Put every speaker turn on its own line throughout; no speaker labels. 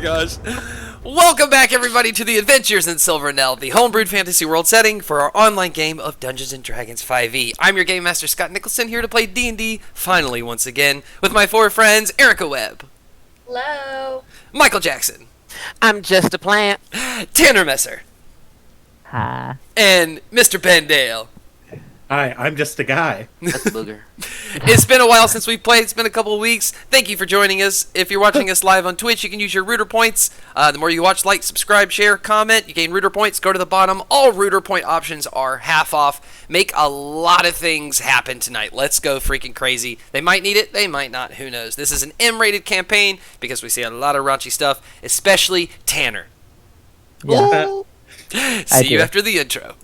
gosh. Welcome back, everybody, to the Adventures in Silvernell, the homebrewed fantasy world setting for our online game of Dungeons & Dragons 5e. I'm your Game Master, Scott Nicholson, here to play D&D, finally, once again, with my four friends, Erica Webb.
Hello.
Michael Jackson.
I'm just a plant.
Tanner Messer.
Hi.
And Mr. Ben Dale.
Hi, I'm just a guy.
That's a booger.
It's been a while since we played. It's been a couple of weeks. Thank you for joining us. If you're watching us live on Twitch, you can use your Rooter points. The more you watch, like, subscribe, share, comment, you gain Rooter points. Go to the bottom. All Rooter point options are half off. Make a lot of things happen tonight. Let's go freaking crazy. They might need it. They might not. Who knows? This is an M-rated campaign because we see a lot of raunchy stuff, especially Tanner.
Yeah.
See you after the intro.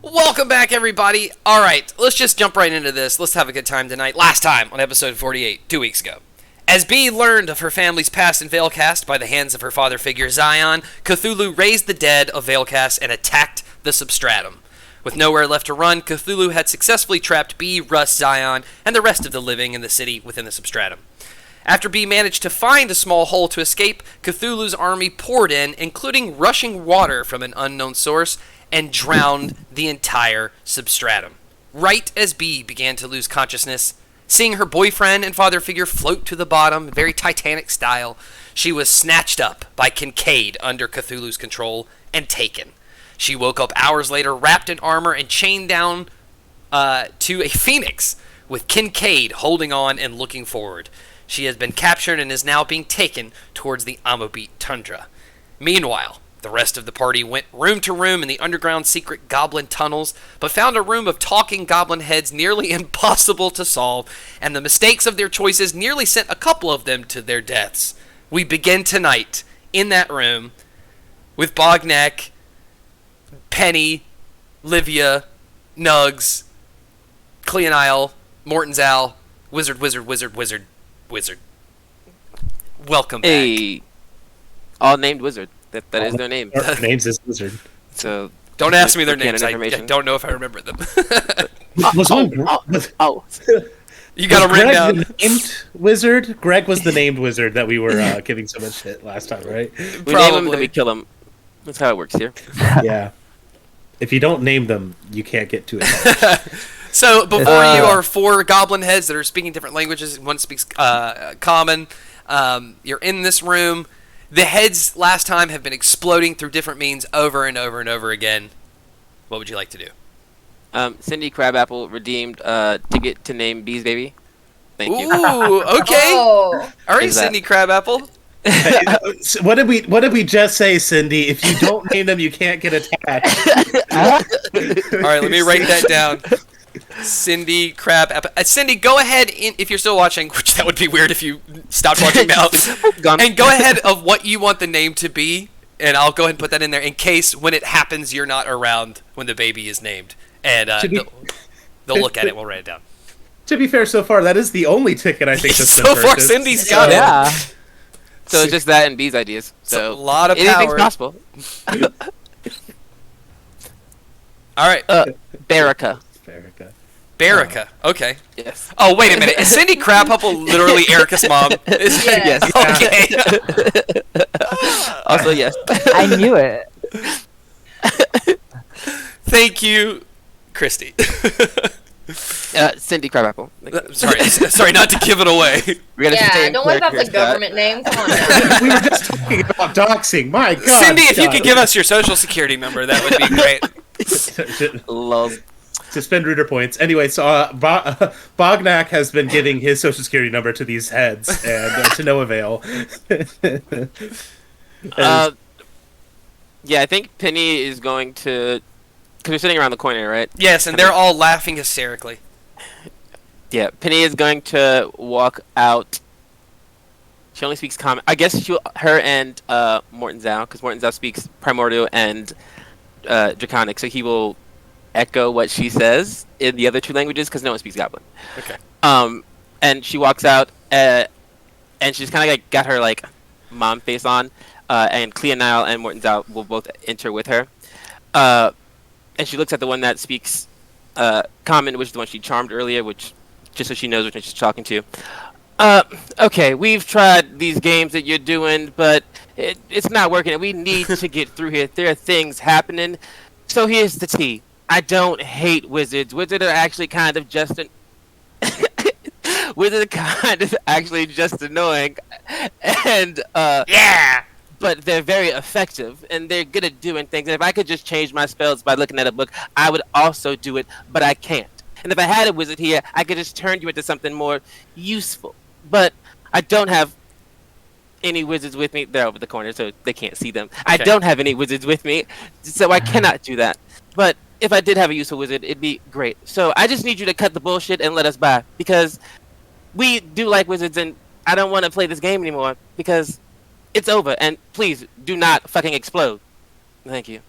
Welcome back, everybody. All right, let's just jump right into this. Let's have a good time tonight. Last time on episode 48, 2 weeks ago. As Bee learned of her family's past in Veilcast by the hands of her father figure Zion, Cthulhu raised the dead of Veilcast and attacked the substratum. With nowhere left to run, Cthulhu had successfully trapped Bee, Russ, Zion, and the rest of the living in the city within the substratum. After Bee managed to find a small hole to escape, Cthulhu's army poured in, including rushing water from an unknown source, and drowned the entire substratum. Right as Bee began to lose consciousness, seeing her boyfriend and father figure float to the bottom, very Titanic style, she was snatched up by Kincaid under Cthulhu's control and She woke up hours later wrapped in armor and chained down to a phoenix, with Kincaid holding on and looking forward. She has been captured and is now being taken towards the Amobit tundra. Meanwhile, the rest of the party went room to room in the underground secret goblin tunnels, but found a room of talking goblin heads nearly impossible to solve, and the mistakes of their choices nearly sent a couple of them to their deaths. We begin tonight in that room with Bognak, Penny, Livia, Nugs, Cleonile, Morton's Owl, Wizard. Welcome back.
Hey, all named wizard. That is their name.
Our names is Wizard.
So
Don't ask me their names. I
information.
don't know if I remember them.
Was
You got to
Greg
write down.
the named Wizard? Greg was the named Wizard that we were giving so much shit last time, right?
we name them,
Probably.
then we kill them. That's how it works here.
Yeah. If you don't name them, you can't get to it.
So before you are four goblin heads that are speaking different languages. One speaks common. You're in this room. The heads last time have been exploding through different means over and over and over again. What would you like to do?
Cindy Crabapple redeemed ticket to name Bee's baby. Thank you.
Ooh, okay.
Oh.
All right,
Is that-
Cindy Crabapple.
What did we just say, Cindy? If you don't name them, you can't get attached.
All right, let me write that down. Cindy Crabapple. Cindy, go ahead, if you're still watching, which that would be weird if you stopped watching now,
Gone.
and go ahead of what you want the name to be, and I'll go ahead and put that in there in case when it happens you're not around when the baby is named. And they'll look at it and we'll write it down.
To be fair, so far, that is the only ticket I think that's
So
been
far,
purchased.
Cindy's got it.
Yeah.
So it's just that and Bee's ideas. So
a lot of
anything's
power.
possible.
All right,
Baraka.
Erica.
Baraka. Okay.
Yes.
Oh, wait a minute. Is Cindy Crabapple literally Erica's mom?
Yeah.
Yes.
Okay.
Also, yes.
I knew it.
Thank you, Christy.
Cindy Crabapple.
Sorry not to give it away.
We gotta stay
Yeah,
in
don't worry about
character,
the
Scott.
government name. Come on now.
We were just talking about doxing. My God.
Cindy, if you
Scott.
could give us your social security number, that would be great.
Lol.
to spend Rooter points. Anyway, so Bognak has been giving his social security number to these heads, and to no avail.
Yeah, I think Penny is going to... Because we're sitting around the corner, right?
Yes, and they're all laughing hysterically.
Yeah, Penny is going to walk out. She only speaks common. I guess her and Morton Zhao, because Morton Zhao speaks Primordial and Draconic, so he will echo what she says in the other two languages, because no one speaks Goblin.
Okay.
And she walks out, and she's kind of like got her like mom face on, and Cleonile and Morton Zhao will both enter with her. And she looks at the one that speaks Common, which is the one she charmed earlier, which just so she knows which one she's talking to. Okay, we've tried these games that you're doing, but it's not working. We need to get through here. There are things happening. So here's the tea. I don't hate wizards. Wizards are actually kind of just wizards are kind of actually just annoying, and
Yeah!
but they're very effective, and they're good at doing things. And if I could just change my spells by looking at a book, I would also do it, but I can't. And if I had a wizard here, I could just turn you into something more useful. But I don't have any wizards with me. They're over the corner, so they can't see them. I don't have any wizards with me, so I cannot do that. But if I did have a useful wizard, it'd be great. So I just need you to cut the bullshit and let us by, because we do like wizards, and I don't want to play this game anymore, because it's over. And please, do not fucking explode. Thank you.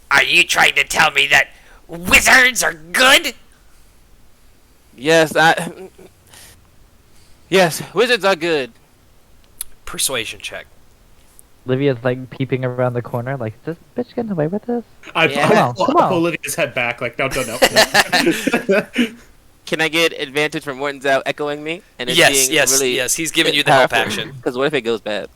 Are you trying to tell me that wizards are good?
Yes, Yes, wizards are good.
Persuasion check.
Livia's like peeping around the corner, like, is this bitch getting away with this?
I
Yeah.
pull Olivia's head back, like, no.
Can I get advantage from Morton Zhao echoing me? And it
Yes,
being really
yes. He's giving you the help
powerful?
action.
Because what if it goes bad?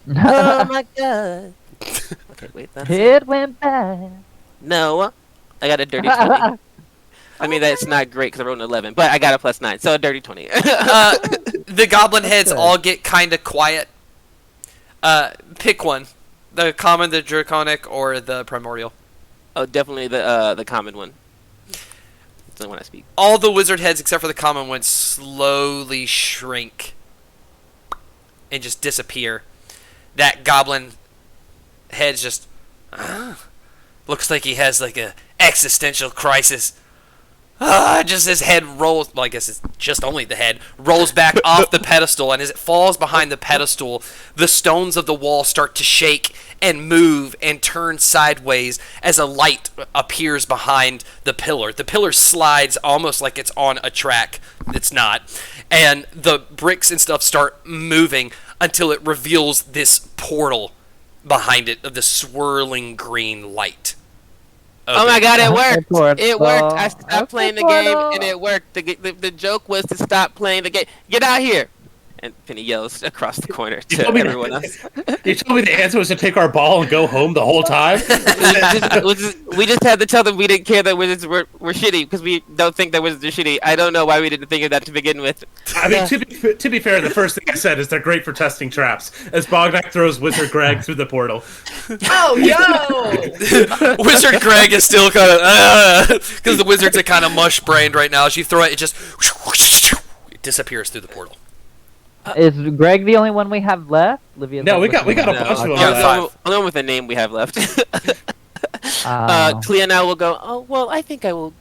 Oh my god. Okay, wait. That's
It went bad.
No. I got a dirty 20. I mean, that's not great because I wrote an 11, but I got a +9, so a dirty 20.
The goblin heads all get kind of quiet. Pick one. The common, the draconic, or the primordial.
Oh, definitely the common one. That's the one I speak.
All the wizard heads except for the common one slowly shrink and just disappear. That goblin head's just looks like he has like a existential crisis. Just his head rolls. Well, I guess it's just only the head rolls back off the pedestal, and as it falls behind the pedestal, the stones of the wall start to shake and move and turn sideways as a light appears behind the pillar. The pillar slides almost like it's on a track. It's not, and the bricks and stuff start moving until it reveals this portal behind it of the swirling green light.
Oh my god, it worked!
Portal.
It worked! I stopped playing the game,
Portal.
and it worked. The joke was to stop playing the game. Get out here! And Penny yells across the corner
You
to
told me
everyone else.
You told me the answer was to take our ball and go home the whole time?
We just had to tell them we didn't care that wizards were shitty, because we don't think that wizards are shitty. I don't know why we didn't think of that to begin with.
I mean, to be fair, the first thing I said is they're great for testing traps, as Bognak throws Wizard Greg through the portal.
Oh, yo!
Wizard Greg is still kind of because the wizards are kind of mush-brained right now. As you throw it, it just it disappears through the portal.
Is Greg the only one we have left? Livia's
No,
not
we got a
listening.
bunch of them.
Yeah,
left.
five.
Only one with a name we have left.
Oh.
Clea now will go, oh, well, I think I will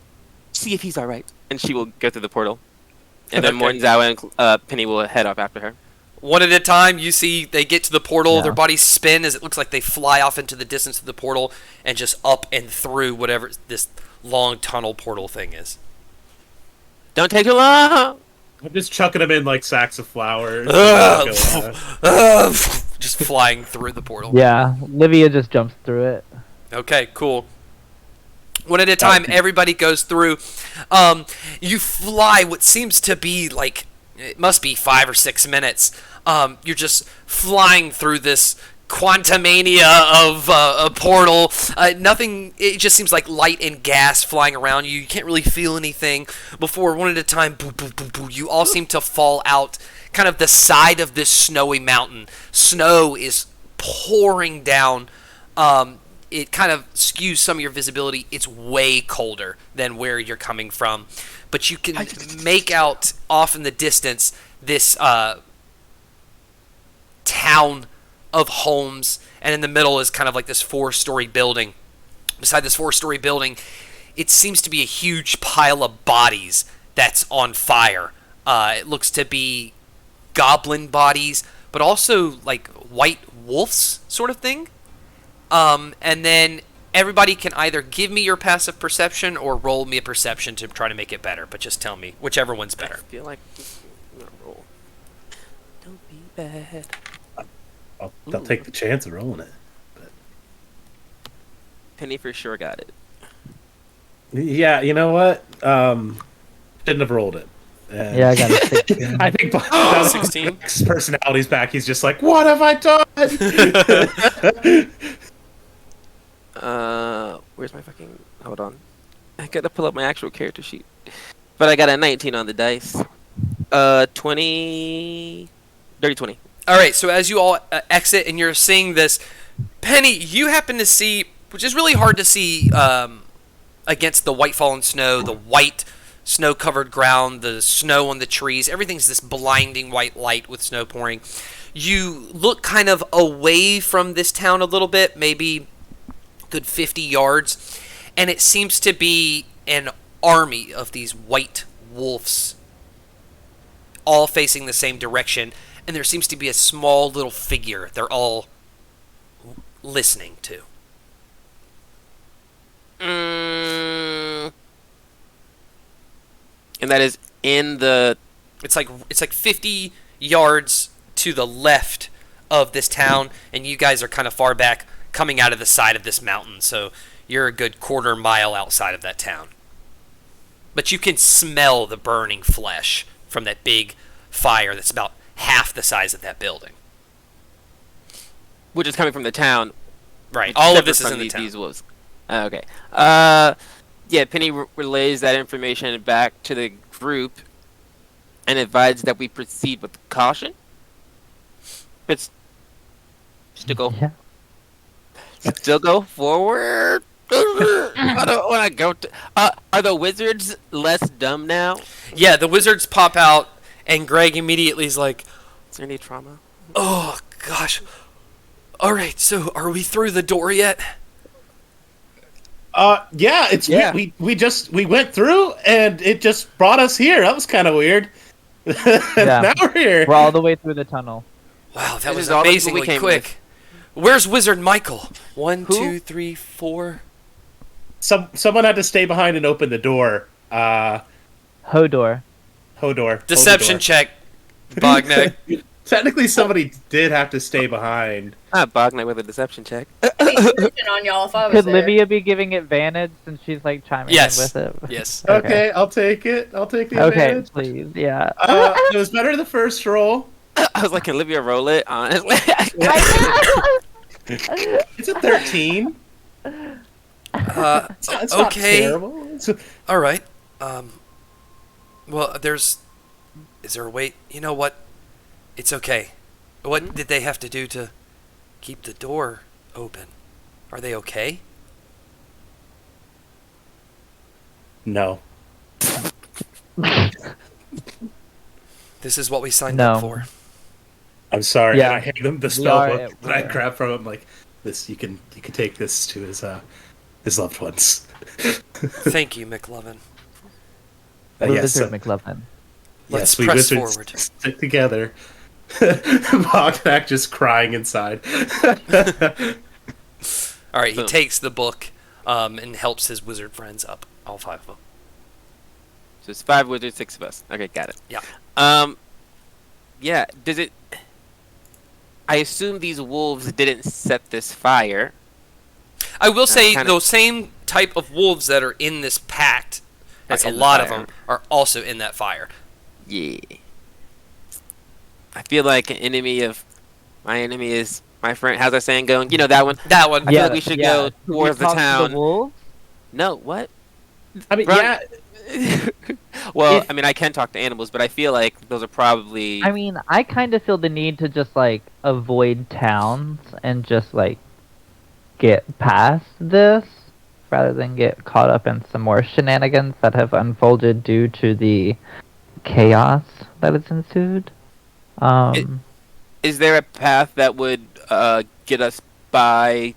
see if he's alright. And she will go through the portal. And then
Okay.
Morton Zhao and Penny will head off after her.
One at a time, you see they get to the portal,
Yeah.
their bodies spin as it looks like they fly off into the distance of the portal and just up and through whatever this long tunnel portal thing is.
Don't take too long!
I'm just chucking them in like sacks of flowers.
Just flying through the portal.
Yeah, Livia just jumps through it.
Okay, cool. One at a time, everybody goes through. You fly what seems to be like, it must be 5 or 6 minutes. You're just flying through this quantumania of a portal. Nothing, it just seems like light and gas flying around you. You can't really feel anything before one at a time, boo, boo, boo, boo, you all seem to fall out kind of the side of this snowy mountain. Snow is pouring down. it kind of skews some of your visibility. It's way colder than where you're coming from, but you can make out off in the distance this town of homes, and in the middle is kind of like this 4-story building. Beside this 4-story building, it seems to be a huge pile of bodies that's on fire. It looks to be goblin bodies, but also like white wolves sort of thing. And then everybody can either give me your passive perception or roll me a perception to try to make it better. But just tell me, whichever one's better.
I feel like I'm gonna roll. Don't be bad.
I'll take the chance of rolling it. But...
Penny for sure got it.
Yeah, you know what? Shouldn't have rolled it. And
Yeah, I got a 16.
I think
16?
His personality's back. He's just like, what have I done?
Where's my fucking... Hold on. I gotta pull up my actual character sheet. But I got a 19 on the dice. 20... Dirty 20.
All right, so as you all exit and you're seeing this, Penny, you happen to see, which is really hard to see against the white fallen snow, the white snow-covered ground, the snow on the trees. Everything's this blinding white light with snow pouring. You look kind of away from this town a little bit, maybe a good 50 yards, and it seems to be an army of these white wolves all facing the same direction, and there seems to be a small little figure they're all listening to.
And that is in the...
It's like 50 yards to the left of this town, and you guys are kind of far back coming out of the side of this mountain, so you're a good quarter mile outside of that town. But you can smell the burning flesh from that big fire that's about half the size of that building.
Which is coming from the town.
Right, all of this is in the
these,
town.
These wolves. Okay. Yeah, Penny relays that information back to the group and advises that we proceed with caution. It's still go.
Yeah.
Still go forward. I don't want to go to. Are the wizards less dumb now?
Yeah, the wizards pop out, and Greg immediately is like,
Is there any trauma?
"Oh gosh, all right. So, are we through the door yet?"
Yeah, it's
Yeah.
We went through and it just brought us here. That was kind of weird.
Yeah.
Now we're here.
We're all the way through the tunnel.
Wow, that
This
was
is all the people we
amazingly
came
quick. Where's Wizard Michael? 1,
Who?
2, 3, 4.
Someone had to stay behind and open the door.
Hodor.
Hodor.
Deception
Hodor.
check, Bognak.
Technically, somebody did have to stay behind.
Bognak with a deception check.
I'd be snitching on y'all if I was
Could
there.
Livia be giving advantage since she's like chiming
Yes.
in with it?
Yes.
Okay, I'll take it. I'll take the
Okay,
advantage.
please. Yeah.
It was better the first roll.
I was like, can Livia roll it? Honestly.
It's a 13. It's not
Okay.
terrible.
All right. Well, is there a way? You know what? It's okay. What did they have to do to keep the door open? Are they okay?
No.
This is what we signed
No.
up for.
I'm sorry.
Yeah.
And I hand him the
We
spell
are
book
at
that I
war.
grabbed from him. Like, this, you can take this to his loved ones.
Thank you, McLovin.
Wizard McLovin.
Let's
we
press
wizards
forward.
stick together. Bognak just crying inside.
All right, he
Boom.
takes the book and helps his wizard friends up. All 5 of them.
So it's 5 wizards, 6 of us. Okay, got it.
Yeah.
Yeah. Does it? I assume these wolves didn't set this fire.
I will say
kinda-
those same type of wolves that are in this pact, that's a
in the
lot of
fire.
them, are also in that fire.
Yeah. I feel like an enemy of my enemy is my friend. How's that saying going? You know that one.
That one.
I feel like we should go
Should we
towards the
talk to
town.
wolves?
No, what?
I mean,
Run.
yeah.
Well,
If-
I mean, I can talk to animals, but I feel like those are probably.
I mean, I kind of feel the need to just like avoid towns and just like get past this rather than get caught up in some more shenanigans that have unfolded due to the chaos that has ensued.
Is there a path that would get us past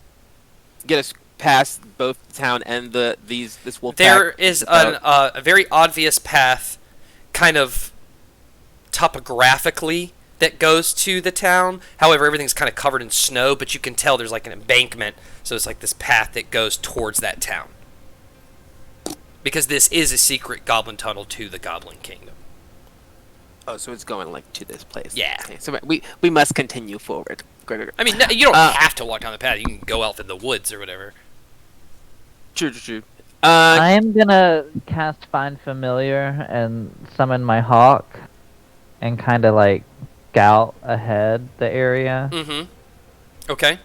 both the town and this wolf
There
pack?
is a very obvious path, kind of topographically, that goes to the town. However, everything's kind of covered in snow, but you can tell there's like an embankment, so it's like this path that goes towards that town. Because this is a secret goblin tunnel to the Goblin Kingdom.
Oh, so it's going like to this place.
Yeah.
Okay, so we must continue forward.
I mean, you don't have to walk down the path. You can go out in the woods or whatever.
True.
I am gonna cast Find Familiar and summon my hawk and kind of like scout ahead the area.
Mm-hmm. Okay.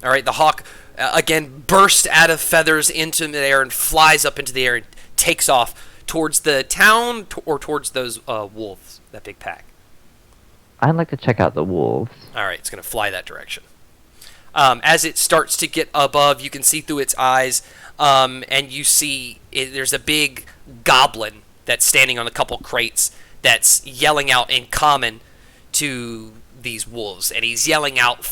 All right, the hawk, again, bursts out of feathers into the air and flies up into the air and takes off towards the town or towards those wolves, that big pack.
I'd like to check out the wolves.
All right, it's going to fly that direction. As it starts to get above, you can see through its eyes, and you see there's a big goblin that's standing on a couple crates that's yelling out in common to these wolves. And he's yelling out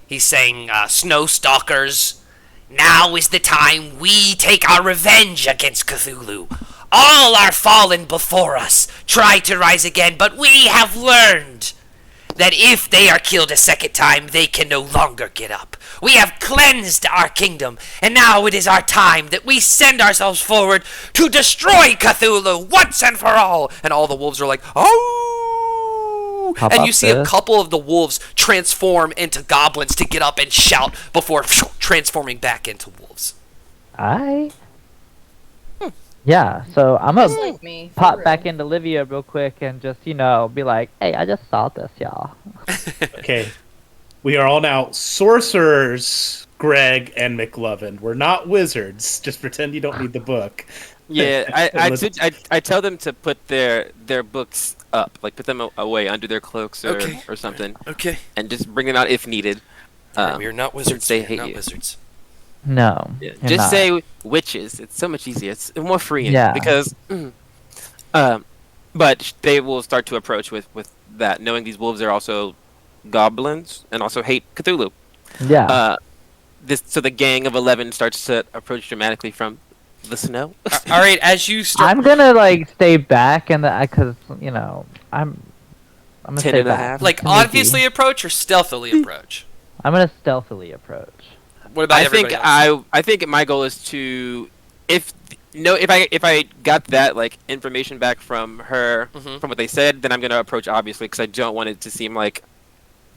he's saying, Snow Stalkers, now is the time we take our revenge against Cthulhu. All are fallen before us, try to rise again, but we have learned that if they are killed a second time, they can no longer get up. We have cleansed our kingdom, and now it is our time that we send ourselves forward to destroy Cthulhu once and for all. And all the wolves are like, oh! And you see a couple of the wolves transform into goblins to get up and shout before transforming back into wolves.
Yeah, so I'm
Just
gonna
like me. for
pop
real.
back into Livia real quick and just, be like, hey, I just saw this, y'all.
Okay. We are all now sorcerers, Greg and McLovin. We're not wizards. Just pretend you don't need the book.
Yeah, I tell them to put their books up, like put them away under their cloaks or something,
Okay.
and just bring them out if needed.
We are not wizards.
They
We are
hate
not
you.
wizards.
No.
Yeah,
you're
just
not.
say witches. It's so much easier. It's more freeing.
Yeah.
Because, but they will start to approach with that, knowing these wolves are also goblins and also hate Cthulhu.
Yeah.
So the gang of 11 starts to approach dramatically from the snow.
All right, as you start...
I'm gonna, stay back and because, I'm gonna
10
stay
and a
back.
half.
Like,
Sneaky.
obviously approach or stealthily approach?
I'm gonna stealthily approach.
What about everybody else?
I think my goal is to if I got that information back from her
Mhm.
from what they said, then I'm gonna approach obviously because I don't want it to seem like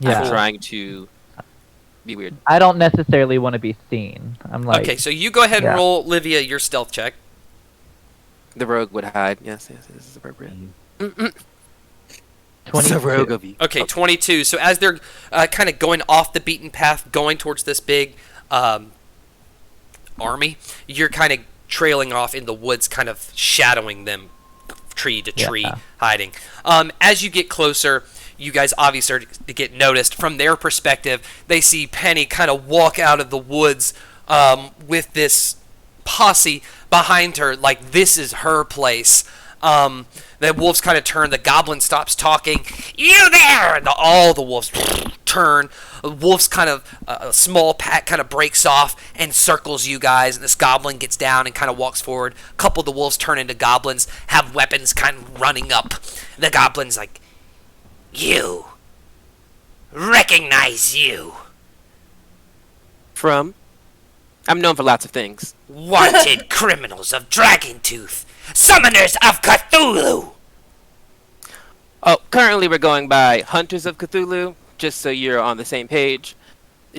Yeah.
I'm trying to be weird.
I don't necessarily want to be seen. I'm like,
Okay, so you go ahead and
yeah.
roll, Livia, your stealth check.
The rogue would hide. Yes, this is appropriate.
22.
It's a rogue of you.
Okay, 22. So as they're kind of going off the beaten path, going towards this big army, you're kind of trailing off in the woods, kind of shadowing them tree to tree,
Yeah.
hiding. As you get closer, you guys obviously start to get noticed. From their perspective, they see Penny kind of walk out of the woods with this posse behind her, like this is her place. The wolves kind of turn. The goblin stops talking. You there! And all the wolves turn. The wolves kind of, a small pack kind of breaks off and circles you guys. And this goblin gets down and kind of walks forward. A couple of the wolves turn into goblins, have weapons kind of running up. The goblin's like, you. Recognize you.
I'm known for lots of things.
Wanted criminals of Dragontooth. Summoners of Cthulhu.
Oh, currently we're going by Hunters of Cthulhu, just so you're on the same page.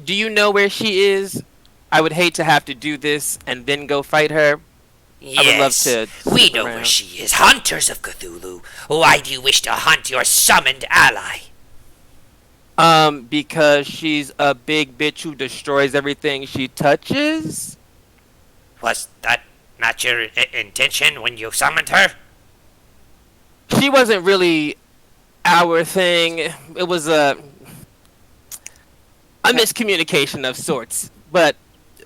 Do you know where she is? I would hate to have to do this and then go fight her.
Yes,
I would love to
we
stick
know where
around.
she is. Hunters of Cthulhu. Why do you wish to hunt your summoned ally?
Because she's a big bitch who destroys everything she touches?
Was that not your intention when you summoned her?
She wasn't really our thing. It was a miscommunication of sorts. but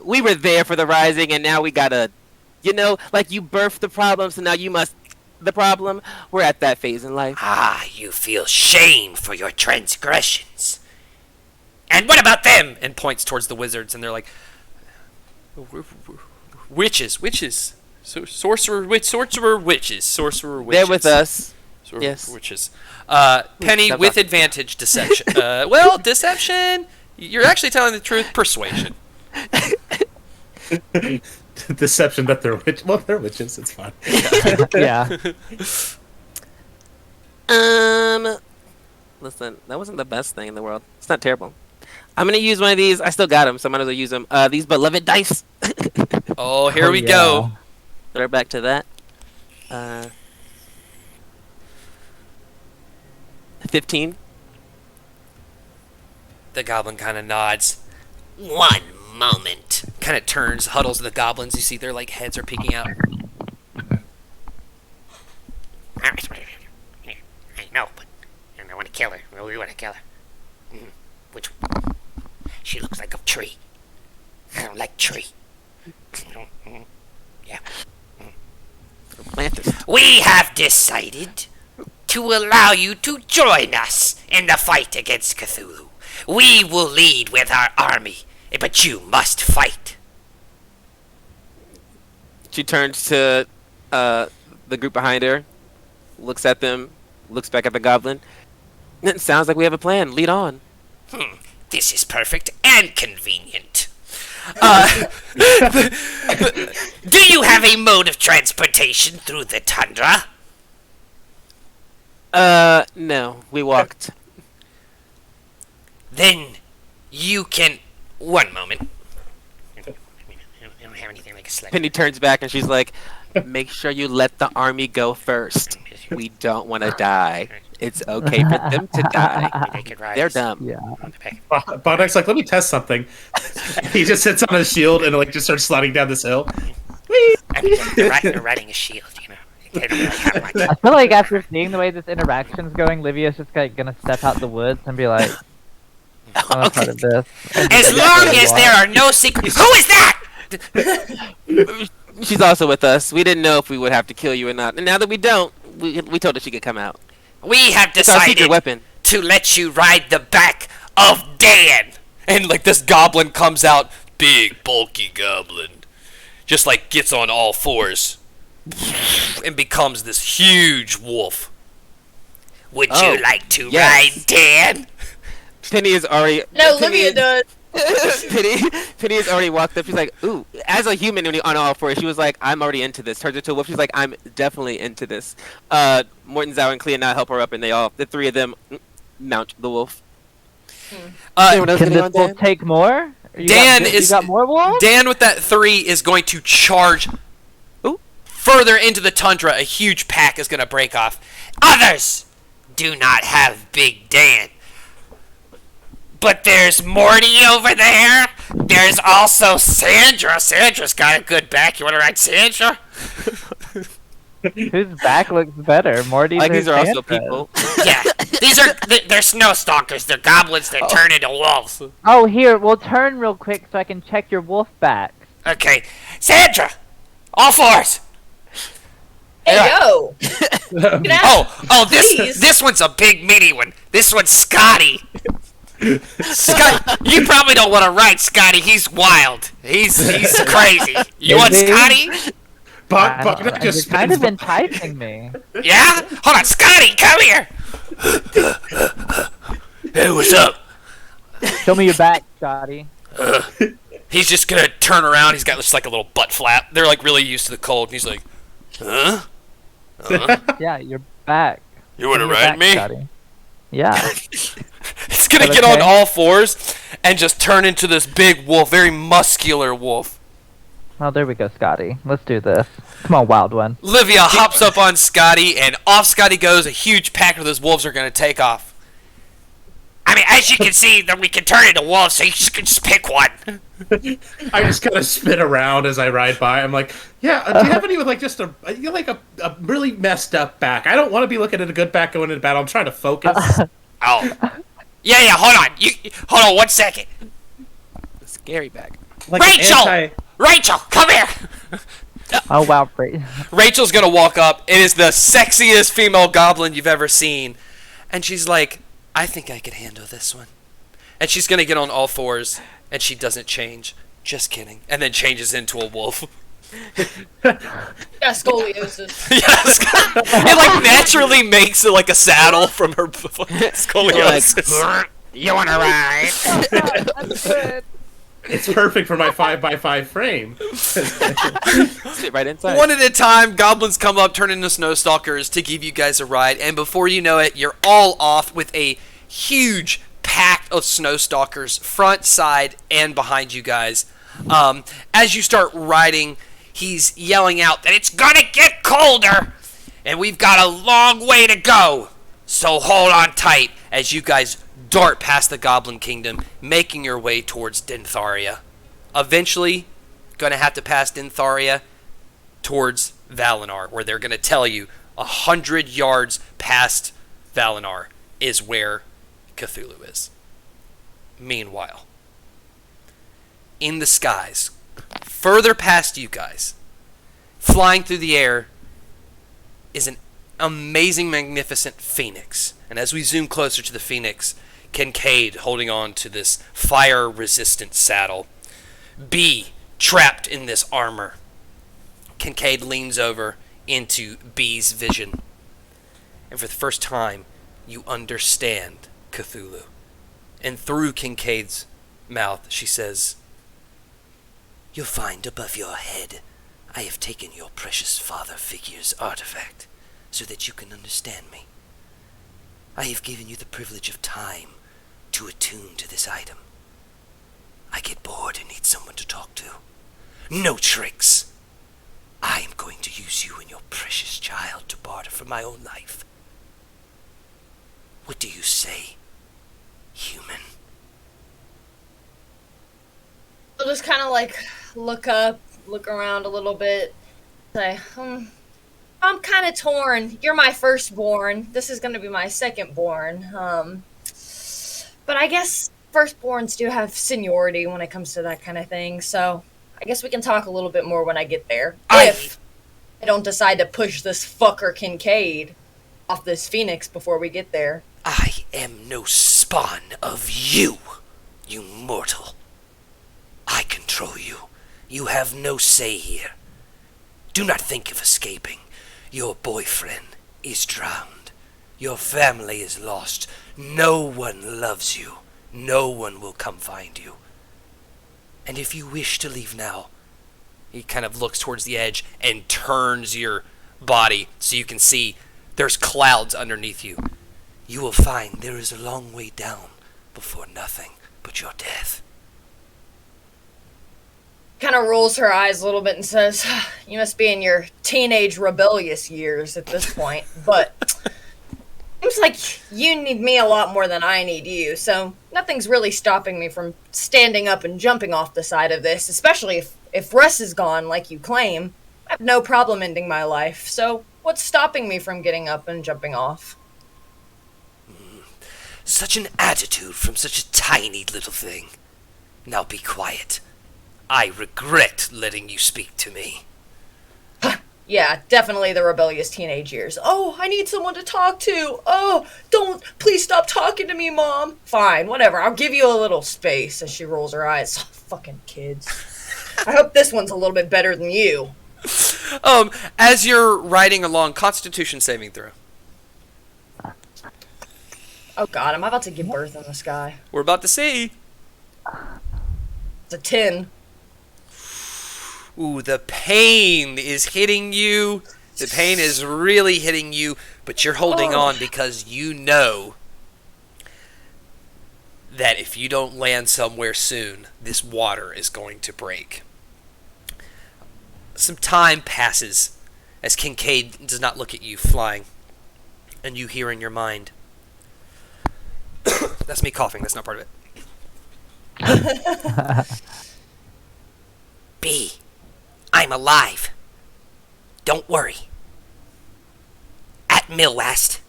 we were there for the rising, and now we gotta, like you birthed the problem, so now you must the problem. We're at that phase in life.
Ah, you feel shame for your transgressions. And what about them? And points towards the wizards, and they're like, witches. Sorcerer witches.
They're with us. Yes.
Witches. Penny with advantage, deception. Deception. You're actually telling the truth. Persuasion.
Deception that they're witches. Well, they're witches. It's fine.
Yeah.
Listen, that wasn't the best thing in the world. It's not terrible. I'm gonna use one of these. I still got them, so I might as well use them. These beloved dice.
Oh, here we go.
Throw back to that. 15.
The goblin kind of nods. One moment. Kind of turns, huddles the goblins. You see their like heads are peeking out.
I know, but I want to kill her. We want to kill her. Which one? She looks like a tree. I don't like tree. Yeah. We have decided to allow you to join us in the fight against Cthulhu. We will lead with our army, but you must fight.
She turns to the group behind her, looks at them, looks back at the goblin. It sounds like we have a plan. Lead on.
This is perfect and convenient. Do you have a mode of transportation through the tundra?
No. We walked.
Then you can... One moment. I don't have anything like a sled.
Penny turns back and she's like, make sure you let the army go first. We don't want to die. It's okay for them to die.
They could ride
They're
us
dumb.
Yeah.
on the back.
Bognak's like, let me test something. He just sits on his shield and like just starts sliding down this hill.
I mean, they're riding a shield, you know. They don't really have much.
I feel like after seeing the way this interaction's going, Livia's just like gonna step out the woods and be like, I'm a part of this.
As long as there are no secrets. Who is that?
She's also with us. We didn't know if we would have to kill you or not. And now that we don't, we told her she could come out.
We have
It's our secret
decided
weapon.
to let you ride the back of Dan.
And like this goblin comes out, big bulky goblin, just like gets on all fours and becomes this huge wolf.
Would
Oh,
you like to
yes.
ride Dan?
Penny is already...
No,
Penny-
Livia does.
Penny has already walked up. She's like, ooh, as a human when on all fours, she was like, I'm already into this. Turns into a wolf. She's like, I'm definitely into this. Morton, Zhao, and Clea now help her up, and the three of them mount the wolf. Anyone else
Can
getting
this
on
wolf
Dan?
take more? You
Dan
got,
is-
You got more wolves?
Dan with that 3 is going to charge
Ooh.
further into the tundra. A huge pack is going to break off.
Others do not have Big Dan. But there's Morty over there. There's also Sandra. Sandra's got a good back. You want to ride Sandra?
Whose back looks better? Morty's
Like
or
these are also
Sandra's?
people.
Yeah. They're snow stalkers. They're goblins that turn into wolves.
Oh, here, we'll turn real quick so I can check your wolf back.
Okay. Sandra! All fours!
Hey,
Yeah.
yo. Get out.
Oh,
Please.
this one's a big meaty one. This one's Scotty. Scott, you probably don't want to ride Scotty. He's wild. He's crazy. You want
Is he?
Scotty?
I don't know,
Bognak just
you're kind of
spins
enticing me.
Yeah? Hold on, Scotty, come here. Hey, what's up?
Show me your back, Scotty.
He's just going to turn around. He's got just like a little butt flap. They're like really used to the cold. And he's like, huh?
Yeah, your back.
You want to
Show your
ride
back,
me?
Scotty. Yeah.
He's going to
Is that
get on
okay?
all fours and just turn into this big wolf, very muscular wolf.
Oh, there we go, Scotty. Let's do this. Come on, wild one.
Livia hops up on Scotty, and off Scotty goes. A huge pack of those wolves are going to take off.
I mean, as you can see, that we can turn into wolves, so you just pick one.
I just kind of spin around as I ride by. I'm like, yeah, do you have any with like just a really messed up back? I don't want to be looking at a good back going into battle. I'm trying to focus.
Oh. Yeah, hold on. Hold on 1 second.
Scary back.
like an
Rachel! Rachel, come here!
Oh wow,
Rachel's gonna walk up. It is the sexiest female goblin you've ever seen. And she's like, I think I can handle this one. And she's gonna get on all fours, and she doesn't change. Just kidding. And then changes into a wolf.
Yeah, scoliosis.
Yes. It like naturally makes it like a saddle from her scoliosis.
You wanna ride?
That's good.
It's perfect for my 5x5 frame.
Sit right inside.
One at a time, goblins come up, turn into snow stalkers to give you guys a ride, and before you know it, you're all off with a huge pack of snow stalkers, front, side, and behind you guys. As you start riding, he's yelling out that it's gonna get colder, and we've got a long way to go. So hold on tight as you guys dart past the Goblin Kingdom, making your way towards Dintharia. Eventually, gonna have to pass Dintharia towards Valinar, where they're gonna tell you 100 yards past Valinar is where Cthulhu is. Meanwhile, in the skies, further past you guys, flying through the air, is an amazing, magnificent phoenix. And as we zoom closer to the phoenix, Kincaid holding on to this fire-resistant saddle. B trapped in this armor. Kincaid leans over into B's vision. And for the first time, you understand Cthulhu. And through Kincaid's mouth, she says, "You'll find above your head, I have taken your precious father figure's artifact, so that you can understand me. I have given you the privilege of time to attune to this item. I get bored and need someone to talk to. No tricks. I am going to use you and your precious child to barter for my own life. What do you say, human?"
I'll just kind of like look up, look around a little bit, say, I'm kind of torn. You're my firstborn. This is going to be my secondborn. But I guess firstborns do have seniority when it comes to that kind of thing. So I guess we can talk a little bit more when I get there. If I don't decide to push this fucker Kincaid off this phoenix before we get there.
I am no spawn of you, you mortal. I control you. You have no say here. Do not think of escaping. Your boyfriend is drowned. Your family is lost. No one loves you. No one will come find you. And if you wish to leave now, he kind of looks towards the edge and turns your body so you can see there's clouds underneath you. You will find there is a long way down before nothing but your death.
Kind of rolls her eyes a little bit and says, "You must be in your teenage rebellious years at this point, but seems like you need me a lot more than I need you, so nothing's really stopping me from standing up and jumping off the side of this, especially if Russ is gone like you claim. I have no problem ending my life, so what's stopping me from getting up and jumping off?"
Such an attitude from such a tiny little thing. Now be quiet. I regret letting you speak to me.
Yeah, definitely the rebellious teenage years. "Oh, I need someone to talk to. Oh, please stop talking to me, Mom." "Fine, whatever, I'll give you a little space," as she rolls her eyes. Oh, fucking kids. I hope this one's a little bit better than you.
As you're riding along, Constitution saving throw.
Oh god, am I about to give birth in the sky?
We're about to see.
It's a 10.
Ooh, the pain is hitting you. The pain is really hitting you, but you're holding on because you know that if you don't land somewhere soon, this water is going to break. Some time passes as Kincaid does not look at you flying, and you hear in your mind, that's me coughing, that's not part of it.
B, I'm alive. Don't worry. At Millwest,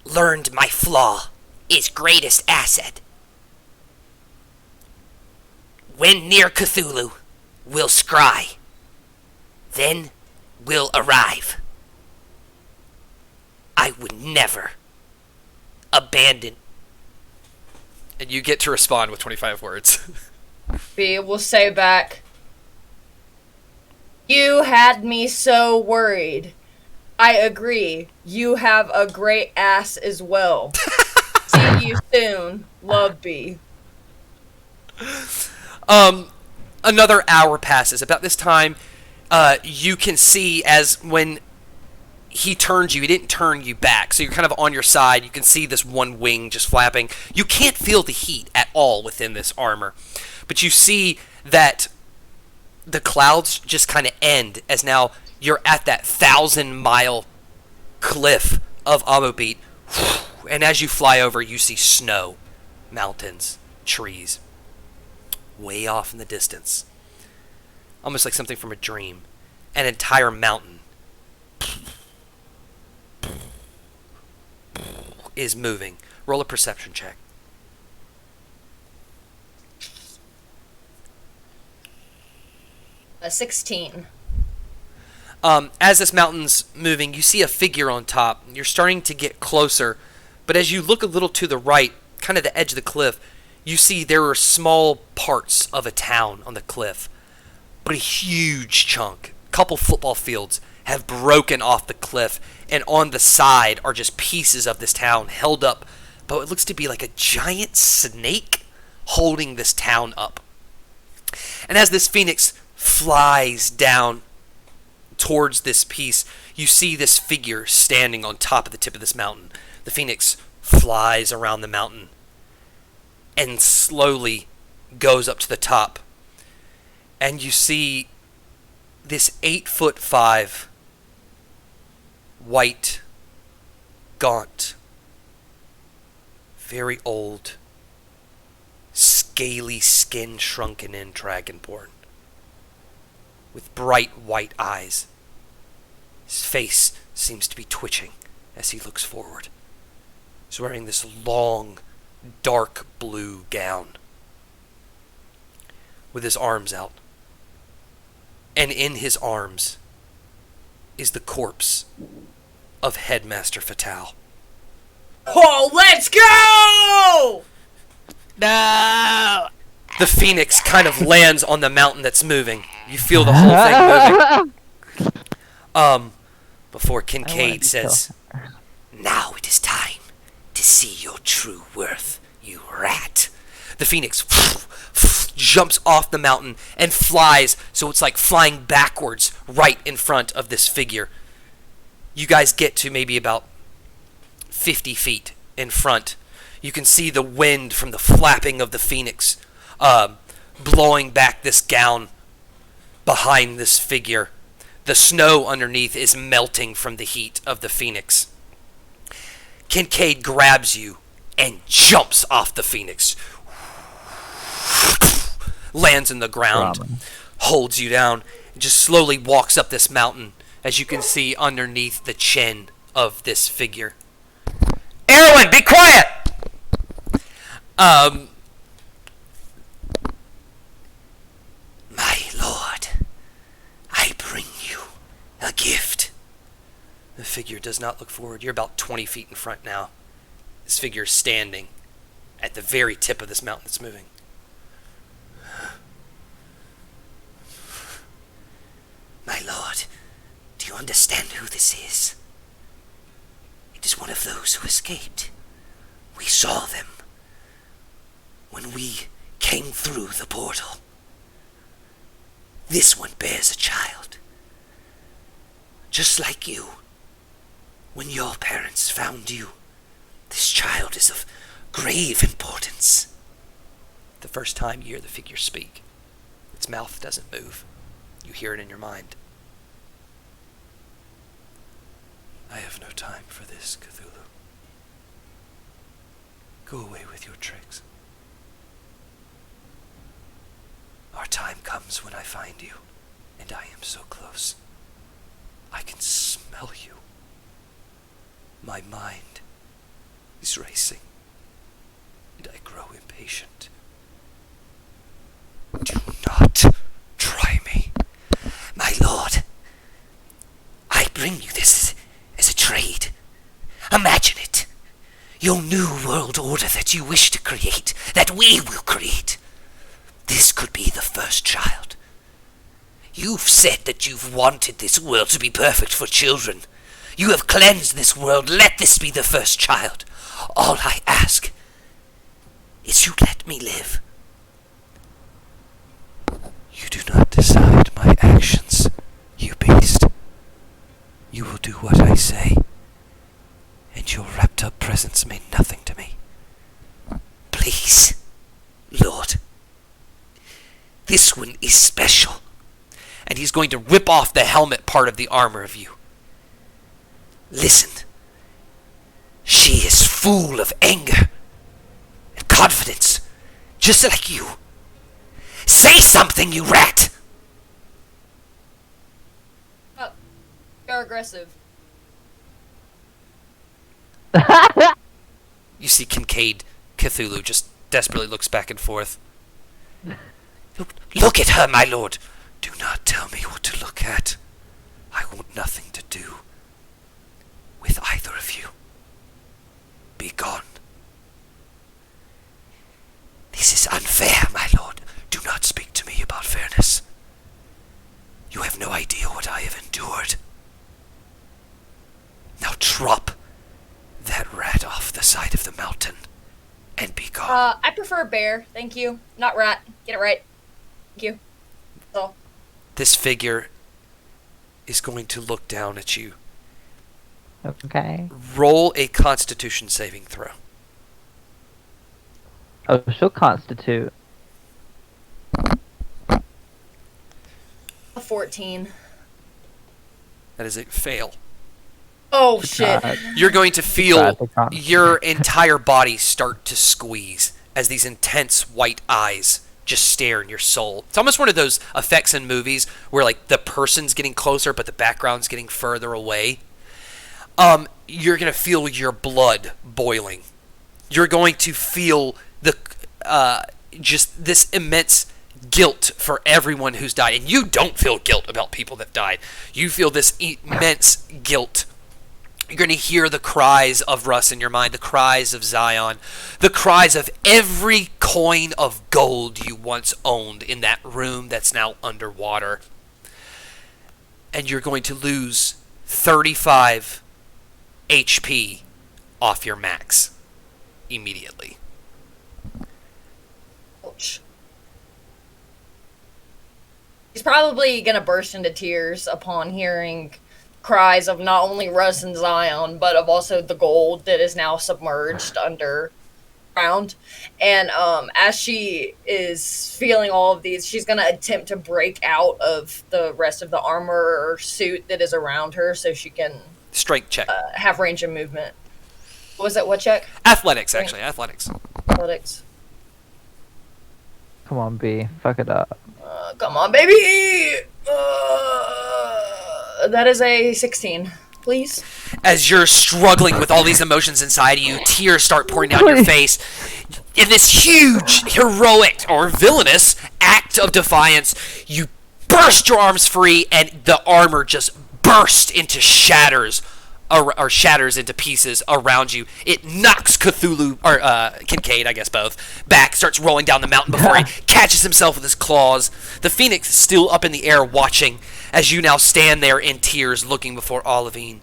learned my flaw is greatest asset. When near Cthulhu, we'll scry. Then we'll arrive. I would never abandon.
And you get to respond with 25 words.
B will say back, "You had me so worried. I agree. You have a great ass as well. See you soon. Love, B."
Another hour passes. About this time, you can see as when he turned you, he didn't turn you back. So you're kind of on your side. You can see this one wing just flapping. You can't feel the heat at all within this armor. But you see that the clouds just kind of end as now you're at that 1,000-mile cliff of Amobit. And as you fly over, you see snow, mountains, trees. Way off in the distance, almost like something from a dream, an entire mountain is moving. Roll a perception check.
A 16.
As this mountain's moving, you see a figure on top. You're starting to get closer, but as you look a little to the right, kind of the edge of the cliff, you see there are small parts of a town on the cliff, but a huge chunk, a couple football fields, have broken off the cliff, and on the side are just pieces of this town held up, but it looks to be like a giant snake holding this town up. And as this phoenix flies down towards this piece, you see this figure standing on top of the tip of this mountain. The phoenix flies around the mountain and slowly goes up to the top. And you see this 8'5", white, gaunt, very old, scaly skin shrunken in dragonborn, with bright white eyes. His face seems to be twitching as he looks forward. He's wearing this long, dark blue gown with his arms out. And in his arms is the corpse of Headmaster Fatale.
Oh, let's go!
No!
The phoenix kind of lands on the mountain that's moving. You feel the whole thing moving. Before Kincaid says,
Now it is time to see your true worth, you rat.
the phoenix jumps off the mountain and flies, so it's like flying backwards right in front of this figure. You guys get to maybe about 50 feet in front. You can see the wind from the flapping of the phoenix blowing back this gown behind this figure. The snow underneath is melting from the heat of the phoenix. Kincaid grabs you and jumps off the phoenix. Lands in the ground, holds you down, and just slowly walks up this mountain, as you can see underneath the chin of this figure.
Erwin, be quiet! My lord, I bring you a gift.
The figure does not look forward. You're about 20 feet in front now. This figure is standing at the very tip of this mountain that's moving.
My lord, do you understand who this is? It is one of those who escaped. We saw them when we came through the portal. This one bears a child. Just like you. When your parents found you, this child is of grave importance.
The first time you hear the figure speak, its mouth doesn't move. You hear it in your mind. I have no time for this, Cthulhu. Go away with your tricks. Our time comes when I find you, and I am so close. I can smell you. My mind is racing, and I grow impatient.
Do not try me. My lord, I bring you this as a trade. Imagine it. Your new world order that you wish to create, that we will create. This could be the first child. You've said that you've wanted this world to be perfect for children. You have cleansed this world. Let this be the first child. All I ask is you let me live. You do not decide my actions, you beast. You will do what I say, and your wrapped-up presence mean nothing to me. Please, Lord. This one is special. And he's going to rip off the helmet part of the armor of you. Listen. She is full of anger and confidence, just like you. Say something, you rat!
Oh, you're aggressive.
You see Kincaid Cthulhu just desperately looks back and forth.
Look at her, my lord. Do not tell me what to look at. I want nothing to do with either of you. Be gone. This is unfair, my lord. Do not speak to me about fairness. You have no idea what I have endured. Now drop that rat off the side of the mountain and be gone.
I prefer bear. Thank you. Not rat. Get it right. Thank you. That's all.
This figure is going to look down at you.
Okay.
Roll a Constitution saving throw.
Oh, she'll constitute.
A 14.
That is a fail.
Oh shit.
You're going to feel
Tried to constitute.
your entire body start to squeeze as these intense white eyes just stare in your soul. It's almost one of those effects in movies where like the person's getting closer but the background's getting further away. You're going to feel your blood boiling. You're going to feel the just this immense guilt for everyone who's died. And you don't feel guilt about people that died. You feel this immense guilt. You're going to hear the cries of Russ in your mind, the cries of Zion, the cries of every coin of gold you once owned in that room that's now underwater. And you're going to lose 35 HP off your max immediately.
Ouch. He's probably gonna burst into tears upon hearing cries of not only Russ and Zion, but of also the gold that is now submerged underground. And as she is feeling all of these, she's gonna attempt to break out of the rest of the armor or suit that is around her so she can
Strength check.
have range of movement. What was that? What check?
Athletics, actually. Athletics.
Athletics.
Come on, B. Fuck it up.
Come on, baby! That is a 16. Please.
As you're struggling with all these emotions inside of you, tears start pouring down your face. In this huge, heroic, or villainous act of defiance, you burst your arms free, and the armor just bursts into shatters, or shatters into pieces around you. It knocks Cthulhu, or Kincaid, I guess both, back, starts rolling down the mountain before he catches himself with his claws. The Phoenix is still up in the air watching as you now stand there in tears looking before Olivine.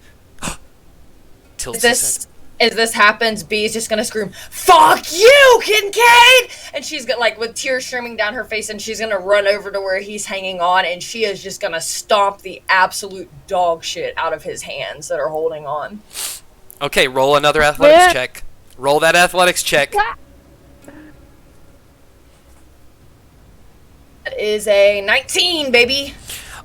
As this happens, B is just gonna scream, "Fuck you, Kincaid!" And she's got like with tears streaming down her face, and she's gonna run over to where he's hanging on, and she is just gonna stomp the absolute dog shit out of his hands that are holding on.
Okay, roll another athletics check. Roll that athletics check.
That is a 19, baby.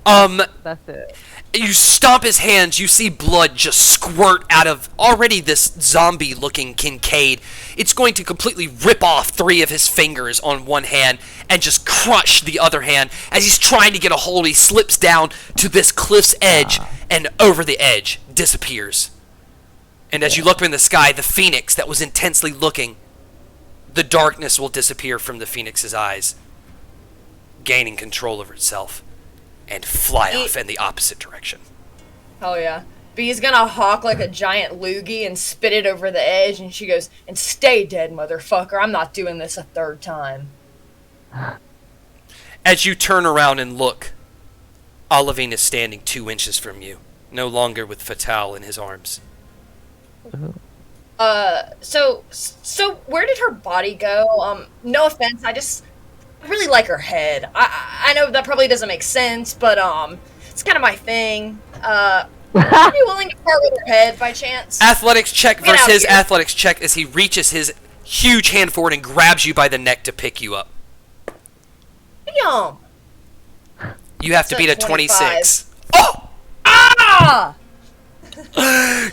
That's it.
You stomp his hands, you see blood just squirt out of already this zombie-looking Kincaid. It's going to completely rip off 3 of his fingers on one hand and just crush the other hand. As he's trying to get a hold, he slips down to this cliff's edge and over the edge disappears. And as you look up in the sky, the Phoenix that was intensely looking, the darkness will disappear from the Phoenix's eyes. regaining control over itself and fly off in the opposite direction.
Oh yeah. Bee's gonna hawk like a giant loogie and spit it over the edge, and she goes, "And stay dead, motherfucker. I'm not doing this a third time."
As you turn around and look, Olivine is standing 2 inches from you, no longer with Fatale in his arms.
So where did her body go? No offense, I really like her head. I know that probably doesn't make sense, but it's kind of my thing. Are you willing to part with her head by chance?
Athletics check
Get out
versus
here.
athletics check as he reaches his huge hand forward and grabs you by the neck to pick you up.
Damn.
You have to
It's
beat a
a
26. Oh!
Ah!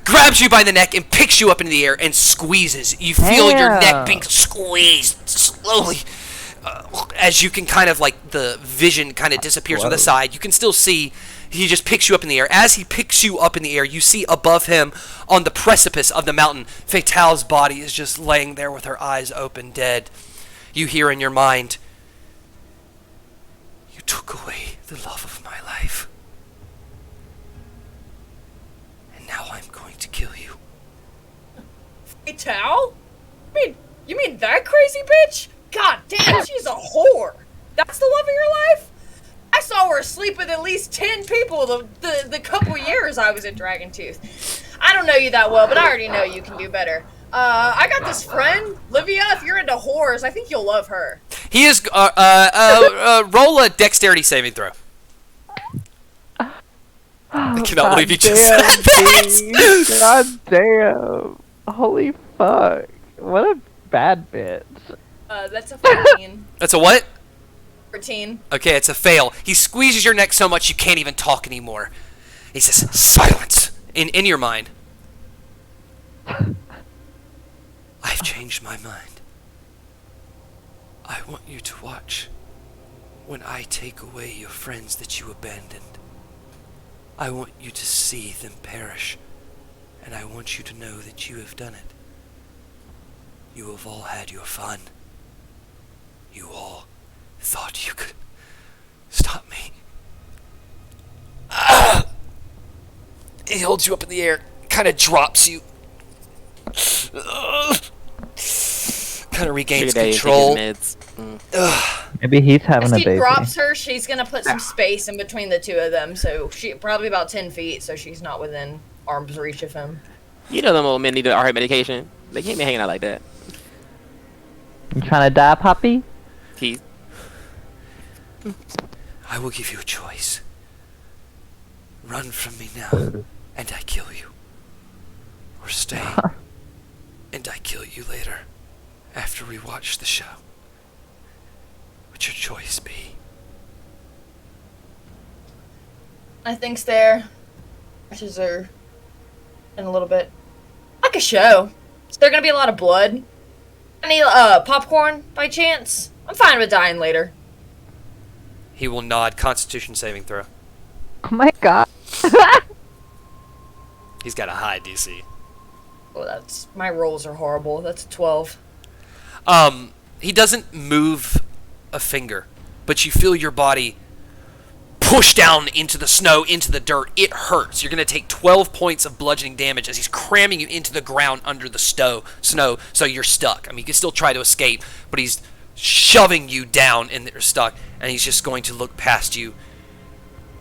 Grabs you by the neck and picks you up into the air and squeezes. You feel your neck
Damn.
being squeezed slowly. As you can kind of like the vision kind of disappears on the side, you can still see he just picks you up in the air. As he picks you up in the air, you see above him on the precipice of the mountain, Fatale's body is just laying there with her eyes open, dead. You hear in your mind, "You took away the love of my life. And now I'm going to kill you."
Fatale? You mean that crazy bitch? God damn, she's a whore. That's the love of your life? I saw her sleep with at least 10 people the couple years I was at Dragontooth. I don't know you that well, but I already know you can do better. I got this friend, Livia. If you're into whores, I think you'll love her.
He is, roll a dexterity saving throw. I cannot believe you just said that.
God damn. Holy fuck. What a bad bitch.
That's a 14.
That's a what?
14.
Okay, it's a fail. He squeezes your neck so much you can't even talk anymore. He says, "Silence!" In your mind. "I've changed my mind. I want you to watch when I take away your friends that you abandoned. I want you to see them perish, and I want you to know that you have done it. You have all had your fun. You all thought you could stop me." He holds you up in the air, kind of drops you. Kind of regains control.
Maybe he's having
As
a
he
baby.
drops her, she's gonna put some space in between the two of them, so she probably about 10 feet, so she's not within arm's reach of him.
You know them old men need a heart medication. They can't be hanging out like that.
You trying to die, Poppy?
Keith.
I will give you a choice. Run from me now, and I kill you. Or stay, and I kill you later, after we watch the show. What's your choice be?
I think's there. Ashes are in a little bit. Like a show. Is there gonna be a lot of blood? Any popcorn by chance? I'm fine with dying later.
He will nod. Constitution saving throw.
Oh my god.
He's got a high DC.
Oh, that's my rolls are horrible. That's a 12.
He doesn't move a finger, but you feel your body push down into the snow, into the dirt. It hurts. You're going to take 12 points of bludgeoning damage as he's cramming you into the ground under the snow, so you're stuck. I mean, you can still try to escape, but he's shoving you down and you're stuck, and he's just going to look past you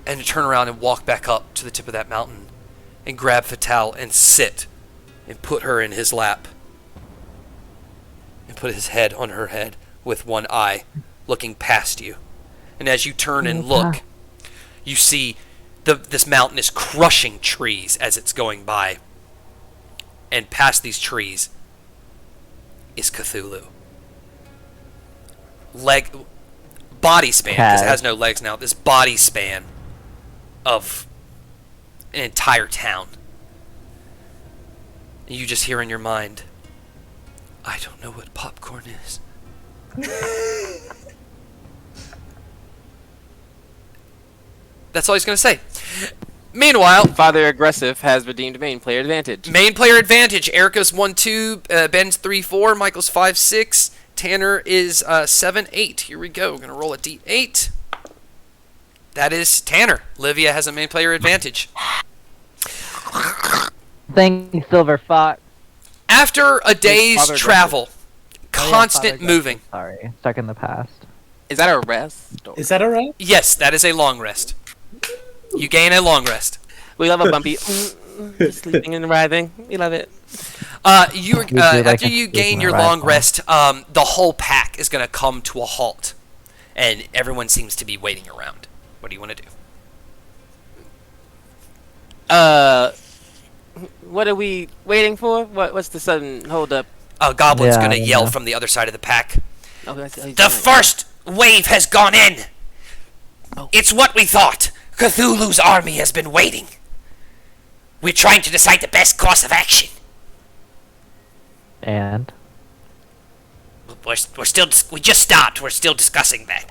and turn around and walk back up to the tip of that mountain and grab Fatale and sit and put her in his lap and put his head on her head with one eye looking past you. And as you turn and look, you see this mountain is crushing trees as it's going by. And past these trees is Cthulhu. Body span, because it has no legs now. This body span of an entire town. And you just hear in your mind, "I don't know what popcorn is." That's all he's going to say. Meanwhile,
Father Aggressive has redeemed main player advantage.
main player advantage. Erica's 1-2, Ben's 3-4, Michael's 5-6, Tanner is 7-8. Here we go. We're going to roll a d8. that is Tanner. Livia has a main player advantage.
Thank you, Silver Fox.
After a day's
Father
travel,
Oh, yeah,
constant
Father
moving.
Gressive, sorry, stuck in the past.
Is that a rest?
Is that alright?
Yes, that is a long rest. You gain a long rest.
We love a bumpy sleeping and writhing. We love it.
After you gain your long
rifle.
rest, the whole pack is going to come to a halt, and everyone seems to be waiting around. What do you want to do?
What are we waiting for? What's the sudden hold up?
Goblin's
Yeah,
going to
I
yell
know.
from the other side of the pack.
Oh, that's-
The first wave has gone in. It's what we thought. Cthulhu's army has been waiting. We're trying to decide the best course of action.
And
We just stopped. We're still discussing that.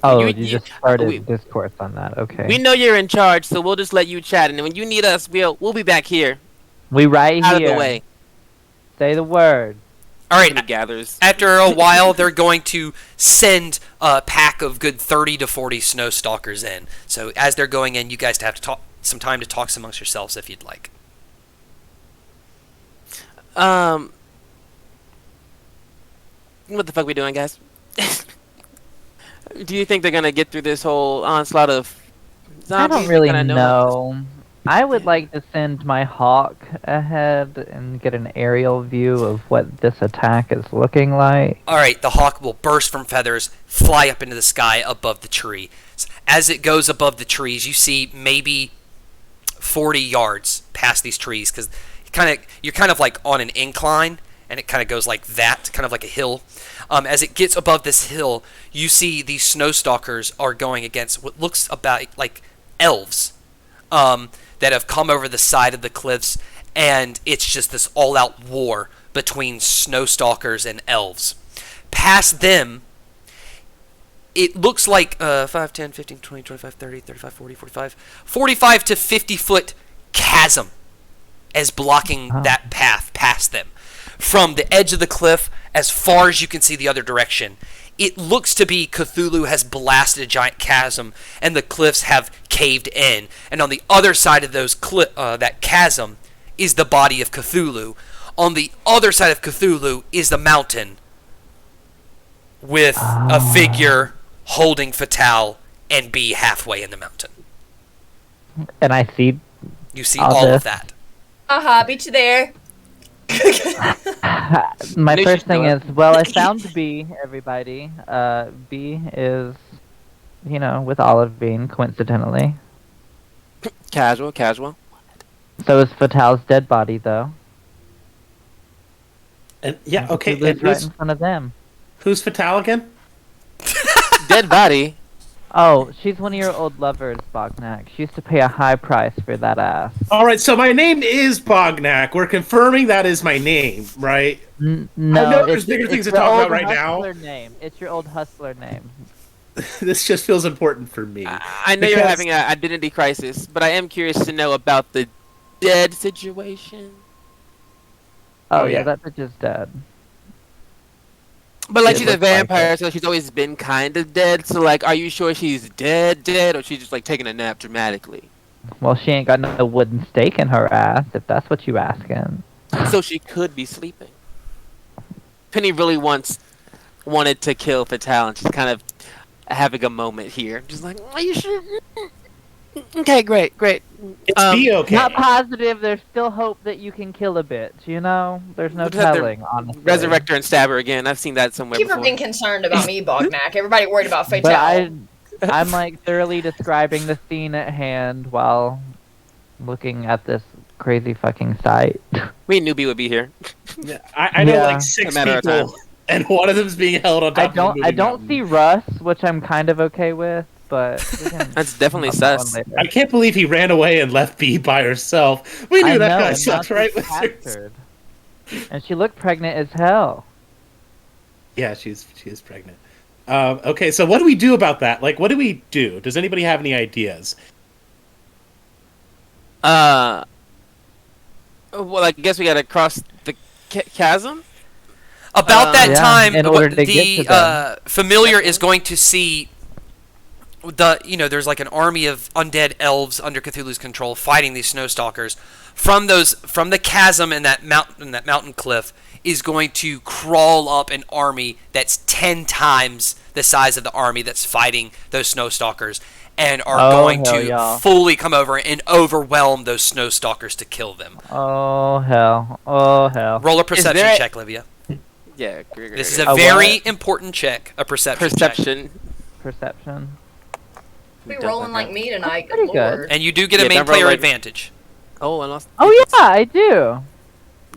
you
you-
just started
we-
discourse on that. Okay.
We know you're in charge, so we'll just let you chat. And when you need us, we'll be back here,
We right
out
here.
of the way.
Say the word.
All right.
When it gathers.
After a while, they're going to send a pack of good 30 to 40 snow stalkers in. So as they're going in, you guys have to talk some time to talk amongst yourselves if you'd like.
What the fuck we doing, guys? Do you think they're gonna get through this whole onslaught of zombies?
I don't really
Kinda
know. I would like to send my hawk ahead and get an aerial view of what this attack is looking like.
All right, the hawk will burst from feathers, fly up into the sky above the tree. As it goes above the trees, you see maybe 40 yards past these trees because you're kind of like on an incline, and it kind of goes like that, kind of like a hill. As it gets above this hill, you see these snow stalkers are going against what looks about like elves that have come over the side of the cliffs, and it's just this all-out war between snow stalkers and elves. Past them, it looks like 5, 10, 15, 20, 25, 30, 35, 40, 45 to 50 foot chasm as blocking that path past them. From the edge of the cliff, as far as you can see the other direction, it looks to be Cthulhu has blasted a giant chasm and the cliffs have caved in. And on the other side of those that chasm is the body of Cthulhu. On the other side of Cthulhu is the mountain with a figure holding Fatale and B halfway in the mountain.
And I see
You see
all
all of
this.
that.
Beat you there.
my
They
first
should
thing
do
is,
it.
well, I found B, everybody. B is, with Olive Bean, coincidentally.
Casual.
So is Fatale's dead body, though.
And yeah, okay.
He lives
And
right in front of them.
who's Fatale again?
Dead body.
Oh, she's one of your old lovers, Bognak. She used to pay a high price for that ass.
All right, so my name is Bognak. We're confirming that is my name, right?
No,
know there's
it's-
bigger
it's
things to
your
talk about
old
right now.
hustler name. It's your old hustler name.
This just feels important for me.
I know you're
Because-
having an identity crisis, but I am curious to know about the dead situation.
Oh,
yeah.
yeah, that bitch is dead.
But like
It
she's a
looks like
vampire,
it.
so she's always been kind of dead. So like, are you sure she's dead, or she's just like taking a nap dramatically?
Well, she ain't got no wooden stake in her ass, if that's what you asking.
So she could be sleeping. Penny really wanted to kill Fatale, and she's kind of having a moment here. Just like, are you sure? Okay, great.
It's be okay.
Not positive. There's still hope that you can kill a bitch. There's no
We'll just have to
telling, honestly.
Resurrect her and stab her again. I've seen that somewhere
Keep her
before.
being concerned about me, Bognak. Everybody worried about
But
Fatale.
I'm like thoroughly describing the scene at hand while looking at this crazy fucking sight.
We knew B would be here.
Yeah, I know
Yeah.
like 6
A matter of
people, and one of them's being held on top
I
of a
don't
moving
see
mountain.
Russ, which I'm kind of okay with, but we can
That's definitely
talk about
sus.
one later.
I can't believe he ran away and left B by herself. We knew
I
that
know,
guy
and
sucked,
now
right?
she's captured. And she looked pregnant as hell.
Yeah, she is pregnant. Okay, so what do we do about that? Like, what do we do? Does anybody have any ideas?
Well, I guess we gotta cross the chasm.
About that
Yeah,
time,
in order to get to them.
familiar is going to see there's like an army of undead elves under Cthulhu's control fighting these snow stalkers. From the chasm in that mountain cliff is going to crawl up an army that's 10 times the size of the army that's fighting those snow stalkers, and are going to fully come over and overwhelm those snow stalkers to kill them.
Oh hell! Oh hell!
Roll a perception check, Livia.
Yeah.
This is a very important check. A perception.
Perception.
Be rolling like me tonight.
Pretty
Good
good.
lord.
And you do get a
Yeah,
main
don't roll
player
like-
advantage.
Oh, I lost.
Oh yeah, I do.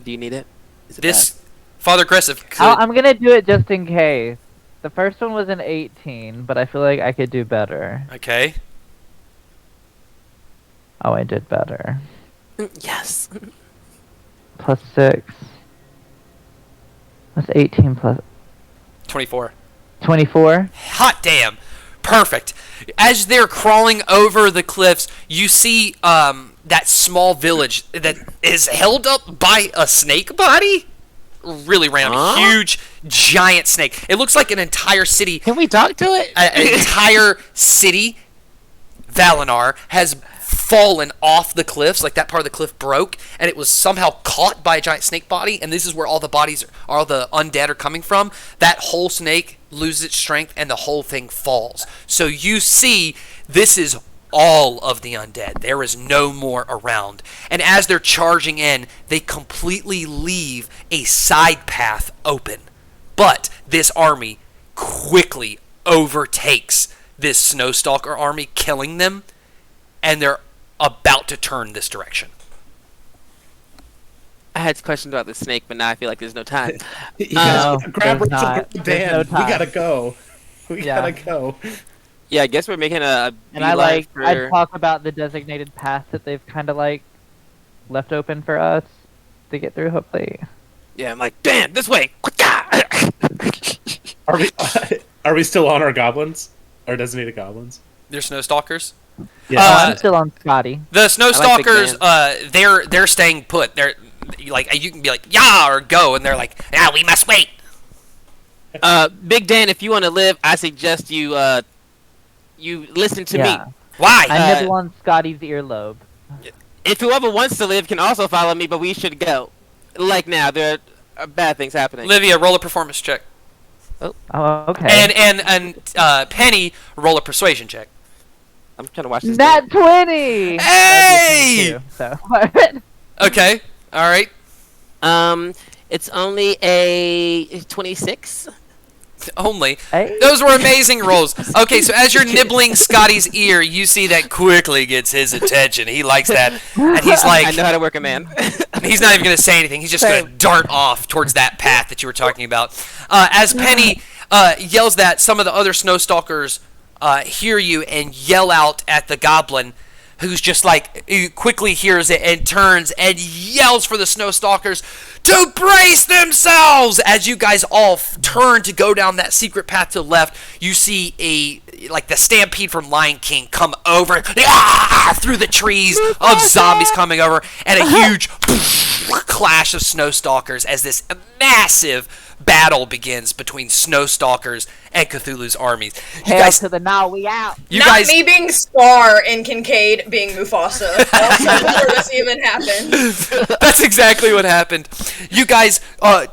Do you need it? Is it
This Father Gressive could.
I'm gonna do it just in case. The first one was an 18, but I feel like I could do better.
Okay.
Oh, I did better.
bad? Yes.
Plus 6. That's 18 plus
24.
24.
Hot damn. Perfect. As they're crawling over the cliffs, you see that small village that is held up by a snake body. Really round, huge, giant snake. It looks like an entire city.
Can we talk to it?
An entire city, Valinor, has fallen off the cliffs. Like that part of the cliff broke, and it was somehow caught by a giant snake body. And this is where all the bodies, all the undead, are coming from. That whole snake loses its strength, and the whole thing falls. So you see, this is all of the undead. There is no more around. And as they're charging in, they completely leave a side path open. But this army quickly overtakes this Snowstalker army, killing them, and they're about to turn this direction.
I had questions about the snake, but now I feel like there's no time.
No,
Grab
there's
Rachel,
not.
Dan.
There's no
We
time.
gotta go. We
Yeah.
gotta go.
Yeah, I guess we're making a
And I
beeline for...
I'd talk about the designated path that they've kind of like left open for us to get through. Hopefully.
Yeah, I'm like, damn, this way.
Are we still on our goblins? Our designated goblins?
They're Snowstalkers.
Yeah.
I'm still on Scotty.
The Snowstalkers,
Big
they're staying put. They're like, you can be like, yeah, or go, and they're like, yeah, we must wait.
Big Dan, if you want to live, I suggest you you listen to
Yeah.
me.
Why?
I nibble on Scotty's earlobe.
If whoever wants to live can also follow me, but we should go. Like now, there are bad things happening.
Livia, roll a performance check.
Oh, okay.
And Penny, roll a persuasion check.
I'm trying to watch this.
Nat 20.
Hey!
So.
Okay, all right.
It's only a 26.
Only.
Hey.
Those were amazing rolls. Okay, so as you're nibbling Scotty's ear, you see that quickly gets his attention. He likes that, and he's
I
like,
know how to work a man.
he's not even going to say anything. He's just going to dart off towards that path that you were talking about. As Penny yells that, some of the other Snowstalkers hear you and yell out at the goblin, who's just like, who quickly hears it and turns and yells for the Snowstalkers to brace themselves. As you guys all turn to go down that secret path to the left, you see like the stampede from Lion King come over through the trees of zombies coming over, and a huge clash of Snowstalkers as this massive battle begins between Snowstalkers and Cthulhu's armies. You
Hail
guys,
to the now, we out.
you
Not
guys,
me being Scar and Kincaid being Mufasa. Also, before this even happened.
that's exactly what happened. You guys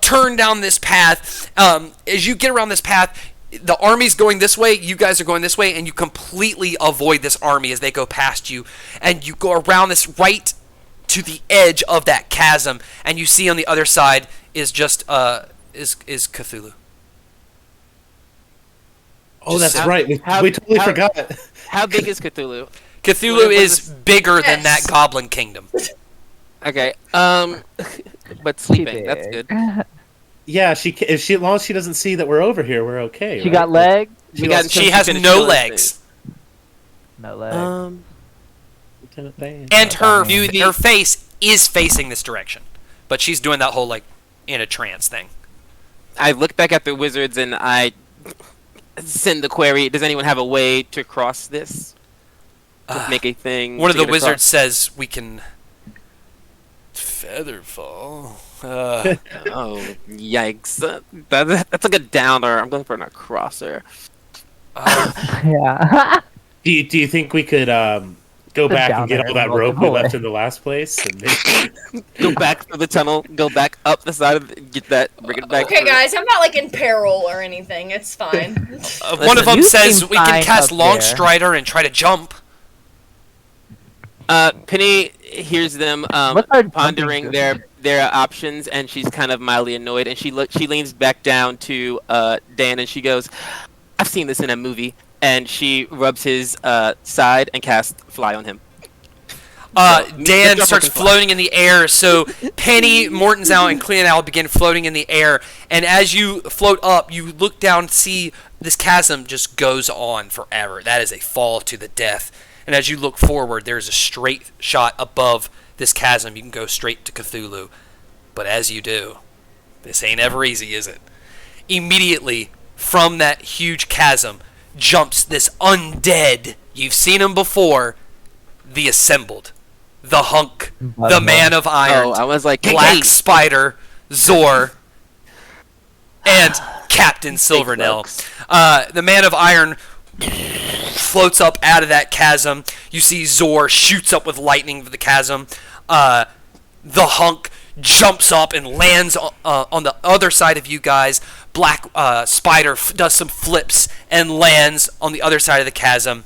turn down this path. As you get around this path, the army's going this way, you guys are going this way, and you completely avoid this army as they go past you. And you go around this right to the edge of that chasm, and you see on the other side is just is Cthulhu.
Oh, that's
How-
right. We
how-
totally
how-
forgot.
How big is Cthulhu?
Cthulhu
What
is
is-
bigger than that
Yes.
goblin kingdom.
Okay. But sleeping. That's good.
Yeah, if she as long as she doesn't see that we're over here, we're okay.
She
right?
got legs.
We got
She has
finished
no
doing
legs,
No legs.
Lieutenant Dan.
and her
Do
her face is facing this direction, but she's doing that whole like in a trance thing.
I look back at the wizards and I send the query, does anyone have a way to cross this? To make a thing.
One of
to
the
get
wizards
across?
says we can featherfall.
Oh, yikes. That's like a downer. I'm going for a crosser.
Uh,
Yeah.
Do you think we could go back
down
and get
there
all that
and
rope
walk
we
away.
left in the last place? And
Go back through the tunnel. Go back up the side of get that. Bring it back.
Okay,
through.
guys, I'm not like in peril or anything. It's fine.
One of them
you
says
seem
we can
fine
cast
up
Long
there.
Strider and try to jump.
Penny hears them
What's our
pondering
jumping
their options, and she's kind of mildly annoyed. And she leans back down to Dan, and she goes, "I've seen this in a movie." And she rubs his side and casts Fly on him.
Dan starts floating in the air, so Penny, Morton's-out, and Cleon-Owl begin floating in the air, and as you float up, you look down and see this chasm just goes on forever. That is a fall to the death. And as you look forward, there's a straight shot above this chasm. You can go straight to Cthulhu. But as you do, this ain't ever easy, is it? Immediately, from that huge chasm, jumps this undead. You've seen him before. The Assembled. The Hunk. The Man of Iron.
Oh, I was like,
Black
hey.
Spider. Zor. And Captain Silvernail. The Man of Iron floats up out of that chasm. You see Zor shoots up with lightning of the chasm. The Hunk jumps up and lands on the other side of you guys. Black Spider does some flips and lands on the other side of the chasm.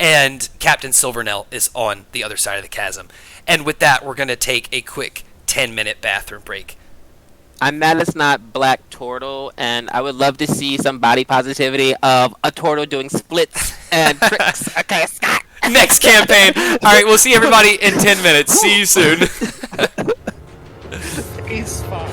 And Captain Silvernail is on the other side of the chasm. And with that, we're going to take a quick 10-minute bathroom break.
I'm mad it's not Black Turtle, and I would love to see some body positivity of a turtle doing splits and tricks. Okay, Scott.
Next campaign. All right, we'll see everybody in 10 minutes. See you soon.
He's fine.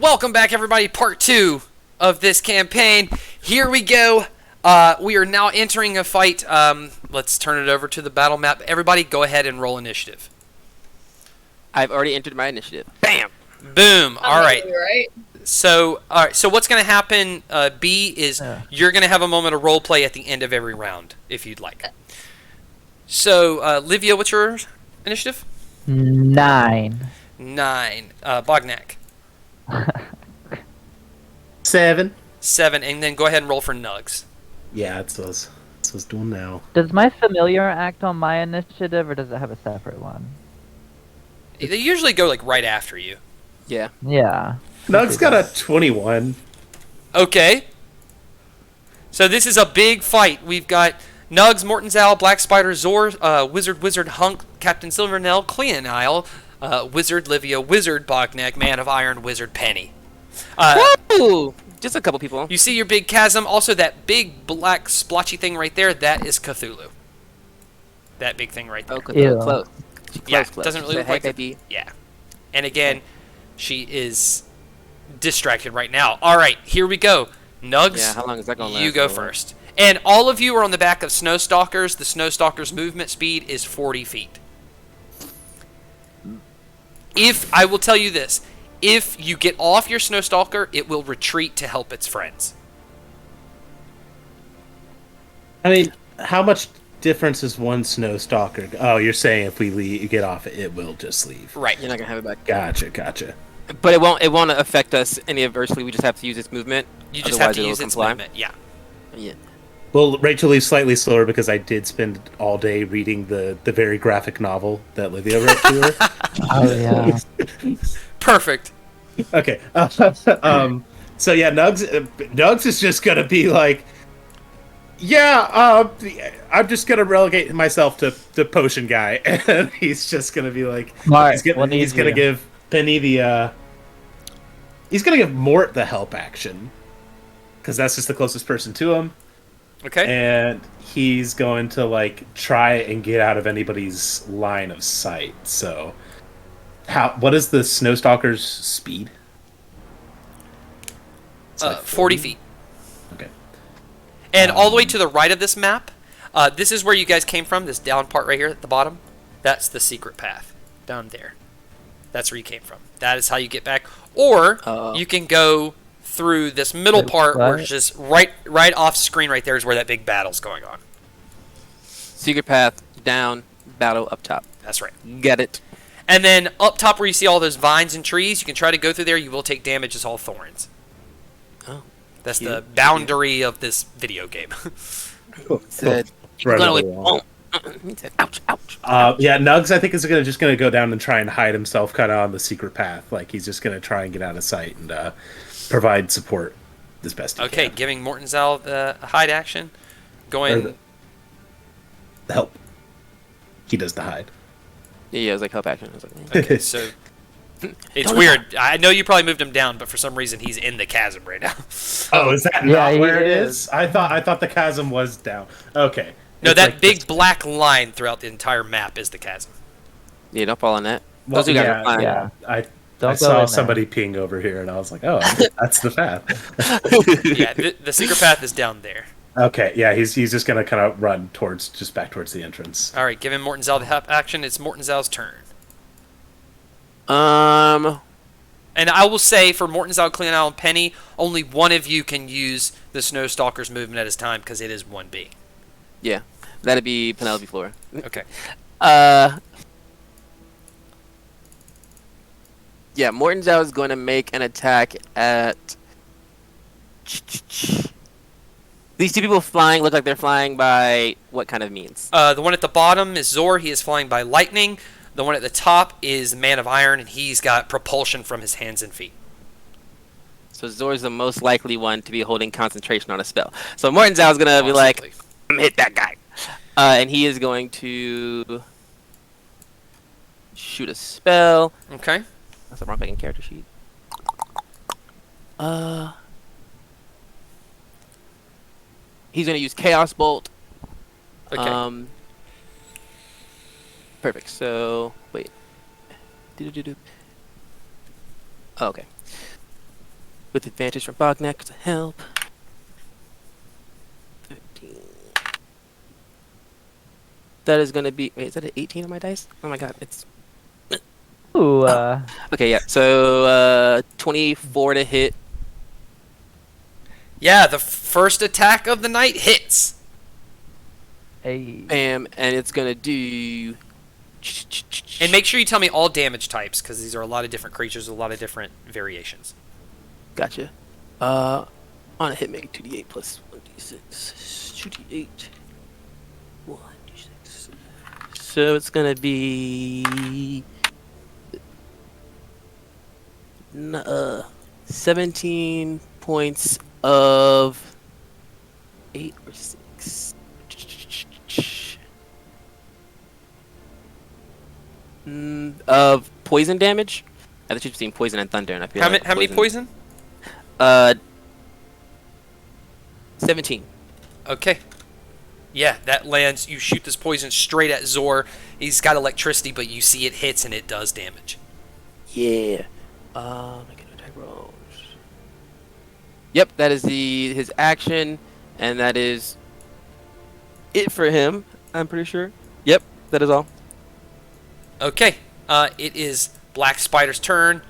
welcome back, everybody. Part 2 of this campaign. Here we go. We are now entering a fight. Let's turn it over to the battle map. Everybody, go ahead and roll initiative.
I've already entered my initiative. Bam!
Boom. All right.
Right.
So what's going to happen, B, is you're going to have a moment of role play at the end of every round, if you'd like. So, Livia, what's your initiative?
9.
9. Bognak.
7.
7. And then go ahead and roll for Nugs.
Yeah, that's what I was doing now.
Does my familiar act on my initiative, or does it have a separate one?
They usually go, like, right after you.
Yeah.
Yeah.
Nug's got a 21.
Okay. So this is a big fight. We've got Nugs, Morton's Owl, Black Spider, Zor, Wizard, Hunk, Captain Silvernell, Cleonile, Wizard, Livia, Wizard, Bognak, Man of Iron, Wizard, Penny.
Woo! Just a couple people.
You see your big chasm. Also, that big black splotchy thing right there, that is Cthulhu. That big thing right there.
Oh,
Ew.
close.
Yeah,
Close.
doesn't really
So
look like
heck, baby.
Yeah. And again, she is distracted right now. All right, here we go. Nugs,
Yeah, how long is that going to last?
you go first. And all of you are on the back of Snowstalkers. The Snowstalkers' movement speed is 40 feet. I will tell you this, if you get off your Snowstalker, it will retreat to help its friends.
I mean, how much difference is one snow stalker? Oh, you're saying if we get off it, it will just leave.
Right.
You're not going to have it back.
Gotcha.
But it won't affect us any adversely. We just have to use its movement.
You just have to
Otherwise,
use
it'll
its
comply.
movement. Yeah.
Yeah.
Well, Rachel leaves slightly slower because I did spend all day reading the very graphic novel that Livia wrote to her.
Oh, yeah.
Perfect.
Okay. So yeah, Nugs is just gonna be like, yeah, I'm just gonna relegate myself to the potion guy, and he's just gonna be like,
Smart.
he's gonna
you.
give Penny he's gonna give Mort the help action, because that's just the closest person to him.
Okay.
And he's going to like try and get out of anybody's line of sight. So, what is the Snowstalker's speed? It's like
40 feet.
Okay.
And all the way to the right of this map, this is where you guys came from, this down part right here at the bottom. That's the secret path down there. That's where you came from. That is how you get back. Or you can go through this middle part where it's just right off screen right there is where that big battle's going on.
Secret path, down, battle, up top.
That's right.
Get it.
And then up top where you see all those vines and trees, you can try to go through there. You will take damage. It's all thorns.
Oh.
That's
Cute.
the boundary of this video game.
Said,
Right
"Gonna
over
wait."
the wall.
He said, ouch.
Yeah, Nugs, I think, is just going to go down and try and hide himself kind of on the secret path. Like, he's just going to try and get out of sight and provide support as best he
Okay,
can.
giving Mortonzel the hide action.
Or
Going...
the help. He does the hide.
Yeah, it was like help action. I was like,
Okay, so... It's weird. I know you probably moved him down, but for some reason he's in the chasm right now.
Oh, is that
Yeah,
not
he
where it
is.
is? I thought the chasm was down. Okay.
No,
It's
that
like
big
this-
black line throughout the entire map is the chasm.
yeah, don't fall on that.
Well,
Those two guys are fine.
Yeah.
I
Don't go
saw
in there.
somebody peeing over here, and I was like, "Oh, that's the path."
Yeah, the secret path is down there.
Okay, yeah, he's just gonna kind of run back towards the entrance.
All right, giving Mortonzel the help action. It's Mortonzel's turn. And I will say, for Mortonzel, Cleonile, and Penny, only one of you can use the Snowstalker's movement at his time because it is 1B.
Yeah, that'd be Penelope Flora.
Okay.
Yeah, Mortonzel is going to make an attack at... These two people flying look like they're flying by what kind of means?
The one at the bottom is Zor. He is flying by lightning. The one at the top is Man of Iron, and he's got propulsion from his hands and feet.
So Zor's the most likely one to be holding concentration on a spell. So Mortonzel is going to be like,
Possibly.
hit that guy. And he is going to shoot a spell.
Okay.
That's the wrong fucking character sheet. He's going to use Chaos Bolt.
Okay.
Perfect. So, wait. Oh, okay. with advantage from Bognak to help. 13. That is going to be... Wait, is that an 18 on my dice? Oh my god, it's...
Ooh,
Okay, yeah. So, 24 to hit.
Yeah, the first attack of the night hits.
Bam, and it's going to do...
And make sure you tell me all damage types, because these are a lot of different creatures with a lot of different variations.
Gotcha. On a hit, make 2d8 plus 1d6. 2d8. 1d6. So it's gonna be 17 points of 8 or 6. Of poison damage. I thought you'd seen poison and thunder, and I feel
How
like
many poison?
17.
Okay. Yeah, that lands. You shoot this poison straight at Zor. He's got electricity, but you see it hits and it does damage.
Yeah. Make an attack rolls. Yep, that is his action, and that is it for him. I'm pretty sure. Yep, that is all.
Okay. It is Black Spider's turn.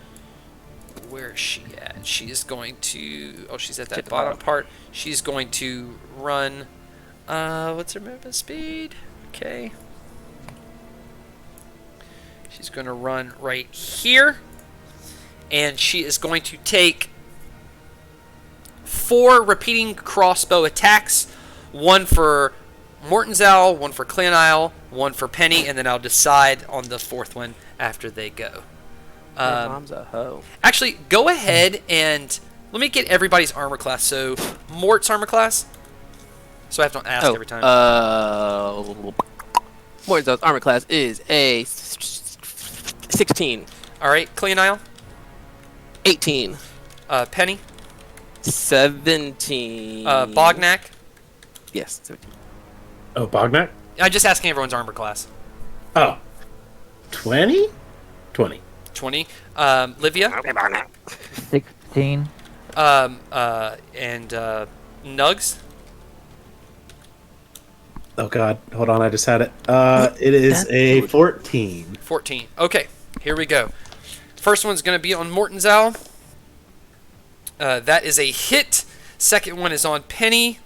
Where is she at? She is going to... Oh, she's at that bottom part. She's going to run... what's her movement speed? Okay. She's going to run right here. And she is going to take 4 repeating crossbow attacks. 1 for Mortenzal, 1 for Cleonile, 1 for Penny, and then I'll decide on the 4th one after they go.
Mom's a hoe.
Actually, go ahead and let me get everybody's armor class. So, Mort's armor class. So I have to ask every time.
Mortenzal's armor class is a 16.
All right, Cleonile.
18.
Penny.
17.
Bognak.
Yes, 17.
Oh, Bognak?
I'm just asking everyone's armor class.
Oh. 20? 20.
20. Livia.
16.
And Nugs.
Oh god, hold on, I just had it. It is a 14.
14. Okay, here we go. First one's going to be on Mortenzal. That is a hit. Second one is on Penny.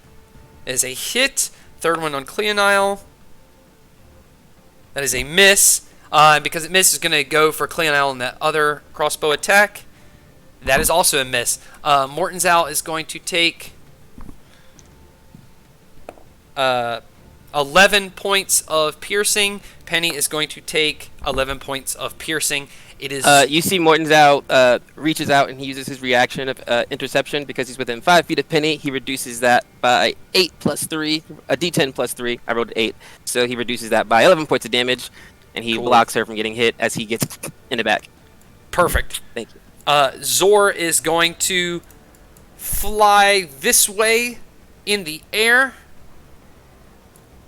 Is a hit. Third one on Cleonile. That is a miss. Because it misses, going to go for Cleonile in that other crossbow attack. That is also a miss. Mortenzal is going to take 11 points of piercing. Penny is going to take 11 points of piercing. It is.
You see Mortenzal reaches out and he uses his reaction of interception because he's within 5 feet of Penny. He reduces that by 8 plus 3, a d10 plus 3. I rolled 8. So he reduces that by 11 points of damage. And he blocks her from getting hit as he gets in the back.
Perfect.
Thank you.
Zor is going to fly this way in the air.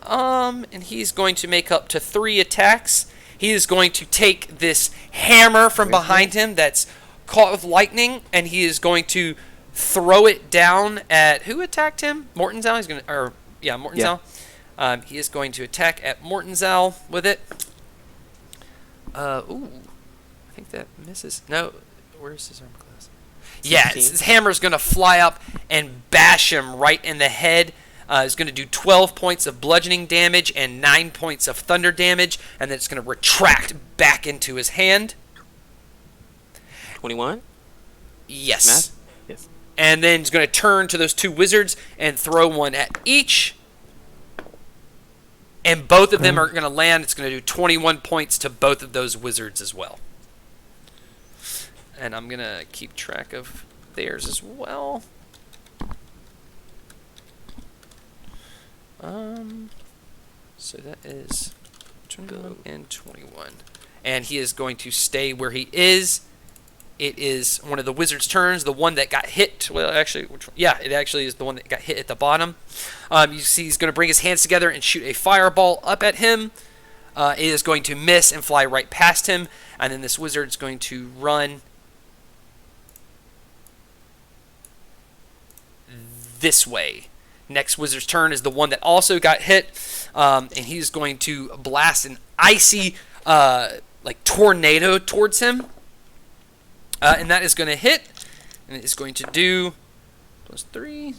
And he's going to make up to 3 attacks. He is going to take this hammer from behind him that's caught with lightning, and he is going to throw it down at... Who attacked him? Mortenzal? He's going to... Mortenzal. Yeah. He is going to attack at Mortenzal with it. I think that misses. No, where's his armor class? 16. Yeah, his hammer's going to fly up and bash him right in the head. It's going to do 12 points of bludgeoning damage and 9 points of thunder damage, and then it's going to retract back into his hand.
21?
Yes.
Math? Yes.
And then he's going to turn to those 2 wizards and throw one at each. And both of them are going to land. It's going to do 21 points to both of those wizards as well. And I'm going to keep track of theirs as well. So that is 21 and 21. And he is going to stay where he is. It is one of the wizard's turns, the one that got hit. Well, actually, it actually is the one that got hit at the bottom. You see he's going to bring his hands together and shoot a fireball up at him. It is going to miss and fly right past him. And then this wizard's going to run this way. Next wizard's turn is the one that also got hit, and he's going to blast an icy tornado towards him, and that is going to hit, and it is going to do +3,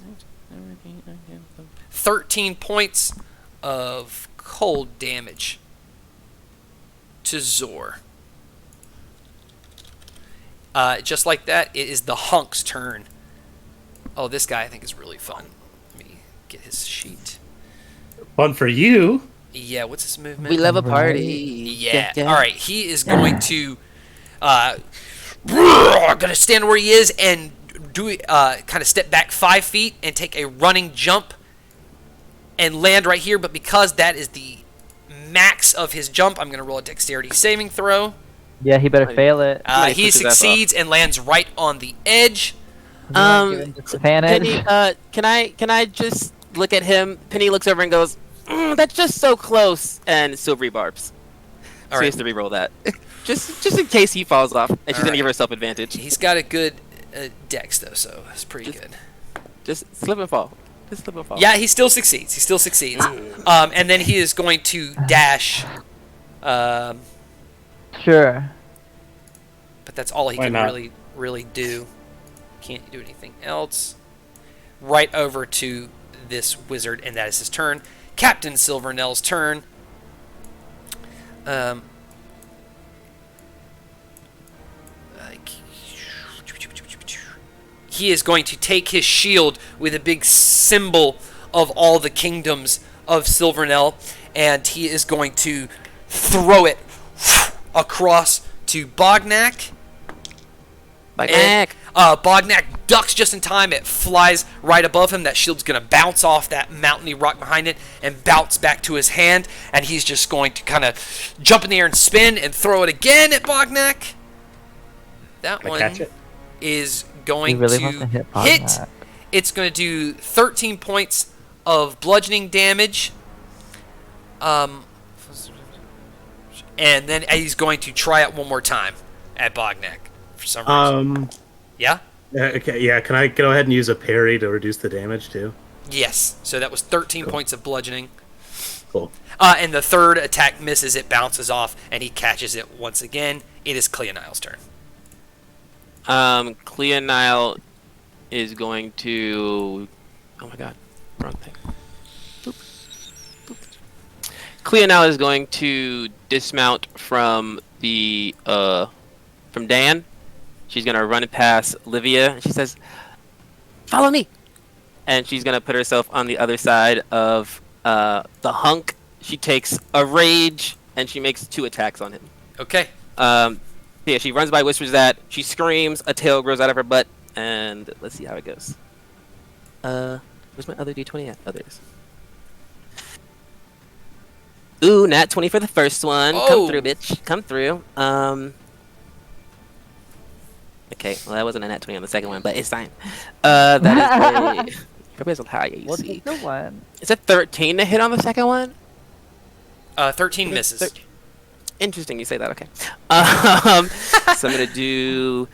13 points of cold damage to Zor. Just like that, it is the hunk's turn. Oh, this guy I think is really fun. Let me get his sheet.
Fun for you.
Yeah, what's his movement?
We love a party.
Yeah. All right, he is going to gonna stand where he is and do kind of step back 5 feet and take a running jump and land right here. But because that is the max of his jump, I'm gonna roll a dexterity saving throw.
Yeah, he better fail it.
He succeeds and lands right on the edge.
Disadvantage.
Penny, can I just look at him? Penny looks over and goes, "That's just so close," and Silvery barbs.
All
So he has to reroll that, just in case he falls off, and she's gonna give herself advantage.
He's got a good dex though, so it's pretty good.
Just slip and fall. Just slip and fall.
Yeah, he still succeeds. And then he is going to dash.
Sure.
But that's all he
Why
can
not?
really do. Can't do anything else. Right over to this wizard, and that is his turn. Captain Silvernell's turn. He is going to take his shield with a big symbol of all the kingdoms of Silvernell, and he is going to throw it across to Bognak.
Bognak.
Bognak ducks just in time. It flies right above him. That shield's going to bounce off that mountainy rock behind it and bounce back to his hand. And he's just going to kind of jump in the air and spin and throw it again at Bognak. That
I
one
catch it.
is
He
going
really
to
wants to hit
hit.
Bognak.
It's going to do 13 points of bludgeoning damage. And then he's going to try it one more time at Bognak for some reason. Yeah?
Okay, yeah, can I go ahead and use a parry to reduce the damage too?
Yes. So that was 13
Cool.
points of bludgeoning.
Cool.
And the third attack misses. It bounces off, and he catches it once again. It is Cleonile's turn.
Cleonile is going to. Oh my god, wrong thing. Boop. Boop. Cleonile is going to dismount from the from Dan. She's gonna run past Livia, and she says, "Follow me." And she's gonna put herself on the other side of the hunk. She takes a rage, and she makes 2 attacks on him.
Okay.
Yeah, she runs by, whispers that, she screams, a tail grows out of her butt, and let's see how it goes. Where's my other d20 at? Oh, there it is. Ooh, nat 20 for the first one.
Oh.
Come through, bitch. Come through. Okay, well, that wasn't a nat 20 on the second one, but it's fine. That is a... Probably has a high AC.
What's the one?
Is it 13 to hit on the second one?
13 misses.
Interesting, you say that. Okay. So I'm gonna do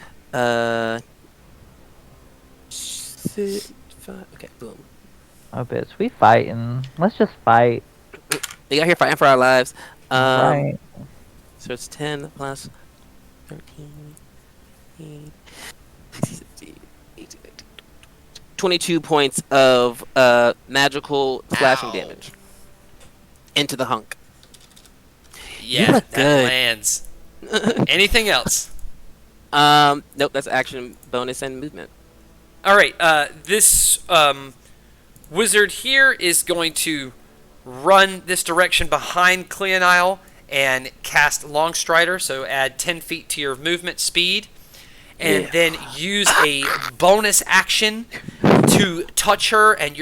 6, 5. Okay, boom.
Oh, bitch, we fighting. Let's just fight.
We got here fighting for our lives.
Right.
So it's 10 plus 13, 22 points of magical slashing damage into the hunk.
Yeah,
look
that
good.
lands. Anything else?
Nope, that's action, bonus, and movement.
All right. This wizard here is going to run this direction behind Cleonile and cast Longstrider, so add 10 feet to your movement speed, and then use a bonus action to touch her, and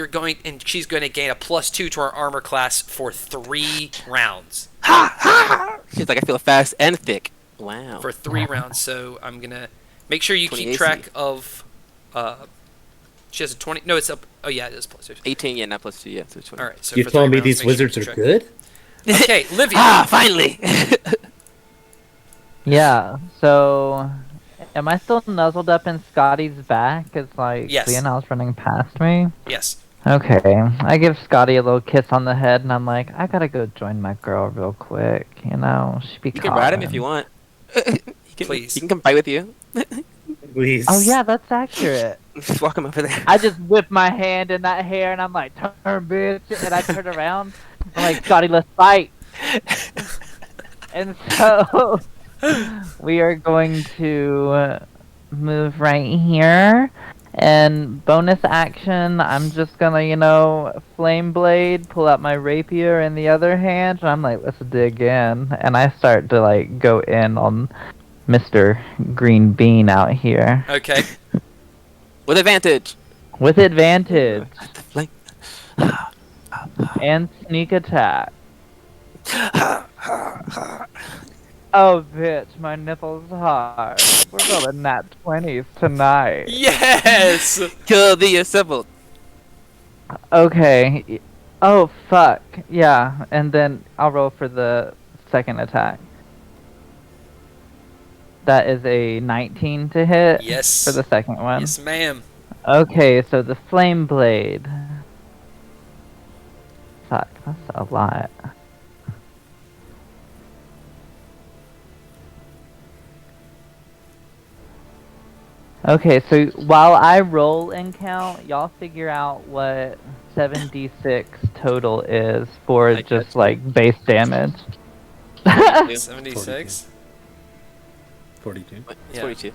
she's going to gain a +2 to her armor class for 3 rounds.
She's like, I feel fast and thick. Wow.
For 3 rounds, so I'm gonna make sure you
20
keep
AC.
track of. She has a 20. No, it's up. Oh yeah, it is +2.
18, yeah, not +2, yeah. So 20.
All right. So
You're
for 3
telling me
rounds,
these
make sure you
wizards
keep
are
track.
good?
Okay, Livia.
Finally!
Yeah, so Am I still nuzzled up in Scotty's back? It's like
Yes.
Leonel's running past me.
Yes.
Okay, I give Scotty a little kiss on the head, and I'm like, I gotta go join my girl real quick. You know, she be
You can ride him if
calling.
you want.
Please.
He can come fight with you.
Please.
Oh yeah, that's accurate.
Just walk him over there.
I just whip my hand in that hair, and I'm like, turn, bitch, and I turn around. I'm like, Scotty, let's fight. And so we are going to move right here. And bonus action, I'm just gonna, you know, flame blade, pull out my rapier in the other hand, and I'm like, let's dig in. And I start to like go in on Mr. Green Bean out here.
Okay.
With advantage.
With advantage.
Like,
And sneak attack. Oh, bitch, my nipples hard. We're rolling nat 20s tonight.
Yes.
kill the assembled.
Okay. Oh, fuck. Yeah, and then I'll roll for the second attack. That is a 19 to hit
Yes.
for the second one.
Yes, ma'am.
Okay, so the flame blade. Fuck, that's a lot. Okay, so while I roll and count, y'all figure out what 7d6 total is for
I
just
got
like base damage.
76.
42.
It's
Yeah.
42.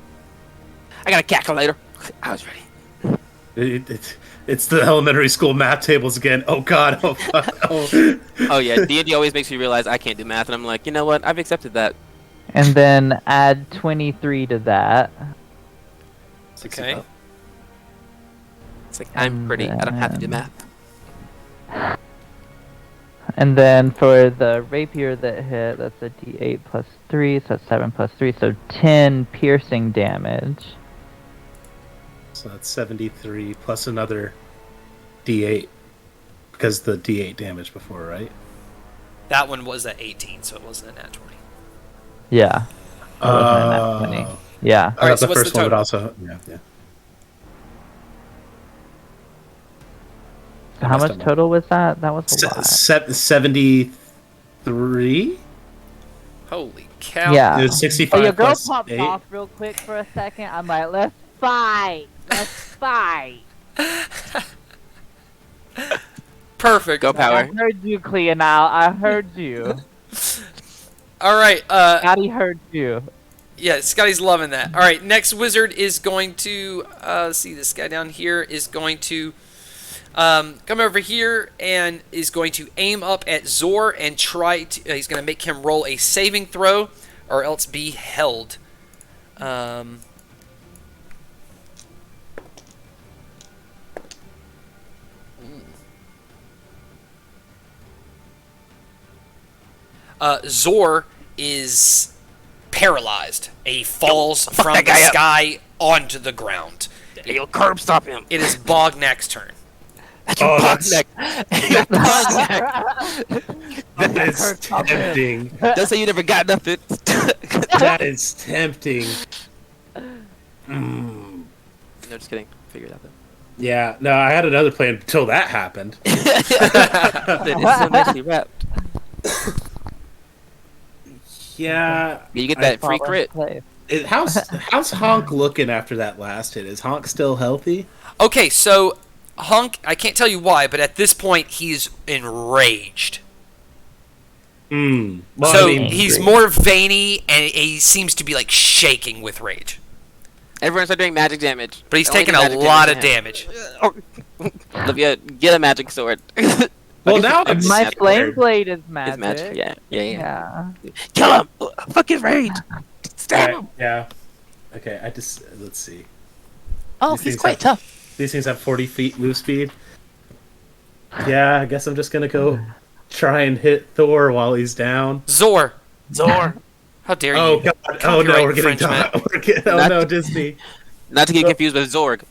I got a calculator. I was ready.
It's the elementary school math tables again. Oh god. Oh fuck. Oh.
Oh yeah, D&D always makes me realize I can't do math, and I'm like, you know what? I've accepted that.
And then add 23 to that.
Okay.
It's like I'm pretty. I don't have to do math.
And then for the rapier that hit, that's a d8 plus 3, so that's 7 plus 3, so 10 piercing damage.
So that's 73 plus another D8 because the D8 damage before, right?
That one was at 18, so it wasn't a nat 20.
Yeah. That wasn't a nat 20. Yeah.
All right, so
the
what's
first
the
one would
total?
also. Yeah.
So how much total was that? That was a lot.
73?
Holy cow.
Yeah.
It was 65
Oh, your girl
plus
popped
8.
off real quick for a second. I'm like, let's fight. Let's fight.
Perfect.
Go power.
I heard you, Cleonile. I heard you.
All right.
Scotty heard you.
Yeah, Scotty's loving that. All right, next wizard is going to see this guy down here is going to come over here and is going to aim up at Zor and try to. He's going to make him roll a saving throw, or else be held. Zor is paralyzed. He falls from
that
the
guy up.
sky onto the ground.
You'll curb stop him.
It is Bognak's turn.
Oh, that's,
Bognak.
that is tempting.
Don't say you never got nothing.
That is tempting.
No, just kidding. Figure it out though.
Yeah, no, I had another plan until that happened.
It's so nicely wrapped.
Yeah.
You get that free
Follow
crit.
play.
How's Honk looking after that last hit? Is Honk still healthy?
Okay, so Hunk, I can't tell you why, but at this point he's enraged.
Well,
So
I mean,
he's more veiny and he seems to be like shaking with rage.
Everyone's doing magic damage.
But he's
Only
taking
do
a
magic
lot of
damage
damage.
Olivia, get a magic sword.
Well, now I'm
My
scared.
flame blade is
It's
magic.
magic. Yeah.
Yeah.
Kill him! Fuck his rage! Stab him!
Yeah. Okay, let's see.
Oh,
These
he's
things
quite
have-
tough.
These things have 40 feet move speed. Yeah, I guess I'm just gonna go try and hit Thor while he's down.
Zor,
Zor.
how dare you?
Oh god! Oh no,
Copyright
we're getting
infringement.
oh
Not-
no, Disney.
Not to get confused with Zorg.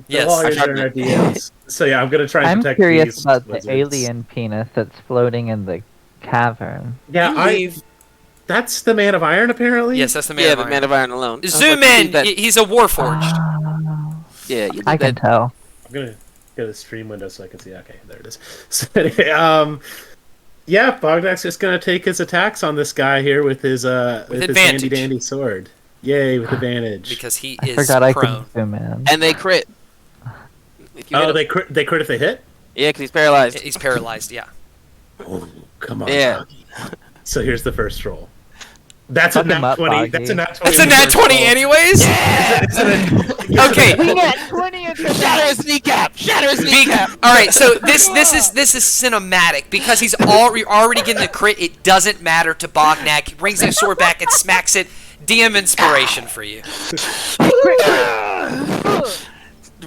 Yes.
The lawyers
I
are in our DMs. So yeah, I'm gonna try and
I'm
protect
curious
these
about the
wizards.
alien penis that's floating in the cavern.
Yeah, That's the Man of Iron, apparently.
Yes, that's the Man
Yeah,
of
the
Iron.
Man of Iron alone.
Zoom in. He's a Warforged.
Yeah, you
I
did
can
that.
tell.
I'm gonna go to the stream window so I can see. Okay, there it is. So, yeah, Bognak's just gonna take his attacks on this guy here with his his
advantage.
handy dandy sword. Yay, with advantage.
Because he
I
is
forgot I
prone.
could zoom in.
And they crit. If you hit
Oh,
him.
they crit if they hit.
Yeah, because he's paralyzed.
He's paralyzed, yeah.
Oh, come on.
Yeah.
Doggy. So here's the first roll. That's
Fuck
a
him
nat
up,
20.
Doggy.
That's a nat 20.
That's a
on the
nat
first
20
roll.
anyways? Okay.
We got 20 into
Shatter his kneecap! Shatter his kneecap!
All right, so this is cinematic because he's already getting the crit. It doesn't matter to Bognak. He brings his sword back and smacks it. DM inspiration for you.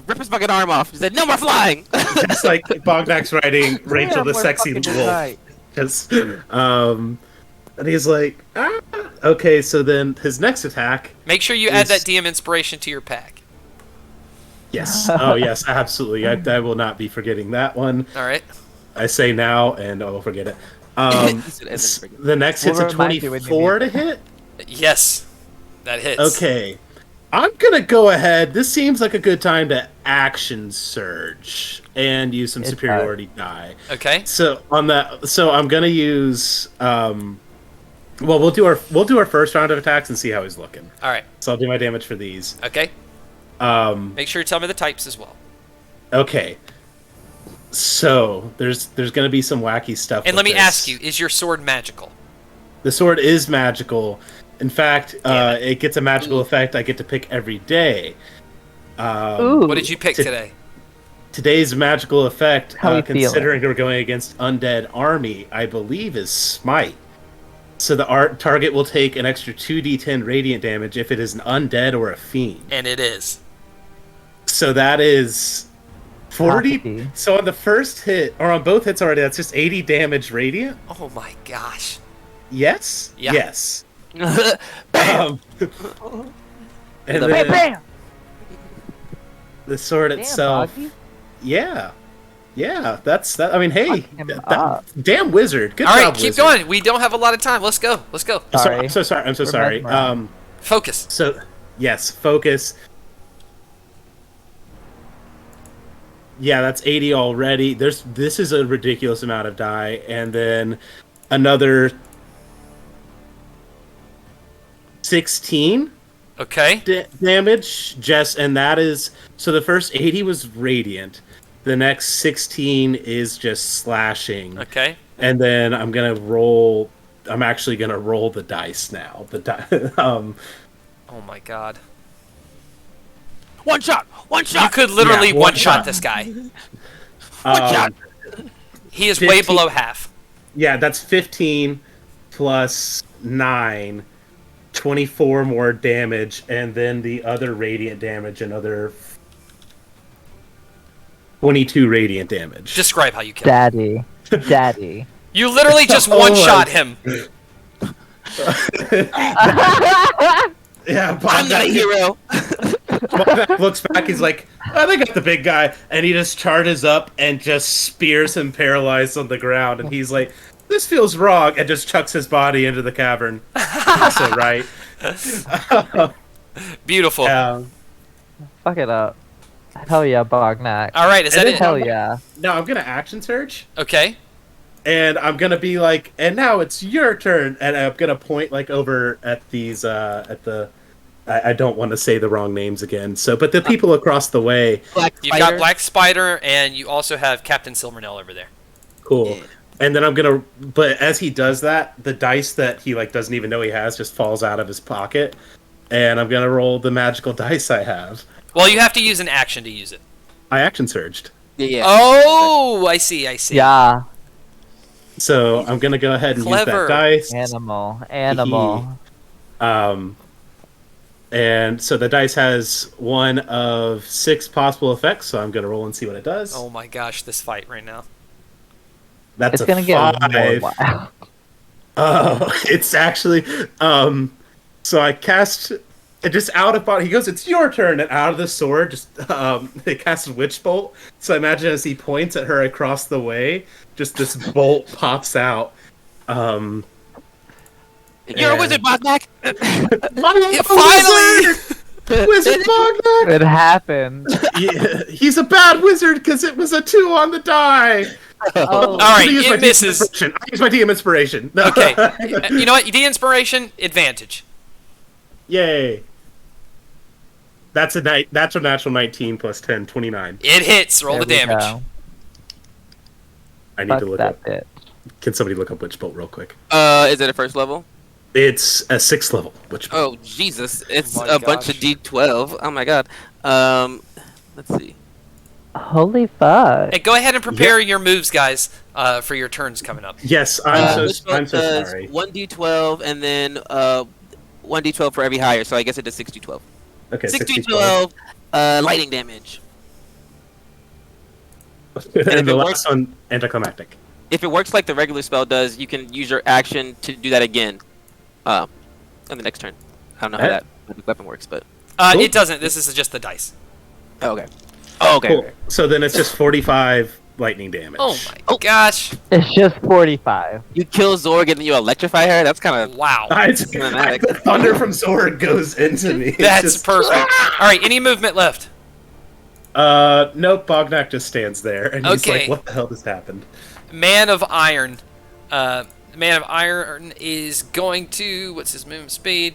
Rip his fucking arm off. He said, "No more flying."
It's like Bognak's writing Rachel the
we're
Sexy
fucking
Wolf.
tonight.
And he's like, okay, so then his next attack.
Make sure you add that DM inspiration to your pack.
Yes. Oh, yes, absolutely. I will not be forgetting that one.
All right.
I say now, and I will forget it.
He said, "And then forget it."
The next hit's
We'll
a
remind you when you
24
need
to hit.
Yes, that hits.
Okay. I'm gonna go ahead. This seems like a good time to action surge and use some
It
superiority die.
Okay.
So on that, so I'm gonna use. Well, we'll do our first round of attacks and see how he's looking.
All right.
So I'll do my damage for these.
Okay. Make sure you tell me the types as well.
Okay. So there's gonna be some wacky stuff.
And
with
let me
this.
ask you: is your sword magical?
The sword is magical. In fact,
Damn
it gets a magical effect I get to pick every day.
Ooh.
What did you pick today?
Today's magical effect,
How you
considering we're going against undead army, I believe is Smite. So the target will take an extra 2d10 radiant damage if it is an undead or a fiend.
And it is.
So that is 40.
Happy.
So on the first hit, or on both hits already, that's just 80 damage radiant.
Oh my gosh.
Yes.
Yeah.
Yes.
Bam!
And
Bam,
then
Bam!
the sword
Damn,
itself.
Boggy.
Yeah. Yeah, that's that. I mean, hey,
Fuck him
that,
up.
damn wizard. Good
All
job,
right, keep
wizard.
going. We don't have a lot of time. Let's go. Let's go.
I'm so sorry. I'm so
We're
sorry.
mesmerized.
Focus.
So, yes, focus. Yeah, that's 80 already. This is a ridiculous amount of die, and then another 16
Okay.
damage. And that is so. The first 80 was radiant. The next 16 is just slashing.
Okay.
And then I'm gonna roll. I'm actually gonna roll the dice now.
Oh my god.
One shot! One
You
shot!
could literally
Yeah,
one
one
shot
shot.
this guy.
One shot!
He is way
15
below half.
Yeah, that's 15 plus 9, 24 more damage, and then the other radiant damage, another 22 radiant damage.
Describe how you kill him.
Daddy.
You literally just
Oh
one
my-
shot him.
Yeah,
I'm not a hero!
Bognak looks back, he's like, oh, they got the big guy, and he just charges up and just spears him paralyzed on the ground, and he's like, this feels wrong, and just chucks his body into the cavern. So right.
Beautiful.
Fuck it up. Hell yeah, Bognak.
All right, is that it?
Hell yeah.
Now I'm gonna action surge,
Okay.
and I'm gonna be like, and now it's your turn, and I'm gonna point like over at these I don't want to say the wrong names again. So, but the people across the way,
Black
You've
Spider.
got Black Spider, and you also have Captain Silvernail over there.
cool.
Yeah.
And then I'm gonna, but as he does that, the dice that he like doesn't even know he has just falls out of his pocket, and I'm gonna roll the magical dice I have.
Well, you have to use an action to use it.
I action surged,
Yeah.
Oh, I see. I see.
Yeah.
so I'm gonna go ahead and
Clever.
use that dice.
Animal.
And so the dice has one of 6 possible effects, so I'm gonna roll and see what it does.
Oh my gosh, this fight right now.
That's
It's
a
gonna get
5.
more wild.
Oh, it's actually so I cast it just out of body. He goes, "It's your turn," and out of the sword, just it casts Witch Bolt. So I imagine as he points at her across the way, just this bolt pops out.
You're a wizard, Bognak!
Finally!
Wizard Bognak!
It happened.
Yeah, he's a bad wizard because it was a 2 on the die.
Oh,
All right,
I'm gonna use my
it
DM
misses.
inspiration. I use my DM inspiration. No.
Okay, you know what? The inspiration advantage.
Yay. That's a natural 19 plus 10, 29.
It hits. Roll
there
the
we
damage.
go.
I need
Fuck
to look
that
up.
bitch.
Can somebody look up Witch Bolt real quick?
Is it a first level?
It's a 6th level Witch Bolt.
Oh, Jesus. It's
Oh my
a bunch of
gosh.
D12. Oh, my God. Let's see.
Holy fuck.
Hey, go ahead and prepare your moves, guys, for your turns coming up.
Yes, I'm
Witch Bolt
so
does
sorry.
1d12 and then 1d12 for every higher, so I guess it does 6d12.
Okay,
6d12 lightning damage.
and
if
the
it
last
works-
one, anticlimactic.
If it works like the regular spell does, you can use your action to do that again on the next turn. I don't know how
Eh?
that weapon works, but...
Cool.
It doesn't. This is just the dice.
Oh, okay. Oh, okay.
Cool.
okay.
So then it's just 45 lightning damage.
Oh my
Oh.
gosh!
It's just 45.
You kill Zorg and then you electrify her? That's kind of...
Wow,
Cinematic.
The thunder from Zorg goes into me. It's
that's
just-
perfect. All right, any movement left?
Nope, Bognak just stands there, and he's
Okay.
like, what the hell just happened?
Man of Iron. Man of Iron is going to... What's his movement speed?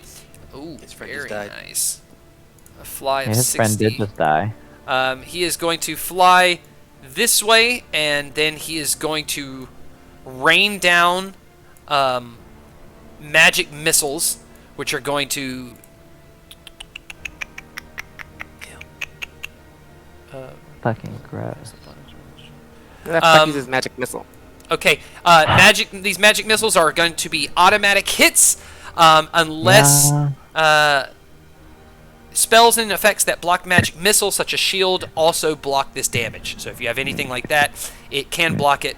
Ooh,
His friend
very
just died.
nice. A fly of
His
60.
friend did just die.
He is going to fly this way, and then he is going to rain down magic missiles, which are going to...
Fucking gross.
Who the fuck
Um,
uses magic missile?
Okay, these magic missiles are going to be automatic hits, unless spells and effects that block magic missiles, such as shield, also block this damage. So if you have anything like that, it can block it.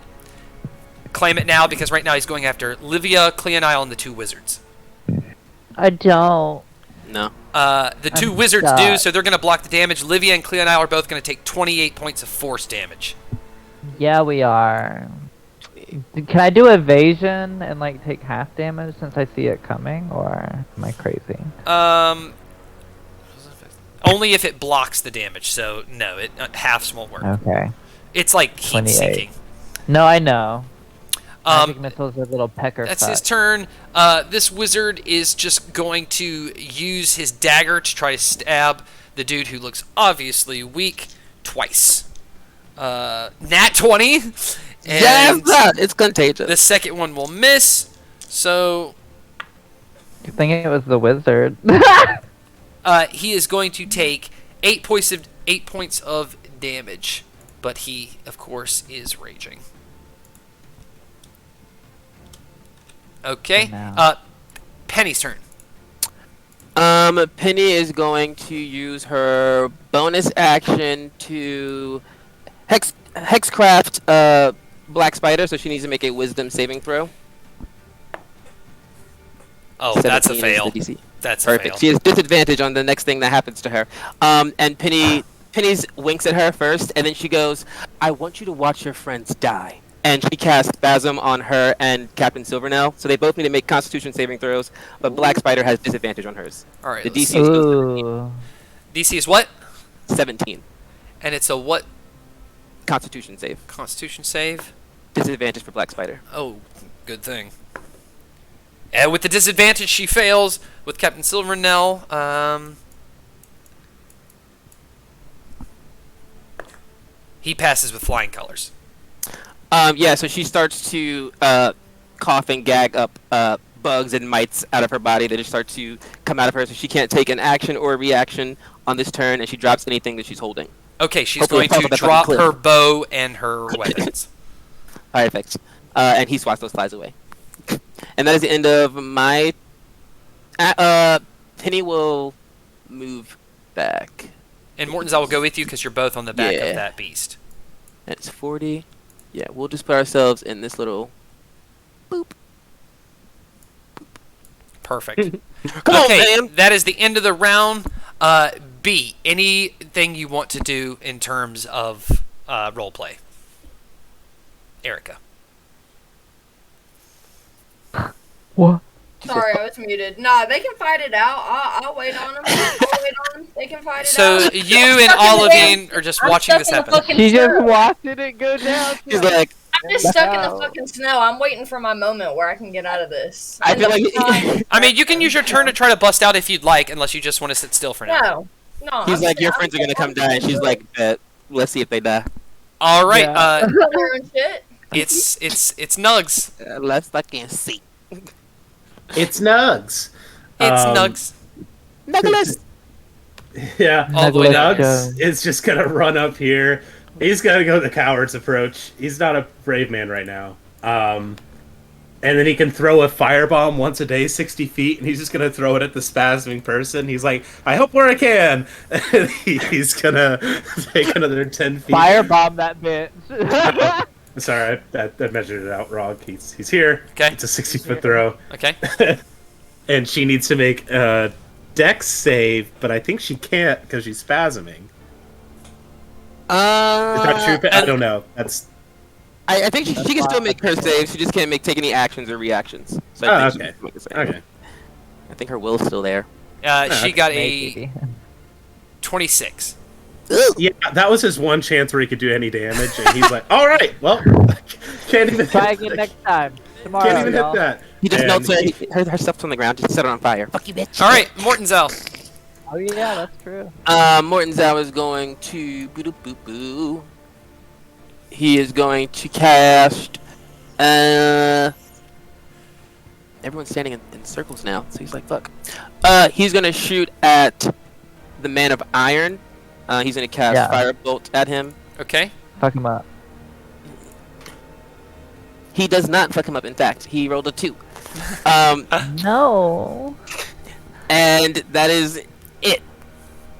Claim it now, because right now he's going after Livia, Cleonile, and the 2 wizards.
I don't.
No.
The 2
I'm
wizards do,
stuck.
so they're going to block the damage. Livia and Cleonile are both going to take 28 points of force damage.
Yeah, we are. Can I do evasion and like take half damage since I see it coming, or am I crazy?
Only if it blocks the damage, so no, halves won't work.
Okay.
It's like heat
28.
sinking.
No, I know. Magic
Um,
missiles are little pecker.
that's his
fucks.
turn. This wizard is just going to use his dagger to try to stab the dude who looks obviously weak twice. Nat 20.
Yes,
And
that! It's contagious.
the second one will miss. So
Good thing it was the wizard.
he is going to take 8 points of damage, but he, of course, is raging. Okay.
Now.
Penny's turn.
Penny is going to use her bonus action to hexcraft Black Spider, so she needs to make a Wisdom saving throw.
Oh, that's a
17 is
fail.
the DC.
That's a
Perfect.
fail.
She has disadvantage on the next thing that happens to her. And Penny's winks at her first, and then she goes, "I want you to watch your friends die." And she casts Spasm on her and Captain Silvernail, so they both need to make Constitution saving throws, but Black Spider has disadvantage on hers.
All right.
The
let's
DC
see.
is still
Ooh.
DC is what?
17.
And it's a what?
Constitution save.
Constitution save.
Disadvantage for Black Spider.
Oh, good thing. And with the disadvantage, she fails. With Captain Silvernell, he passes with flying colors.
Yeah, so she starts to cough and gag up bugs and mites out of her body that just start to come out of her, so she can't take an action or a reaction on this turn, and she drops anything that she's holding.
Okay, she's
Hopefully
going
it's
to
not that
drop
fucking
her
cliff.
bow and her weapons.
Perfect. And he swats those flies away. And that is the end of my... Penny will move back.
And Morton's, I will go with you because you're both on the back
Yeah.
of that beast.
That's 40. Yeah, we'll just put ourselves in this little... Boop.
Perfect.
Come on,
Okay,
man!
that is the end of the round. B, anything you want to do in terms of roleplay? Erica.
What?
Sorry, I was muted. Nah, they can fight it out. I'll wait on them. I'll wait on them. They can fight it
So
out.
you and Olivine are just
I'm
watching
stuck
this
in the
happen.
fucking
She just
snow.
watching it go down.
She's like,
I'm just stuck in the
Wow.
fucking snow. I'm waiting for my moment where I can get out of this.
I
In
feel
the
like
meantime-
I mean, you can use your turn to try to bust out if you'd like, unless you just want to sit still for now.
No.
he's
I'm
like, your
I'm
friends are gonna come die, and she's like, bet. Let's see if they die.
All right,
Yeah.
their own shit.
it's Nugs.
Let's fucking see.
It's Nugs.
It's
Um,
Nugs.
Nicholas.
Yeah.
All the way down.
Nugs is just gonna run up here. He's gonna go the coward's approach. He's not a brave man right now. And then he can throw a firebomb once a day, 60 feet, and he's just gonna throw it at the spasming person. He's like, I hope where I can. And he's gonna take another 10 feet.
Firebomb that bitch.
Sorry, I measured it out wrong. He's here.
Okay.
It's a 60-foot throw.
Okay.
And she needs to make a dex save, but I think she can't because she's spasming. Is that true? I don't know. That's
I think she can still make her saves. She just can't take any actions or reactions. So I think she
okay.
can make a save.
Okay.
I think her will's still there.
She got a
Maybe.
26.
Yeah, that was his one chance where he could do any damage, and he's like, "All right, well, can't even
Try
hit,
again next time. Tomorrow,
can't even
y'all.
hit that."
He just
And
melts her stuff's on the ground. Just set it on fire. Fuck you, bitch.
All right, Mortenzel.
Oh yeah, that's true.
Mortenzel is going to boo. He is going to cast. Everyone's standing in circles now, so he's like, "Fuck." He's gonna shoot at the Man of Iron. He's gonna cast
Yeah.
Firebolt at him.
Okay.
Fuck him up.
He does not fuck him up. In fact, he rolled a 2.
No.
And that is it.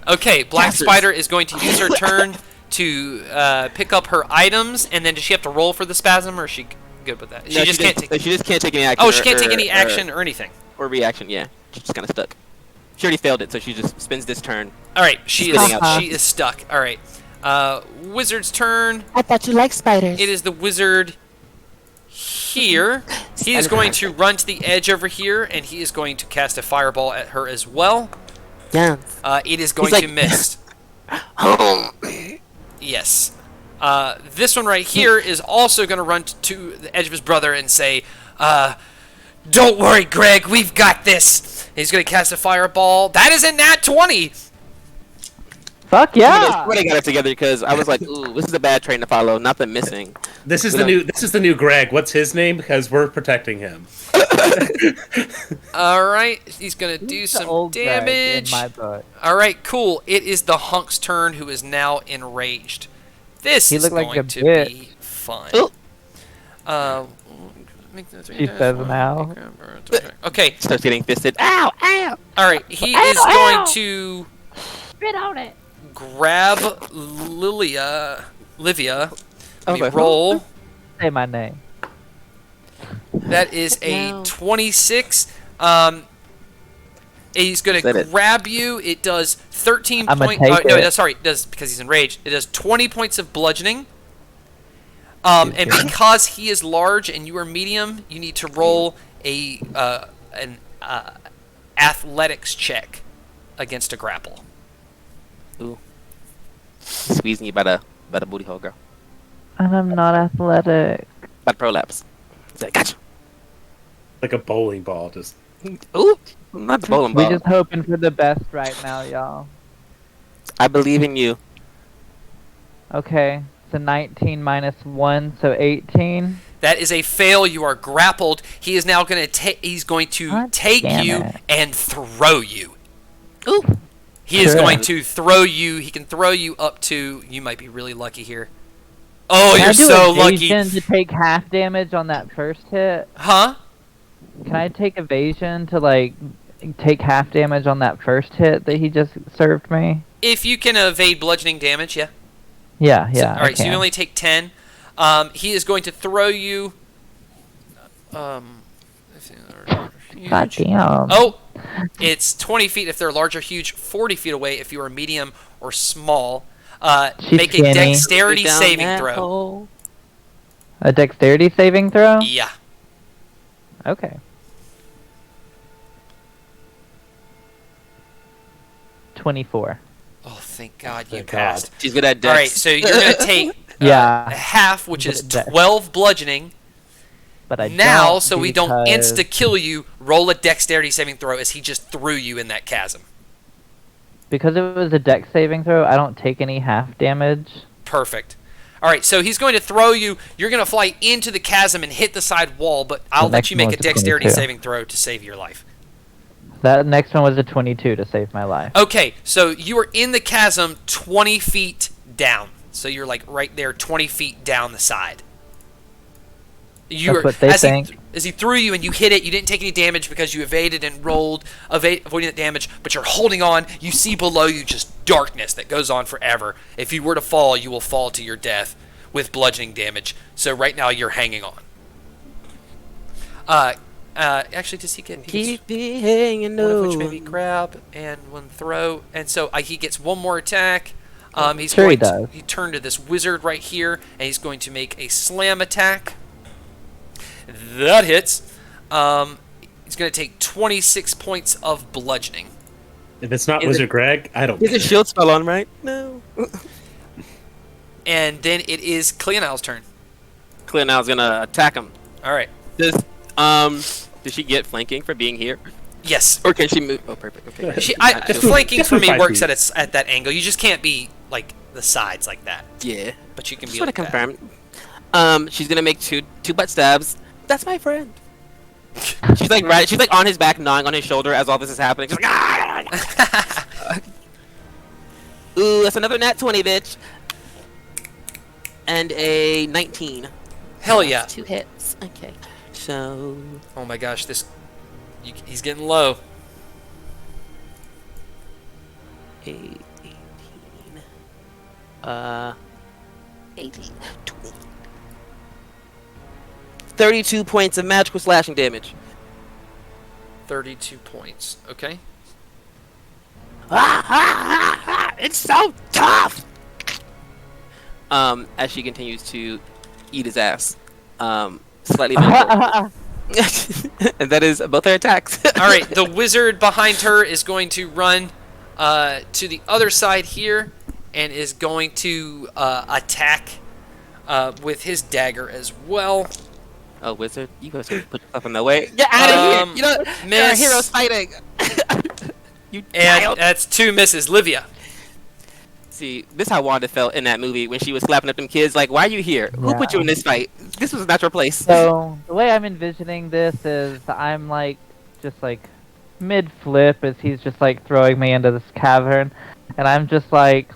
Okay, Black
Casters.
Spider is going to use her turn to pick up her items, and then does she have to roll for the spasm, or is she good with that? She
No,
just can't take.
She just can't take any action.
Oh, she can't take any action or anything.
or reaction. Yeah, she's just kind of stuck. She already failed it, so she just spends this turn.
All right, she
Spitting out.
is stuck. All right, wizard's turn.
I thought you liked spiders.
It is the wizard here. He is going to run to the edge over here, and he is going to cast a fireball at her as well.
Yeah.
It is going
He's
to
like-
miss.
Oh.
Yes. This one right here is also going to run to the edge of his brother and say, don't worry, Greg, we've got this. He's going to cast a fireball. That is a nat 20.
Fuck yeah.
When I got it together, because I was like, "Ooh, this is a bad train to follow." Not the missing.
This is
We
the
don't-
new. This is the new Greg. What's his name? Because we're protecting him.
All right. He's going to do
He's the
some
old Greg
damage.
in my book.
All right, cool. It is the hunk's turn, who is now enraged. This
He
is
looked like
going
a
to
bitch.
be fun.
Oh.
She says now.
Okay.
Starts getting fisted. Ow! Ow!
All right. He
Ow,
is
ow.
going to
Spit on it.
grab Livia. Let
Oh,
me
wait,
roll.
Say my name.
That is a
No.
26. He's going
Said
to
it.
grab you. It does 13
I'ma
points.
take
No, it
it.
does. Sorry, it does because he's enraged. It does 20 points of bludgeoning. And because he is large and you are medium, you need to roll an athletics check against a grapple.
Ooh. Squeezing you by the booty hole, girl.
And I'm not athletic.
By the prolapse. He's like, gotcha.
Like a bowling ball. Just
Ooh, not the bowling
We
ball.
just hoping for the best right now, y'all.
I believe in you.
Okay. So 19 minus 1, so 18.
That is a fail. You are grappled. He is now going to he's going to
God
take
damn
you
it.
and throw you.
Ooh.
He is
Sure.
going to throw you. He can throw you up to. You might be really lucky here. Oh,
Can I
you're
do
so lucky.
evasion to take half damage on that first hit?
Huh?
Can I take evasion to, like, take half damage on that first hit that he just served me?
If you can evade bludgeoning damage, yeah.
Yeah,
So-
yeah.
all right, so
I
you
can.
only take 10. He is going to throw you.
God damn.
Oh, it's 20 feet if they're large or huge, 40 feet away if you are medium or small.
She's
Make a
skinny.
dexterity
Down
saving
that
throw.
hole.
A dexterity saving throw?
Yeah.
Okay. 24.
Oh, thank God you
Thank
passed.
She's good at dex.
All right, so you're gonna take
Yeah.
half, which is
Dex.
12 bludgeoning.
But I
Now,
don't
so we don't
because-
insta kill you, roll a dexterity saving throw as he just threw you in that chasm.
Because it was a dex saving throw, I don't take any half damage.
Perfect. All right, so he's going to throw you. You're going to fly into the chasm and hit the side wall, but I'll let
next
you make
one
a
was a
dexterity
22.
saving throw to save your life.
That next one was a 22 to save my life.
Okay, so you are in the chasm 20 feet down. So you're like right there 20 feet down the side. You
That's what they think.
As he threw you and you hit it, you didn't take any damage because you evaded and rolled, avoiding that damage, but you're holding on. You see below you just darkness that goes on forever. If you were to fall, you will fall to your death with bludgeoning damage. So right now you're hanging on. Actually, does he get...
Keep me hanging
one of which may be
on.
grab and one throw, and so he gets one more attack. He's
Sure he
going
does.
to turn to this wizard right here, and he's going to make a slam attack. That hits. He's going to take 26 points of bludgeoning.
If it's not
Is
Wizard Greg, I don't
Is
care.
a shield spell on, right? No.
And then it is Cleonel's turn.
Clear now is gonna attack him.
All right.
Does she get flanking for being here?
Yes.
Or can she move? Oh, perfect. Okay.
Flanking
Guess
for
we're
me
5
works
feet.
at that angle. You just can't be like the sides like that.
Yeah.
But you can
Just
be
want
like
to
that.
confirm. She's gonna make two butt stabs. That's my friend. She's like She's like on his back, gnawing on his shoulder as all this is happening. She's like, "Ah!" Ooh, that's another nat 20, bitch. And a 19.
Hell yeah.
2 hits.
Okay. So
Oh my gosh, he's getting low.
18. 18. 20. 32 points of magical slashing damage.
32 points. Okay.
It's so tough. As she continues to eat his ass, slightly mental. And that is both her attacks.
All right, the wizard behind her is going to run to the other side here and is going to attack with his dagger as well.
Oh, wizard, you guys can put yourself in the way. Get out of here! You know, there are
miss.
heroes fighting. You
And
child.
that's 2 misses. Livia.
See, this is how Wanda felt in that movie when she was slapping up them kids. Like, why are you here? Who put you in this fight? This was not your place.
So the way I'm envisioning this is I'm like just like mid flip as he's just like throwing me into this cavern, and I'm just like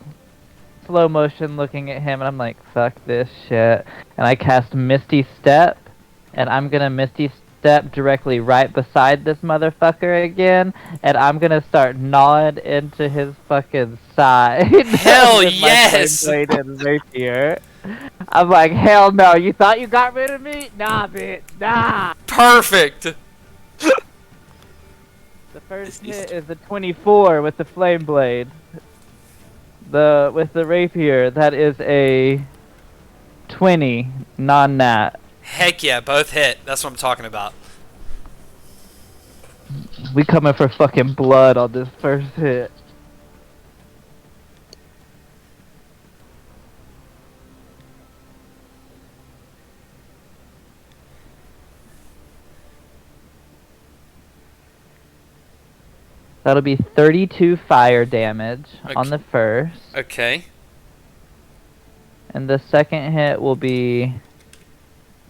slow motion looking at him, and I'm like, fuck this shit, and I cast Misty Step, and I'm gonna Misty Step directly right beside this motherfucker again, and I'm gonna start gnawing into his fucking side.
Hell
with my
yes!
blade and rapier. I'm like, hell no, you thought you got rid of me? Nah, bitch, nah!
Perfect.
The first hit is a 24 with the flame blade. With the rapier, that is a 20, non-nat.
Heck yeah, both hit. That's what I'm talking about.
We coming for fucking blood on this first hit. That'll be 32 fire damage on the first.
Okay.
And the second hit will be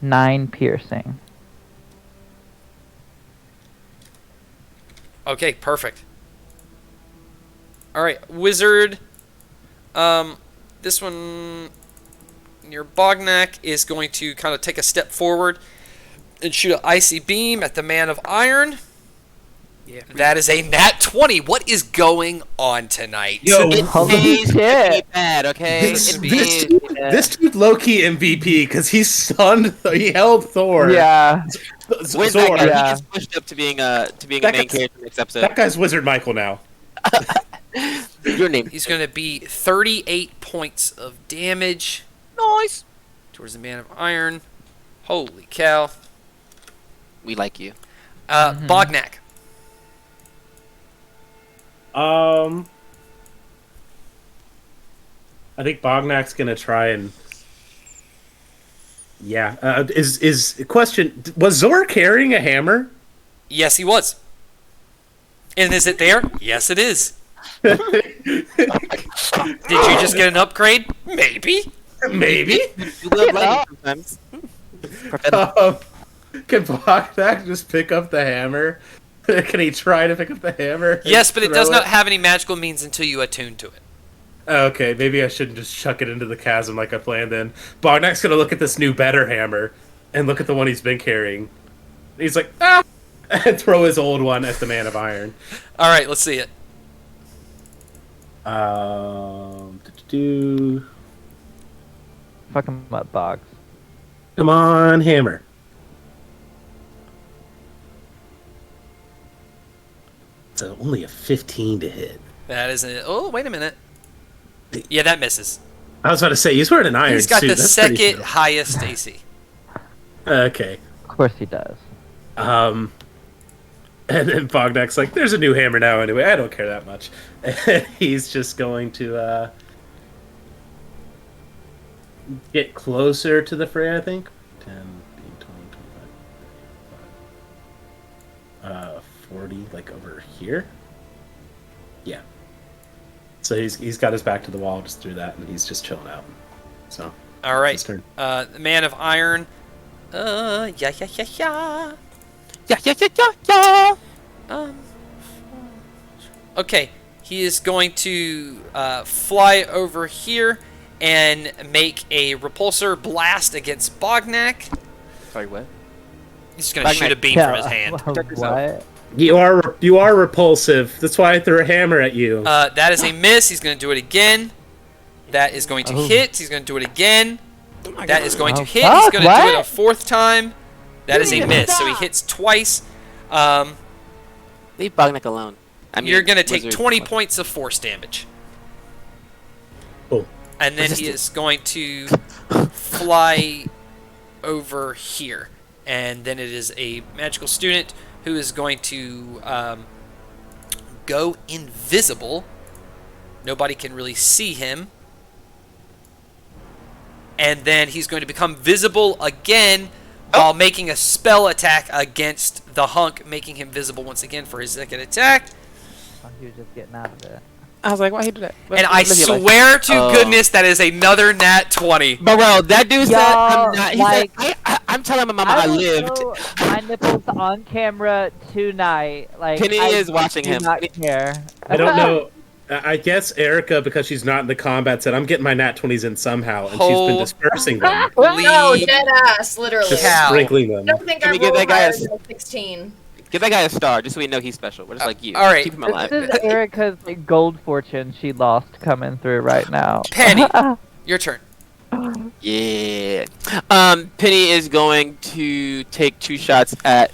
9 piercing.
Okay, perfect. All right, wizard. This one near Bognak is going to kind of take a step forward and shoot an icy beam at the man of iron.
Yeah.
That is a nat 20. What is going on tonight?
Yo,
Holy shit!
Bad, okay?
this,
It
this,
pays
dude,
bad.
this dude low-key MVP because he stunned, he held Thor.
Yeah.
Where's that
Zor.
guy?
Yeah.
He gets pushed up to being a
That
main
guy's-
character next episode.
That guy's Wizard Michael now.
Your name.
He's going to be 38 points of damage
Nice.
towards the man of iron. Holy cow.
We like you.
Bognak.
I think Bognak's gonna try and. Yeah. Is question? Was Zor carrying a hammer?
Yes, he was. And is it there? Yes, it is. Did you just get an upgrade? Maybe.
Maybe.
You love lightning sometimes.
Can Bognak just pick up the hammer? Can he try to pick up the hammer?
Yes, but it does not have any magical means until you attune to it.
Okay, maybe I shouldn't just chuck it into the chasm like I planned then. Bognak's gonna look at this new better hammer and look at the one he's been carrying. He's like, ah! And throw his old one at the Man of Iron.
Alright, let's see it.
Fuck him up, Bogs.
Come on, hammer. It's only a 15 to hit.
That isn't it. Oh, wait a minute. Yeah, that misses.
I was about to say, he's wearing an iron
He's got
suit.
the
That's pretty
second
cool.
highest AC.
Okay.
Of course he does.
And then Bognak's like, there's a new hammer now anyway. I don't care that much. And he's just going to get closer to the fray, I think. 10, 15, 20, 25, 40, like over here. Yeah. So he's got his back to the wall just through that, and he's just chilling out. So.
Alright.
His turn.
The Man of Iron. Yeah.
Yeah.
Okay, he is going to fly over here and make a repulsor blast against Bognak.
Sorry, what?
He's going to shoot a beam from his hand.
What?
You are repulsive. That's why I threw a hammer at you.
That is a miss. He's going to do it again. That is going to hit. He's going to do it again. That is going to hit. He's going to do it a fourth time. That is a miss. So he hits twice.
Leave Bognak alone.
You're going to take
Wizard.
20 points of force damage.
Oh.
And then he is going to fly over here. And then it is a magical student who is going to go invisible. Nobody can really see him. And then he's going to become visible again while making a spell attack against the hunk, making him visible once again for his second attack.
Oh, he was just getting out of it.
I was like, why he do that?
And I swear to goodness that is another nat 20.
Bro, that dude said I'm not. He
like,
said, I'm telling my mama I
will
lived.
show my nipples on camera tonight. Like
Penny
I
is watching
do
him.
Not care.
I don't know. I guess Erica, because she's not in the combat, said, I'm getting my nat 20s in somehow, and she's been
Hold-
dispersing them.
No, dead ass, literally.
Just
Cow.
sprinkling
I
them.
don't think
Can
I
we give
rolled
that guy
higher
a-
than 16.
Give that guy a star, just so we know he's special. We're just like you.
all right.
Keep him alive.
This is Erica's gold fortune she lost coming through right now.
Penny, your turn.
Yeah. Penny is going to take 2 shots at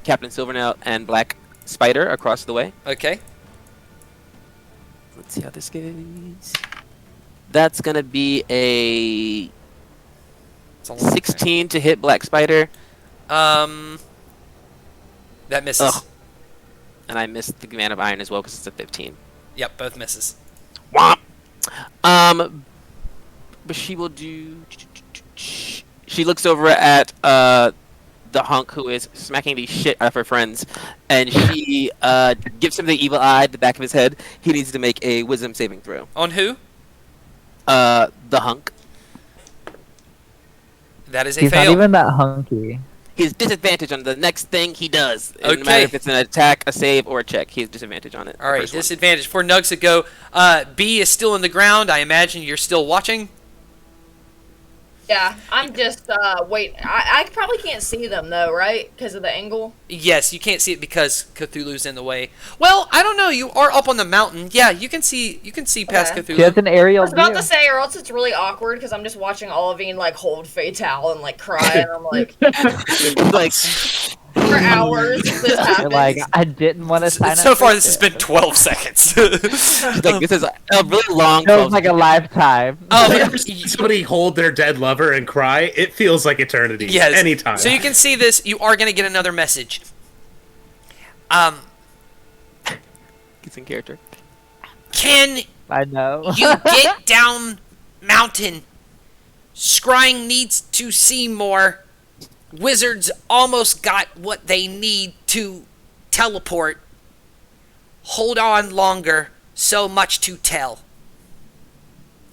Captain Silvernail and Black Spider across the way.
Okay.
Let's see how this goes. That's gonna be a
It's a long
16 to hit Black Spider.
That misses.
Ugh. And I missed the Man of Iron as well because it's a 15.
Yep, both misses.
Womp. But she will do. She looks over at the hunk who is smacking the shit out of her friends, and she gives him the evil eye at the back of his head. He needs to make a wisdom saving throw.
On who?
The hunk.
That is a
He's
fail.
not even that hunky.
He has disadvantage on the next thing he does. No
Okay.
matter if it's an attack, a save, or a check. He has disadvantage on it.
All right,
First one.
disadvantage for Nugs to go. B is still in the ground. I imagine you're still watching.
Yeah, I'm just, wait. I probably can't see them, though, right? Because of the angle?
Yes, you can't see it because Cthulhu's in the way. Well, I don't know. You are up on the mountain. Yeah, you can see. You can see past
Okay.
Cthulhu.
She has an
I
aerial
was about
view.
to say, or else it's really awkward, because I'm just watching Olivine, like, hold Fatale and, like, cry, and I'm like,
like,
for hours, this
You're
happens.
like, I didn't want to sign up.
So far,
for
this has been 12 seconds.
like this is a really long.
Feels like a lifetime.
Oh,
Whenever somebody hold their dead lover and cry, it feels like eternity.
yes.
Anytime.
So you can see this. You are going to get another message.
Gets in character.
Can
I know.
You get down mountain. Scrying needs to see more. Wizards almost got what they need to teleport. Hold on longer. So much to tell.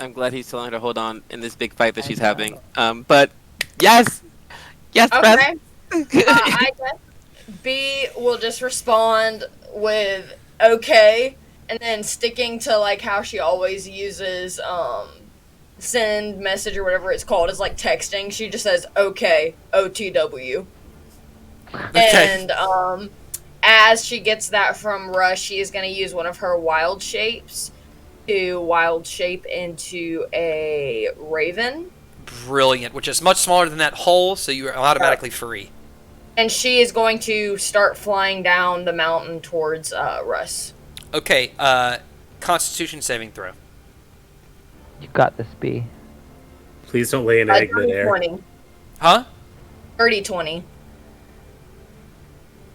I'm glad he's telling her to hold on in this big fight that she's having. But yes, Brad.
Okay. I guess B will just respond with okay, and then sticking to like how she always uses send message or whatever it's called is like texting. She just says okay, OTW.
Okay.
And as she gets that from Rush, she is going to use one of her wild shapes to wild shape into a raven.
Brilliant, which is much smaller than that hole, so you are automatically free.
And she is going to start flying down the mountain towards Russ.
Okay, Constitution saving throw.
You got this, B.
Please don't lay an egg in the air.
20.
Huh?
30-20.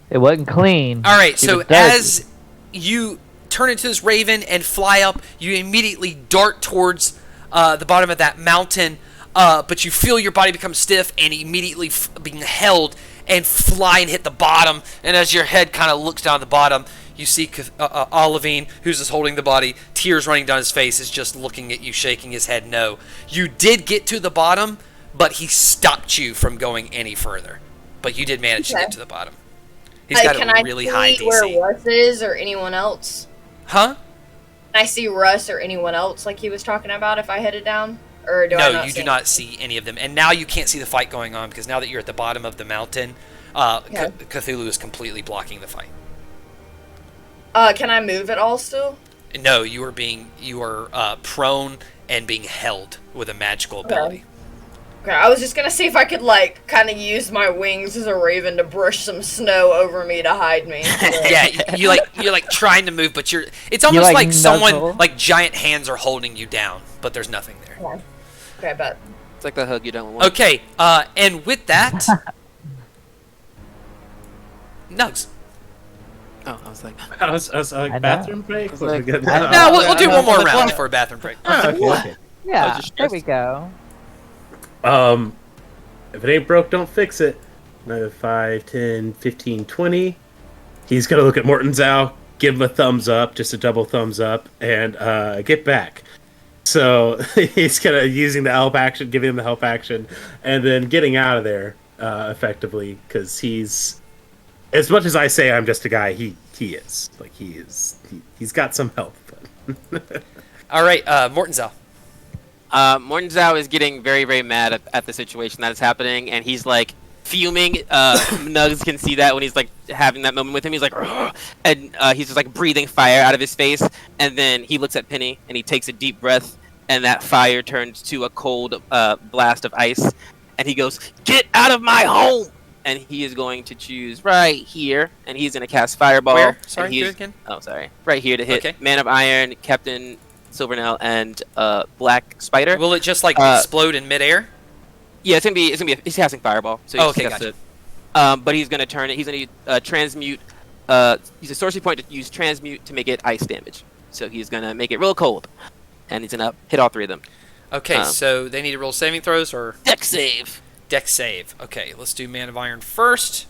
It wasn't clean.
All right,
She
so
was dirty.
as you turn into this raven and fly up, you immediately dart towards the bottom of that mountain, but you feel your body become stiff and immediately being held and fly and hit the bottom. And as your head kind of looks down the bottom, you see Olivine, who's just holding the body, tears running down his face, is just looking at you, shaking his head no. You did get to the bottom, but he stopped you from going any further. But you did manage to get to the bottom. He's got
Can
a really high
I see where
DC.
Russ is or anyone else?
Huh?
Can I see Russ or anyone else like he was talking about if I headed down? Or do I
No,
not
you
see
do not see any of them. And now you can't see the fight going on because now that you're at the bottom of the mountain, Cthulhu is completely blocking the fight.
Can I move at all still?
No, you are prone and being held with a magical ability.
Okay, I was just gonna see if I could like kind of use my wings as a raven to brush some snow over me to hide me.
Yeah, you're like trying to move, but it's almost like someone
nuzzle.
like giant hands are holding you down, but there's nothing there.
Okay, I bet.
It's like the hug you don't want.
Okay, and with that, Nugs.
Oh, I was like,
I was like,
know.
bathroom break?
was like,
No, we'll do one more round for a bathroom break.
Okay.
Yeah,
just
there we go.
If it ain't broke, don't fix it. 5, 10, 15, 20. He's gonna look at Mortonzow, give him a thumbs up, just a double thumbs up, and get back. So he's gonna using the help action, giving him the help action, and then getting out of there effectively because he's, as much as I say I'm just a guy, he is like he's got some help.
All right, Mortonzow.
Mortonzow is getting very, very mad at the situation that is happening, and he's like fuming. Nugs can see that when he's like having that moment with him. He's like, "Ugh," and he's just like breathing fire out of his face. And then he looks at Penny and he takes a deep breath, and that fire turns to a cold blast of ice. And he goes, "Get out of my home!" And he is going to choose right here, and he's going to cast Fireball.
Where?
And
Sorry, do it again.
Oh, sorry. Right here to hit
Okay.
Man of Iron, Captain Silvernell, and Black Spider.
Will it just like explode in midair?
Yeah, it's gonna be. He's casting Fireball. So he
Okay,
just has
gotcha.
to, but he's gonna turn it. He's gonna transmute. Use a sorcery point to use transmute to make it ice damage. So he's gonna make it real cold, and he's gonna hit all three of them.
Okay, so they need to roll saving throws or
Dex save.
dex save. Okay, let's do Man of Iron first.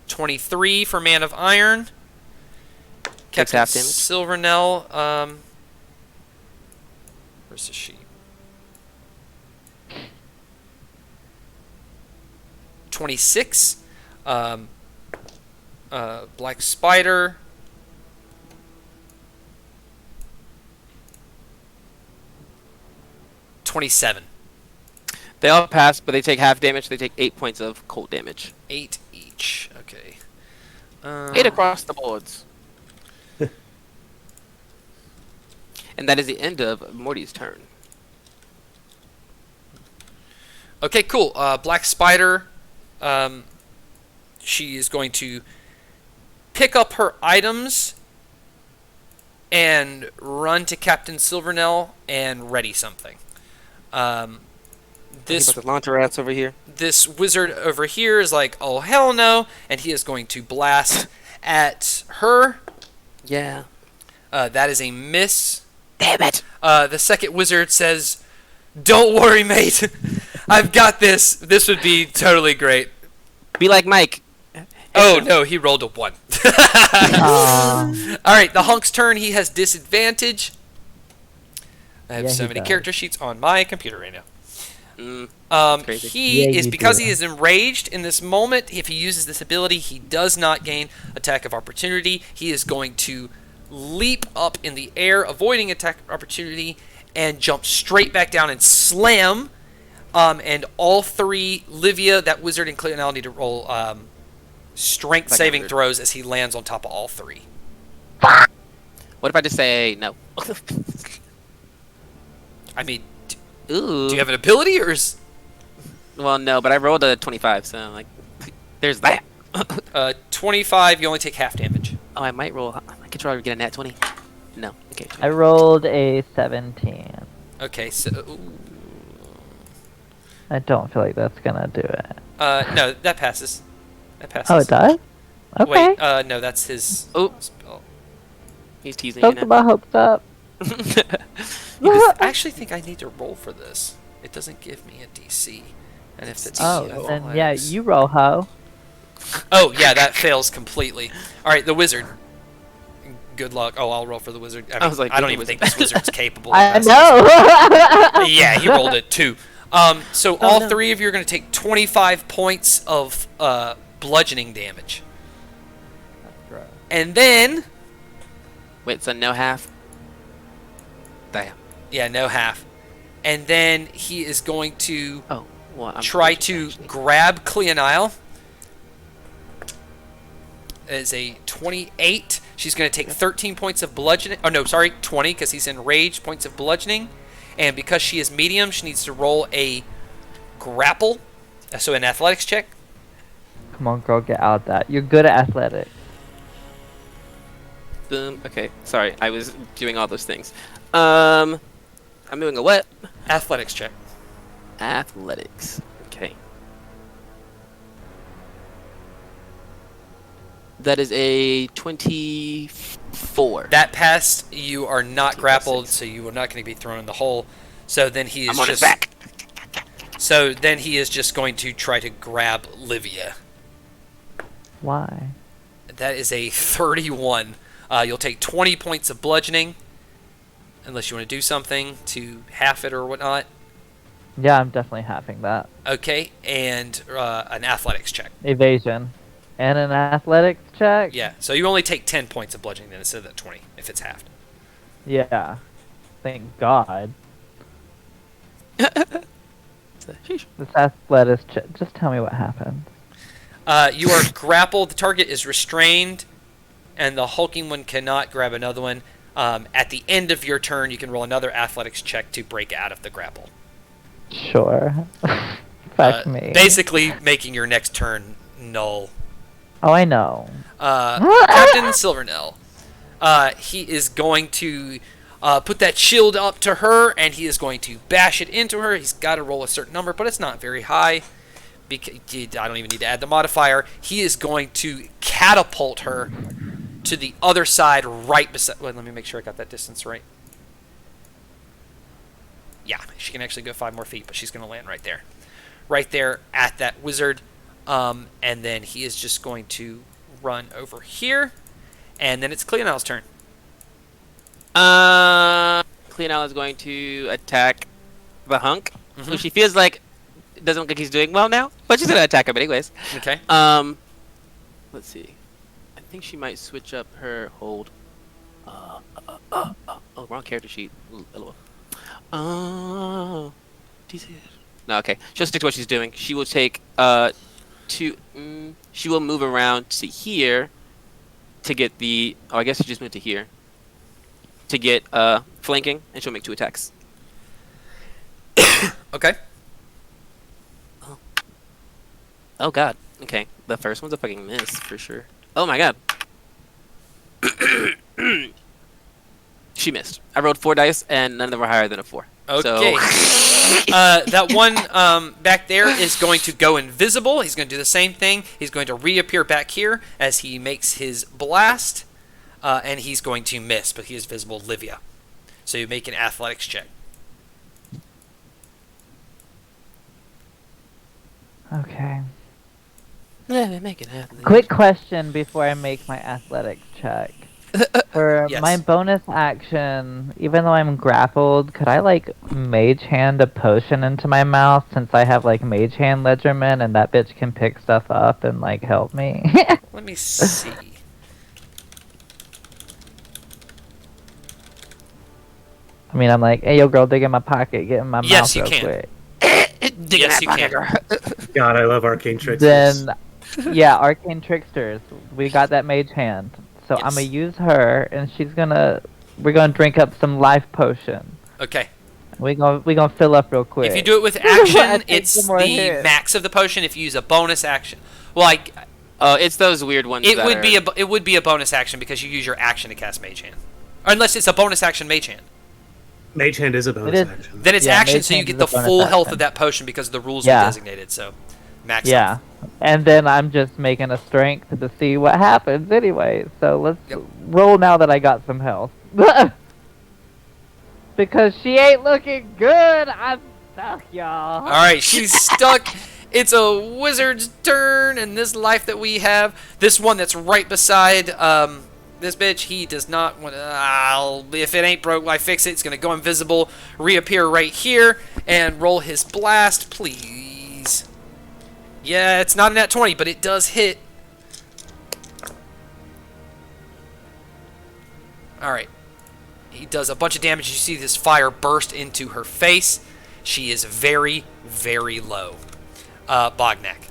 23 for Man of Iron.
Takes
Captain
half damage.
Silvernell. Where's the sheet? 26. Black Spider. 27.
They all pass, but they take half damage. They take 8 points of cold damage.
8 each. Okay.
8 across the boards. And that is the end of Morty's turn.
Okay, cool. Black Spider. She is going to pick up her items and run to Captain Silvernell and ready something. This
about to launch her ass over here.
this wizard over here is like, oh hell no, and he is going to blast at her.
Yeah.
That is a miss.
Damn it.
The second wizard says, "Don't worry, mate. I've got this. This would be totally great."
Be like Mike.
Oh no, he rolled a 1.
Aw.
All right, the hunk's turn. He has disadvantage. I have
Yeah,
so
he
many
does.
character sheets on my computer right now.
Crazy.
He
Yeah,
is
you
because
do.
he is enraged in this moment. If he uses this ability, he does not gain attack of opportunity. He is going to leap up in the air, avoiding attack of opportunity, and jump straight back down and slam. And all three, Livia, that wizard, and Cleonel need to roll strength
Like
saving
100.
throws as he lands on top of all three.
What if I just say no?
I mean,
Ooh.
do you have an ability, or is
Well, no, but I rolled a 25, so like, there's that.
25? You only take half damage.
Oh, I might roll. I could try to get a nat 20. No. Okay.
I rolled a 17.
Okay, so
I don't feel like that's gonna do it.
no, that passes. That passes.
Oh, it does? Okay.
Wait, no, that's his
Oh.
spell.
He's teasing
Hopes
you
my hopes up.
I actually think I need to roll for this. It doesn't give me a DC. And if the DC
Oh, then yeah, you roll, ho.
Oh, yeah, that fails completely. All right, the wizard. Good luck. Oh, I'll roll for the wizard. I
was like,
I don't
the
even think
wizard.
this wizard's capable of
I
this.
know.
Yeah, he rolled it too. So
Oh,
all
no.
three of you are going to take 25 points of bludgeoning damage. And then,
Wait, so no half? Damn.
yeah, no half. And then he is going to
Oh, well, I'm
try
pushing,
to
actually.
grab Cleonile. As a 28. She's going to take 13 points of bludgeoning. Oh, no, sorry, 20, because he's enraged, points of bludgeoning. And because she is medium, she needs to roll a grapple. So an athletics check.
Come on, girl, get out of that. You're good at athletics.
Boom. Okay, sorry, I was doing all those things. I'm doing a what?
Athletics check.
Athletics. Okay. That is a 24.
That passed. You are not
2 plus
grappled,
6.
so you are not going to be thrown in the hole. So then he is
I'm on his
just.
back.
So then he is just going to try to grab Livia.
Why?
That is a 31. You'll take 20 points of bludgeoning, unless you want to do something to half it or whatnot.
Yeah, I'm definitely having that.
Okay, and an athletics check.
Evasion. And an athletics check?
Yeah, so you only take 10 points of bludgeoning then instead of that 20, if it's halved.
Yeah. Thank God.
Sheesh.
This athletics check. Just tell me what happened.
You are grappled. The target is restrained, and the hulking one cannot grab another one. At the end of your turn, you can roll another athletics check to break out of the grapple.
Sure. Fuck me.
Basically, making your next turn null.
Oh, I know.
Captain Silvernell. He is going to put that shield up to her, and he is going to bash it into her. He's got to roll a certain number, but it's not very high. Because I don't even need to add the modifier. He is going to catapult her to the other side right beside... Wait, let me make sure I got that distance right. Yeah, she can actually go 5 more feet, but she's going to land right there. Right there at that wizard. And then he is just going to run over here. And then it's Cleonel's turn.
Cleonel is going to attack the hunk, who
Mhm.
she feels like doesn't look like he's doing well now, but she's gonna attack him anyways.
Okay.
Let's see. I think she might switch up her hold. Oh, wrong character sheet. Ooh, LOL. Jesus. No, okay. She'll stick to what she's doing. She will take she will move around to here to get the. Oh, I guess she just moved to here to get flanking, and she'll make 2 attacks.
Okay.
Oh god. Okay. The first one's a fucking miss for sure. Oh my god. She missed. I rolled 4 dice and none of them were higher than a 4.
Okay.
So,
That one back there is going to go invisible. He's going to do the same thing. He's going to reappear back here as he makes his blast, and he's going to miss, but he is visible to Livia. So you make an athletics check.
Okay.
yeah, make it happen.
Quick question before I make my athletics check. For
Yes.
my bonus action, even though I'm grappled, could I like mage hand a potion into my mouth since I have like mage hand ledgerman and that bitch can pick stuff up and like help me?
Let me see.
I mean, I'm like, hey, yo, girl, dig in my pocket, get in my
Yes,
mouth
you
real
can.
quick.
Yes, you can.
God, I love arcane tricks.
Then, yeah, arcane tricksters. We got that mage hand, so I'm gonna
Yes.
use her, and we're gonna drink up some life potion.
Okay.
We gonna fill up real quick.
If you do it with
I
action,
take
it's
some more
the
hits.
max of the potion. If you use a bonus action, well,
It's those weird ones.
it
that
would
are-
be it would be a bonus action because you use your action to cast Mage Hand, or unless it's a bonus action Mage Hand.
Mage Hand is a bonus
It is.
action.
Then it's
Yeah,
action,
Mage
so you
Hand
get
is
the
a bonus
full health
action.
of that potion because the rules
Yeah.
are designated. So, max.
Yeah,
health.
and then I'm just making a strength to see what happens anyway. So let's
Yep.
roll now that I got some health. Because she ain't looking good. I'm stuck, y'all.
All right, she's stuck. It's a wizard's turn, and this life that we have, this one that's right beside this bitch, he does not want to. If it ain't broke, why fix it? It's gonna go invisible, reappear right here, and roll his blast, please. Yeah, it's not a nat 20, but it does hit. All right. He does a bunch of damage. You see this fire burst into her face. She is very, very low. Bognak.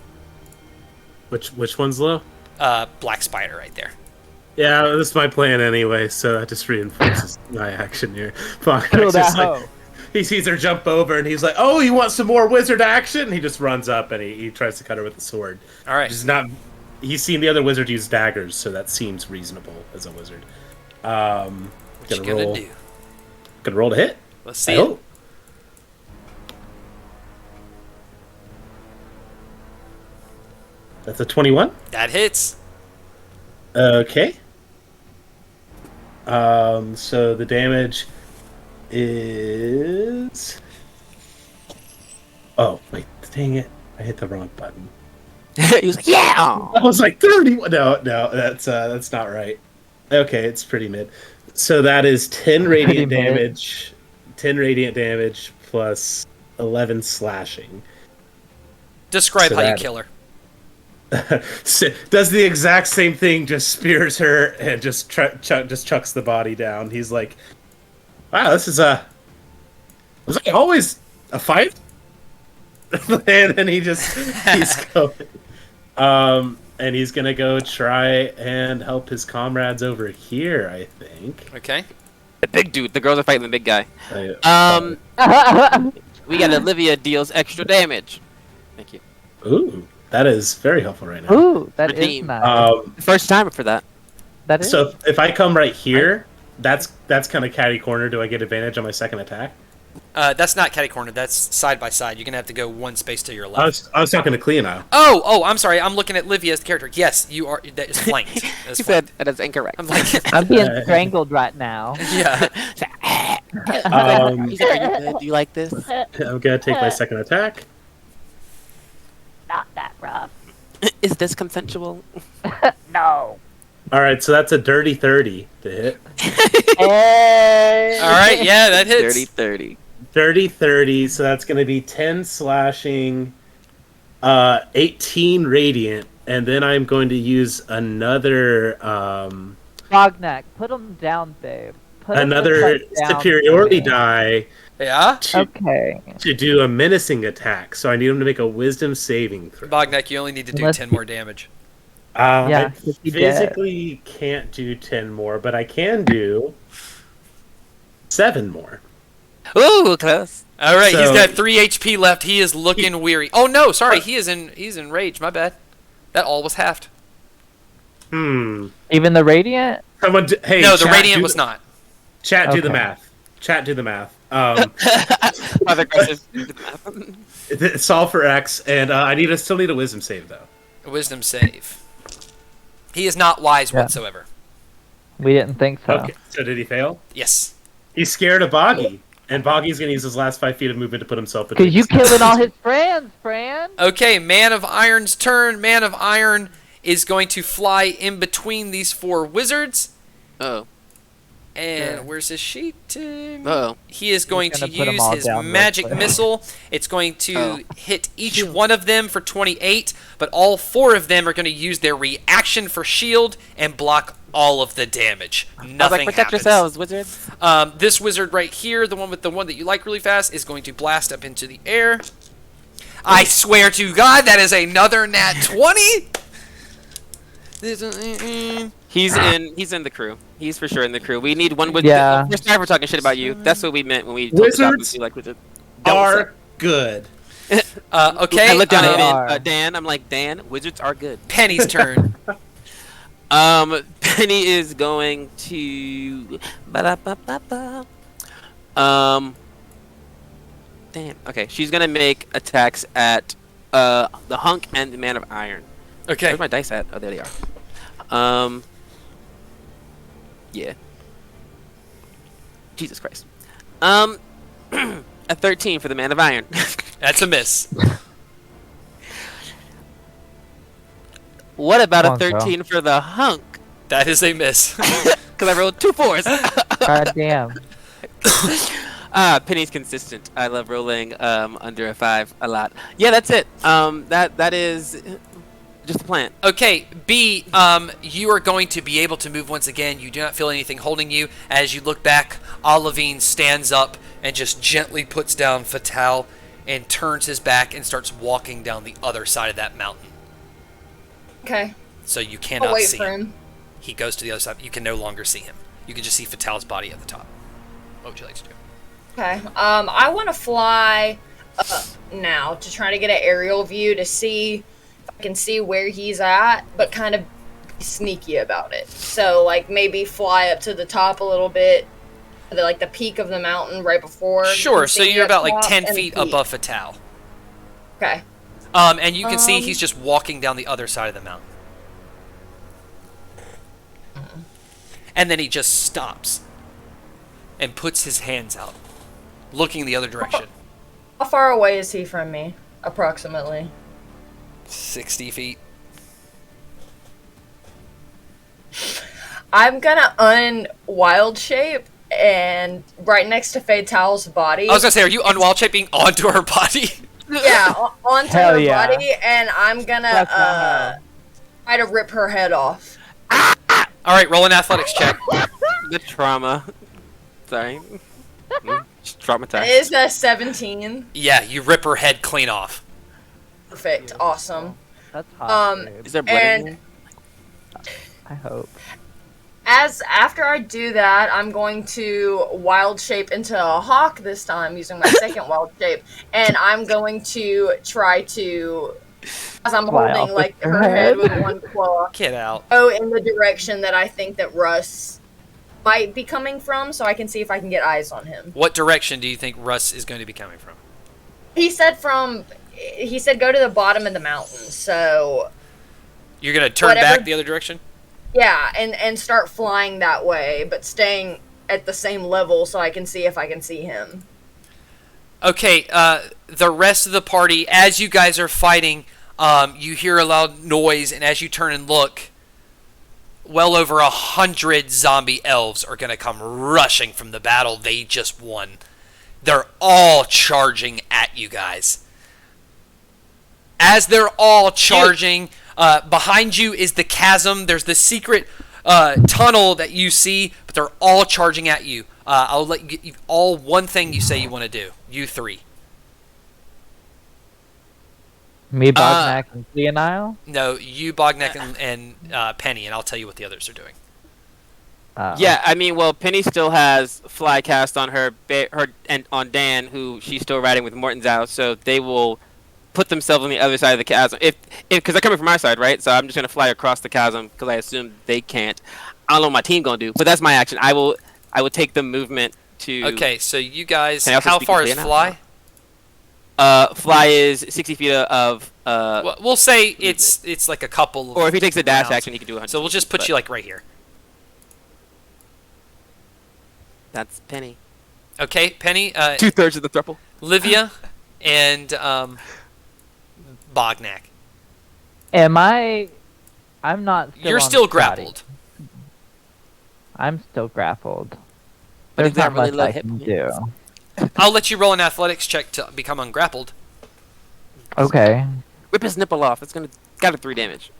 Which one's low?
Black spider right there.
Yeah, this is my plan anyway, so that just reinforces my action here.
Kill
Bognack's
that
just
hoe.
like, he sees her jump over, and he's like, "Oh, you want some more wizard action?" He just runs up and he tries to cut her with the sword.
All right.
Which is not. He's seen the other wizard use daggers, so that seems reasonable as a wizard.
What you
Gonna
gonna
roll.
do?
Gonna roll to hit.
Let's see
I
it.
hope. That's a 21.
That hits.
Okay. So the damage is. Oh wait, dang it! I hit the wrong button.
he was like, yeah.
I was like 30. No, that's not right. Okay, it's pretty mid. So that is 10 radiant
mid.
damage. 10 radiant damage plus 11 slashing.
Describe
So
how you
that-
kill her.
Does the exact same thing, just spears her and just chucks the body down. He's like, wow, this is was like always a fight? And then he's going. And he's gonna go try and help his comrades over here, I think.
Okay.
The big dude. The girls are fighting the big guy.
Uh,
We got Livia deals extra damage. Thank you.
Ooh, that is very helpful right now.
Ooh, that is
Redeem.
nice.
First timer for that.
That is.
So if I come right here, that's kind of catty corner. Do I get advantage on my second attack?
That's not catty corner. That's side by side. You're gonna have to go one space to your left.
I was talking to Cleo.
Oh, I'm sorry. I'm looking at Livia's character. Yes, you are. That is flanked. That is
He
flanked.
said that is incorrect.
I'm like,
I'm being strangled right now.
yeah.
He's like, are you good? Do you like this?
I'm gonna take my second attack.
Not that rough.
Is this consensual?
No.
All right, so that's a dirty 30 to hit.
Hey.
All right. Yeah, that hits.
30-30.
Dirty 30, so that's gonna be 10 slashing, 18 radiant, and then I'm going to use another
Bognak, put him down, babe. Put him the
another
fuck down,
superiority
babe.
die
Yeah.
Okay.
to do a menacing attack. So I need him to make a wisdom saving throw.
Bognak, you only need to do
Unless
10
he-
more damage.
Yeah,
I
'cause he dead.
physically can't do 10 more, but I can do 7 more.
Ooh, close.
All right. He's
So-
got 3 HP left. He is looking weary. Oh no, sorry. He's in rage. My bad. That all was halved.
Hmm.
Even the radiant?
Someone, hey,
No, the
chat,
radiant
do
was
the-
not.
Chat, do the
Okay.
math. Chat, do the math.
Other aggressive.
Solve for X, and I still need a wisdom save though.
A wisdom save. He is not wise whatsoever.
We didn't think so.
Okay, so did he fail?
Yes.
He's scared of Boggy, and Boggy's gonna use his last 5 feet of movement to put himself between.
Because you killing all his friends, Fran.
Okay, Man of Iron's turn. Man of Iron is going to fly in between these 4 wizards.
Oh.
And where's his sheet?
Oh.
He is going to
gonna put 'em
use
all
his
down real
magic
quick.
missile. It's going to hit each one of them for 28, but all 4 of them are going to use their reaction for shield and block all of the damage. Nothing
protect
happens.
yourselves, wizards.
This wizard right here, the one that you like really fast, is going to blast up into the air. I swear to God, that is another nat 20.
He's in the crew. He's for sure in the crew. We need one with
Yeah.
We're sorry for talking shit about you. That's what we meant when we
Wizards
talked about wizards.
Are good.
Okay.
I looked down
They
at
are.
Dan. I'm like, Dan, wizards are good.
Penny's turn.
Penny is going to. Ba-da-ba-ba-ba. Damn. Okay, she's gonna make attacks at the hunk and the Man of Iron.
Okay.
Where's my dice at? Oh, there they are. Yeah. Jesus Christ. A 13 for the Man of Iron.
That's a miss.
What about
Come
a
on, girl.
13 for the hunk?
That is a miss.
Because I rolled 2 4s.
God damn.
Penny's consistent. I love rolling under a 5 a lot. Yeah, that's it. That is just a plan.
Okay, B, you are going to be able to move once again. You do not feel anything holding you. As you look back, Olivine stands up and just gently puts down Fatal and turns his back and starts walking down the other side of that mountain.
Okay.
So you
I'll
cannot
wait
see
for
him.
him.
He goes to the other side. You can no longer see him. You can just see Fatal's body at the top. What would you like to do?
Okay. I want to fly up now to try to get an aerial view to see if I can see where he's at, but kind of be sneaky about it. So, like, maybe fly up to the top a little bit, the peak of the mountain right before.
Sure, so you're about like
top
10
and
feet
peak.
above Fatal.
Okay.
And you can see he's just walking down the other side of the mountain. And then he just stops and puts his hands out, looking the other direction.
How far away is he from me, approximately?
60 feet.
I'm gonna unwild shape and right next to Fatal's body.
I was gonna say, are you unwild shaping onto her body?
Yeah, onto
Hell
her
yeah.
body, and I'm gonna
That's not how.
try to rip her head off.
All right, roll an athletics check.
The trauma. Sorry. Just
It
traumatized.
is a 17.
Yeah, you rip her head clean off.
Perfect, awesome.
That's hot.
Is there blood in
And
here?
I hope.
after I do that, I'm going to wild shape into a hawk this time using my second wild shape, and I'm going to try to, as I'm
Fly off
holding like
with
her
her
head
head.
with one claw,
Get out.
go in the direction that I think that Russ might be coming from, so I can see if I can get eyes on him.
What direction do you think Russ is going to be coming from?
He said go to the bottom of the mountain, so
You're gonna turn
Whatever.
back the other direction?
yeah, and start flying that way, but staying at the same level so I can see if I can see him.
Okay, the rest of the party, as you guys are fighting, you hear a loud noise, and as you turn and look, well over 100 zombie elves are going to come rushing from the battle they just won. They're all charging at you guys. As they're all charging, behind you is the chasm. There's the secret tunnel that you see, but they're all charging at you. I'll let you get all one thing you say you want to do. You three.
Me, Bognak, and Leonile?
No, you, Bognak, and Penny, and I'll tell you what the others are doing.
Yeah, I mean, well, Penny still has fly cast on her and on Dan, who she's still riding with Mortenzow, so they will put themselves on the other side of the chasm. Because they're coming from our side, right? So I'm just gonna fly across the chasm because I assume they can't. I don't know what my team gonna do, but that's my action. I will take the movement to.
Okay, so you guys,
Can I also
how
speak
far
to
is
Fly
Fly?
Fly is 60 feet of.
Well, we'll say it's like a couple of
Or if he takes a dash
rounds.
action, he can do 100.
So we'll just put you like right here.
That's Penny.
Okay, Penny,
2/3 of the thruple.
Livia, and Bognak.
I'm not.
You're
on
still
Scotty.
grappled.
I'm still grappled.
But
There's
he's got
not
really
much
low
I
hit
can
points.
do.
I'll let you roll an athletics check to become ungrappled.
Okay.
Whip his nipple off. It's got a 3 damage,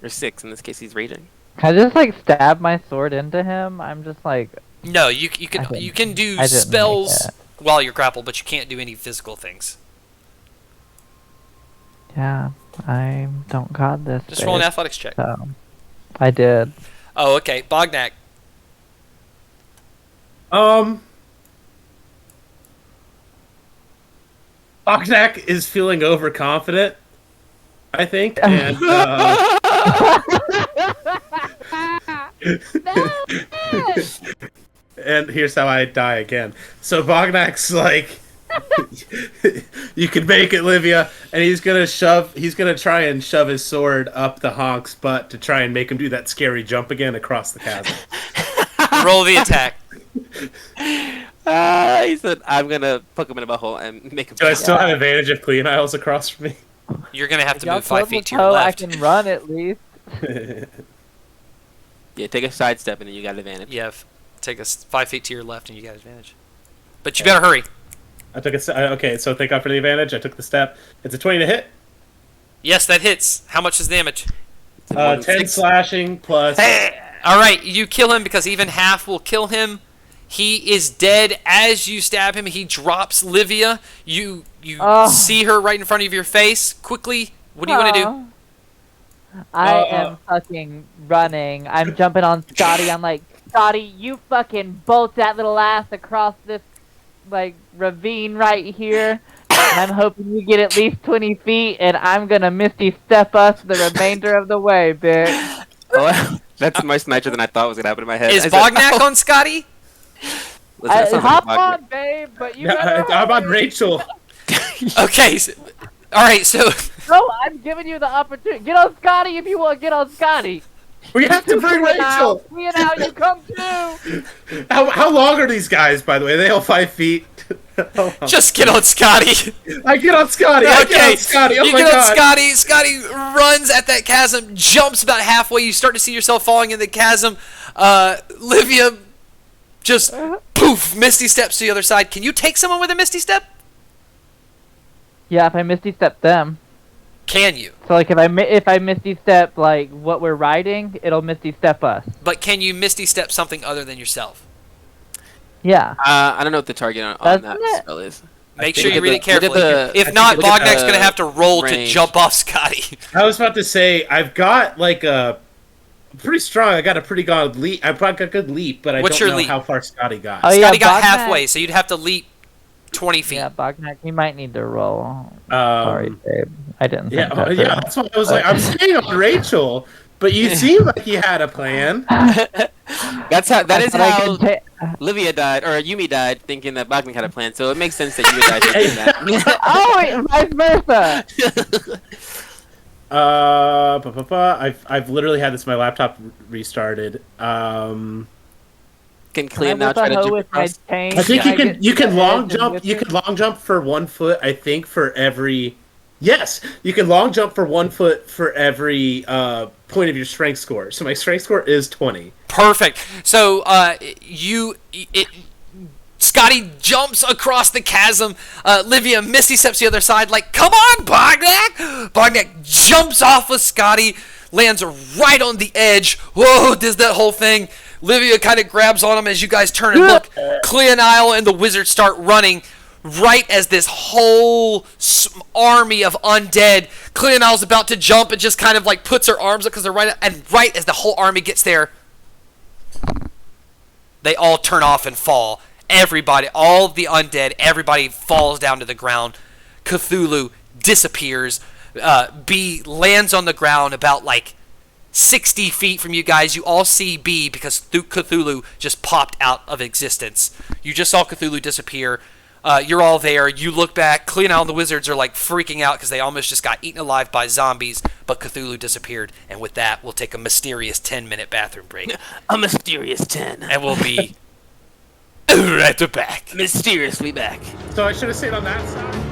or 6 in this case. He's raging.
Can I just like stab my sword into him? I'm just like.
No, you
I
can
didn't-
do
I didn't make
spells
it.
while you're grappled, but you can't do any physical things.
Yeah, I don't got this.
Just roll an
babe,
athletics check.
So I did.
Oh, okay, Bognak.
Bognak is feeling overconfident, I think, and and here's how I die again. So Bognak's like, you can make it, Livia, and he's gonna try and shove his sword up the honk's butt to try and make him do that scary jump again across the chasm.
Roll the attack.
He said, "I'm gonna poke him in the butthole and make him."
Do I still have advantage if Clean Isle's across from me?
You're gonna have to
Y'all
move 5
told
feet
me
to your
so,
left.
I can run at least.
Yeah, take a sidestep and then you got advantage.
Yeah, take 5 feet to your left and you got advantage. But you better hurry.
I took okay, so thank God for the advantage. I took the step. It's a 20 to hit.
Yes, that hits. How much is the damage?
10 slashing plus.
All right, you kill him because even half will kill him. He is dead as you stab him. He drops Livia. You see her right in front of your face. Quickly, what do you want to do?
I am fucking running. I'm jumping on Scotty. I'm like, Scotty, you fucking bolt that little ass across this like ravine right here. And I'm hoping you get at least 20 feet, and I'm gonna Misty Step us the remainder of the way, bitch.
Oh, that's much nicer than I thought was gonna happen in my head.
Is
I said,
Bognak on Scotty?
Listen, that sounds like
Hop
Bognak.
on, babe, but you better
I'm on
hurry.
Rachel.
Okay. All right, so
No, I'm giving you the opportunity. Get on Scotty if you want to get on Scotty.
We have to bring Rachel.
Me and Al, you come too.
How long are these guys, by the way? Are they all 5 feet?
just get on Scotty.
I get on Scotty. I get on Scotty. Oh
you
my
get on
God.
Scotty. Scotty runs at that chasm, jumps about halfway. You start to see yourself falling in the chasm. Livia just poof, Misty steps to the other side. Can you take someone with a Misty step?
Yeah, if I Misty Step them.
Can you?
So like if I Misty Step like what we're riding, it'll Misty Step us.
But can you Misty step something other than yourself?
Yeah.
I don't know what the target on
Doesn't
that
it?
spell is.
Make
think
sure you
look
read
at
it carefully.
the-
If
I
not,
think look at
Bognak's
the
going to have to roll to
range.
jump off Scotty.
I was about to say I've got like a pretty strong. I got a pretty good leap. I've got a good leap, but I
What's
don't
your
know
leap?
how far Scotty got.
Oh,
Scotty
yeah,
got
Bognak-
halfway, so you'd have to leap 20 feet.
Yeah, Bognak, you might need to roll. Sorry, babe. I didn't think
Yeah,
that
yeah.
through.
That's what I was like. I'm staying on Rachel, but you seem like you had a plan.
That is
I thought I
how
could ta-
Livia died, or Yumi died, thinking that Bognak had a plan. So it makes sense that you would die thinking that.
Oh, wait, vice versa.
I've literally had this. My laptop restarted.
Can
Can I
Clean now
whip
try
a
to
hoe
jump
with my
across?
chain?
I think
Can I
you
get
can
to the
long
edge and
jump.
whip
You
it?
can long jump for 1 foot. I think for every. Yes, you can long jump for 1 foot for every point of your strength score. So my strength score is 20.
Perfect. So Scotty jumps across the chasm. Livia Misty steps the other side like, come on, Bognak! Bognak jumps off of Scotty, lands right on the edge. Whoa, does that whole thing. Livia kind of grabs on him as you guys turn and look. Cleonile and the wizard start running right as this whole army of undead. Cleonile's about to jump and just kind of like puts her arms up because they're right as the whole army gets there, they all turn off and fall. Everybody, all the undead, everybody falls down to the ground. Cthulhu disappears. B lands on the ground about like 60 feet from you guys, you all see B because Cthulhu just popped out of existence. You just saw Cthulhu disappear. You're all there. You look back. Cleonal and the wizards are like freaking out because they almost just got eaten alive by zombies, but Cthulhu disappeared. And with that, we'll take a mysterious 10-minute bathroom break.
A mysterious 10.
And we'll be right back.
Mysteriously back.
So I should have stayed on that side.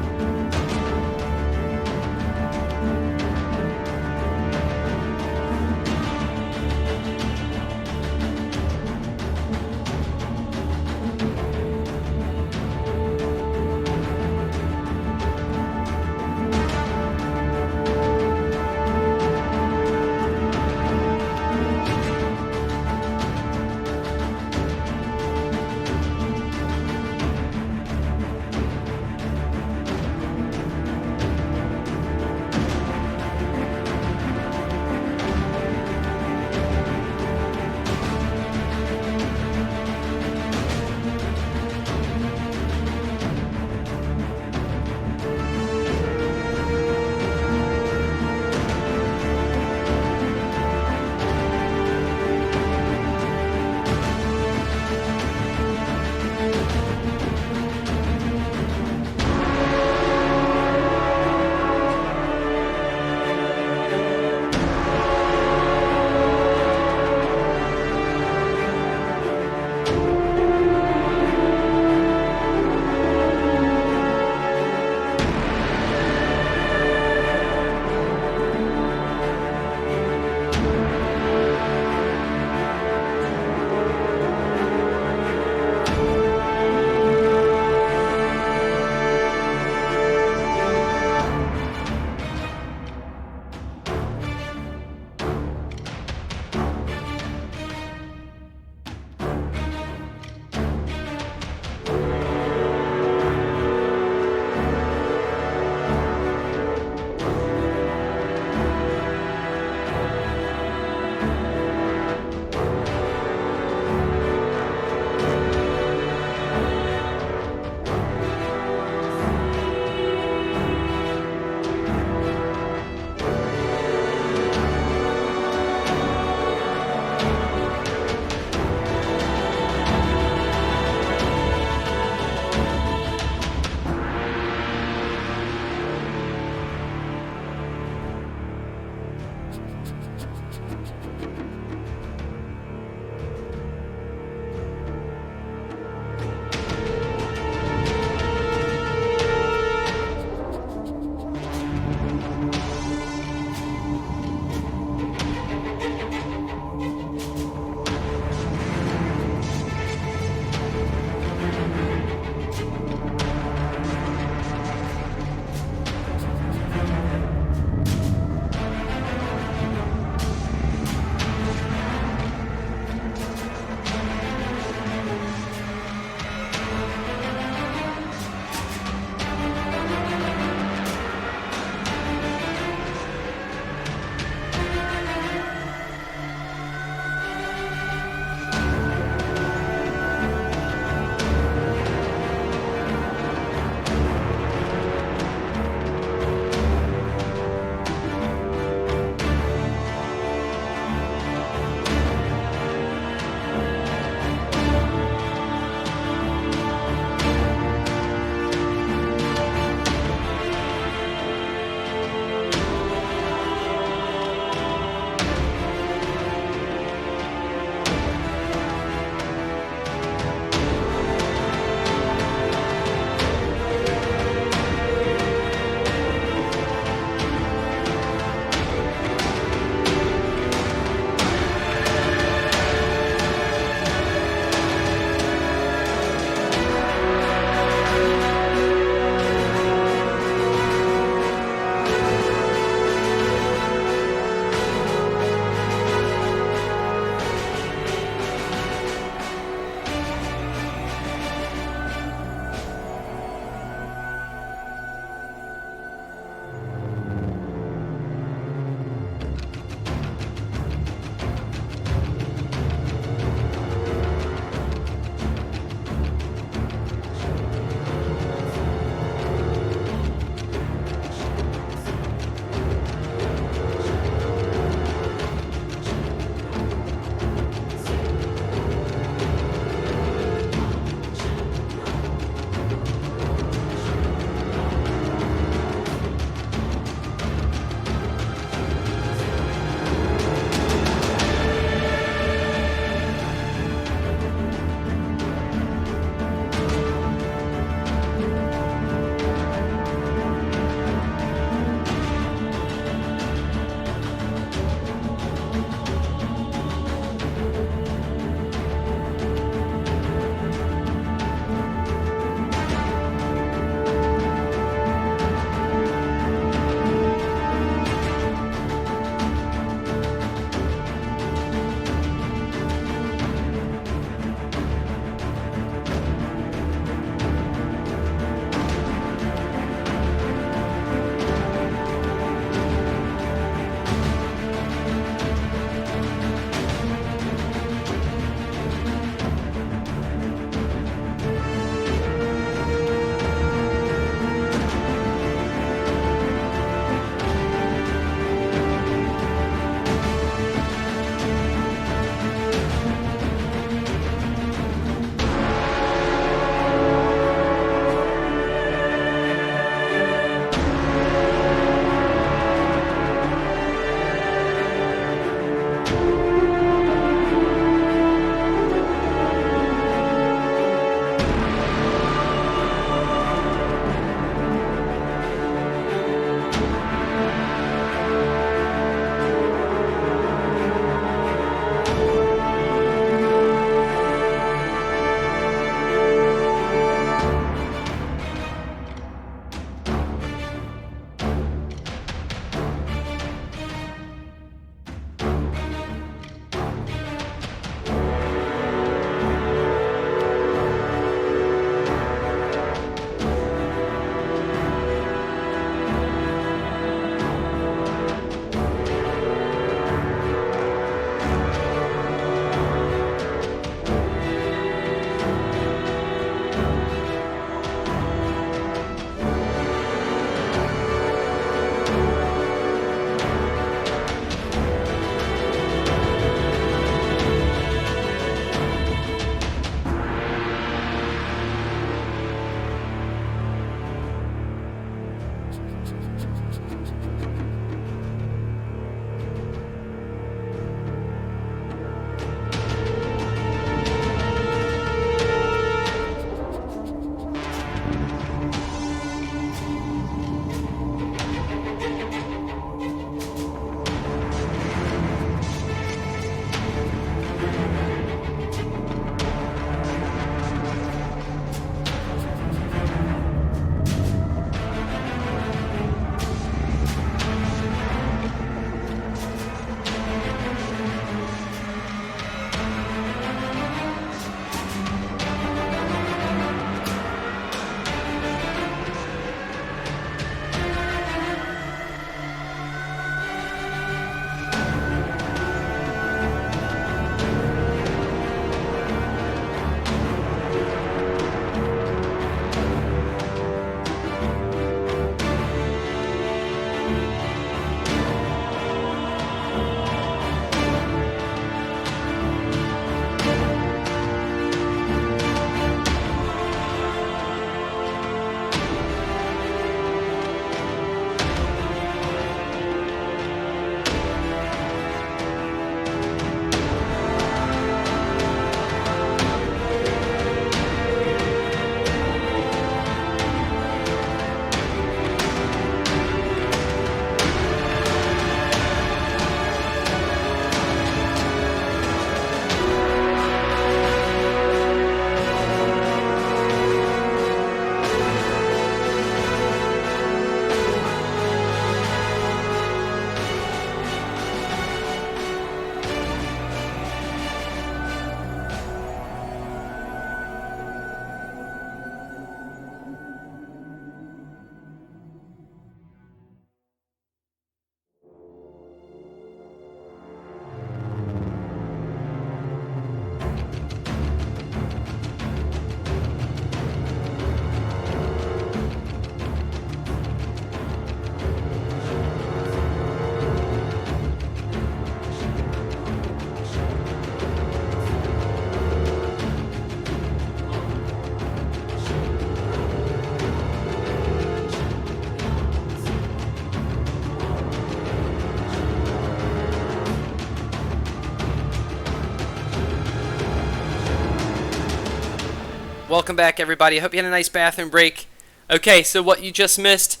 welcome back, everybody. I hope you had a nice bathroom break. Okay, so what you just missed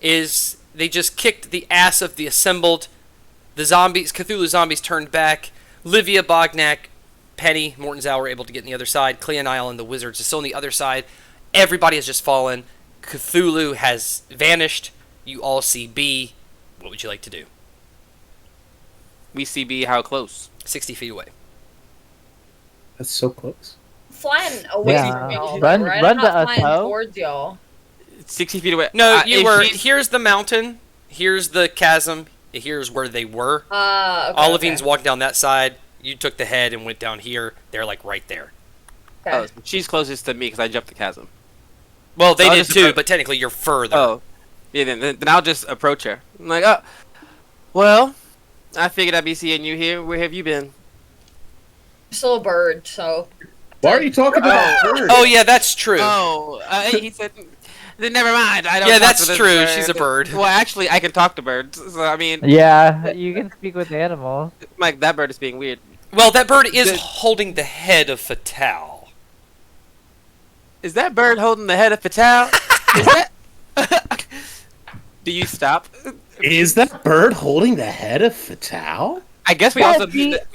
is they just kicked the ass of the assembled. The zombies, Cthulhu zombies, turned back. Livia, Bognak, Penny, Morton's were able to get on the other side. Cleonile and the wizards are still on the other side. Everybody has just fallen. Cthulhu has vanished. You all see B. What would you like to do?
We see B. How close?
60 feet away.
That's so close.
Flying away
Yeah.
from y'all,
Run-
right?
run
I'm not
to
flying
Atoll.
towards y'all.
60 feet away.
No, you
if
were.
she's-
Here's the mountain. Here's the chasm. Here's where they were.
Okay,
Olivine's
okay.
walking down that side. You took the head and went down here. They're like right there.
Okay.
Oh, she's closest to me because I jumped the chasm.
Well, they
So I'll
did
just
too,
approach-
but technically you're further.
Oh. Yeah, then I'll just approach her. I'm like, oh, well, I figured I'd be seeing you here. Where have you been?
Still a bird, so.
Why are you talking about birds?
Oh yeah, that's true.
Oh, he said, then never mind. I don't
Yeah,
talk
that's
to this
true.
bird.
She's a bird.
Well, actually, I can talk to birds. So, I mean,
Yeah, you can speak with animals.
like, that bird is being weird.
Well, that bird is
The-
holding the head of Fatal.
Is that bird holding the head of Fatal? Is that... Do you stop?
Is that bird holding the head of Fatal?
I guess we
That
also
bee-
meet.
that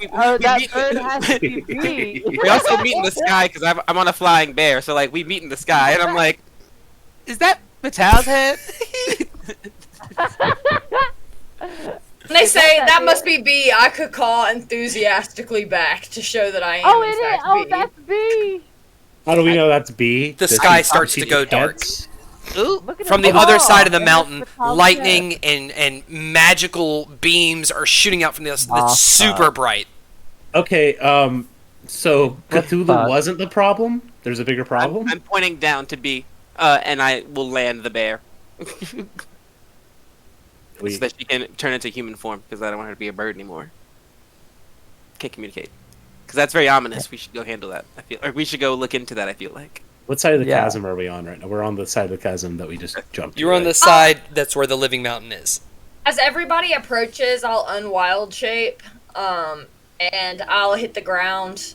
meet-
bird has to be bee.
we also meet in the sky because I'm on a flying bear, so like we meet in the sky, and I'm like, is that Fatal's head?
When they say that must be B, I could call enthusiastically back to show that I am.
Oh,
in
it is.
fact,
Oh,
B.
that's bee.
How do we know that's B?
The
Does
sky
he
starts to
see
go dark.
heads?
Ooh.
Look at
From
it.
the other
Oh,
side of the
and
mountain,
that's Fatal's
lightning
head.
and magical beams are shooting out from the other side. That's
Awesome.
super bright.
Okay, so
What
Cthulhu
fuck?
wasn't the problem? There's a bigger problem?
I'm pointing down to B, and I will land the bear. So that she can turn into human form, because I don't want her to be a bird anymore. Can't communicate. Because that's very ominous. We should go handle that. Or we should go look into that, I feel like.
What side of the
Yeah.
chasm are we on right now? We're on the side of the chasm that we just jumped to,
You're on
right?
the side that's where the living mountain is.
As everybody approaches, I'll unwild shape, and I'll hit the ground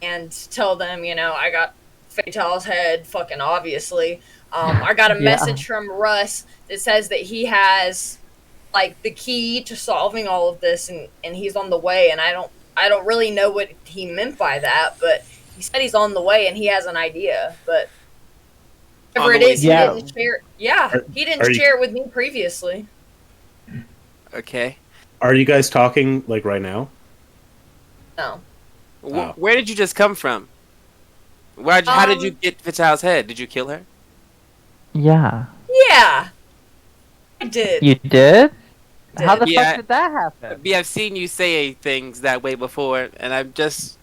and tell them, I got Fatal's head, fucking obviously. I got a
Yeah.
message from Russ that says that he has, like, the key to solving all of this, and he's on the way, and I don't really know what he meant by that, but he said he's on the way and he has an idea, but whatever
On
it
the way
is,
to-
he
Yeah.
didn't share. Yeah, he
are
didn't
you-
share it with me previously.
Okay.
Are you guys talking, like, right now?
No.
Oh.
Where did you just come from? How did you get Fatal's head? Did you kill her?
Yeah.
Yeah, I did.
You did? How the
Yeah.
fuck did that happen?
B, I've seen you say things that way before, and I'm just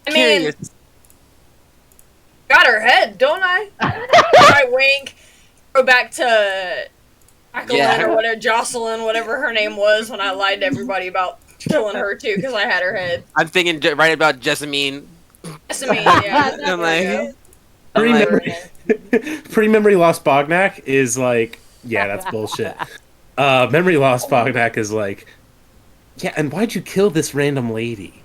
I mean,
curious.
got her head, don't I? I wink. Go back to Jacqueline
Yeah.
or whatever, Jocelyn, whatever her name was, when I lied to everybody about killing her too because I had her head.
I'm thinking right about Jessamine.
Jessamine, yeah.
I'm like,
Pre-memory lost Bognak is like, yeah, that's bullshit. Memory lost Bognak is like, yeah, and why'd you kill this random lady?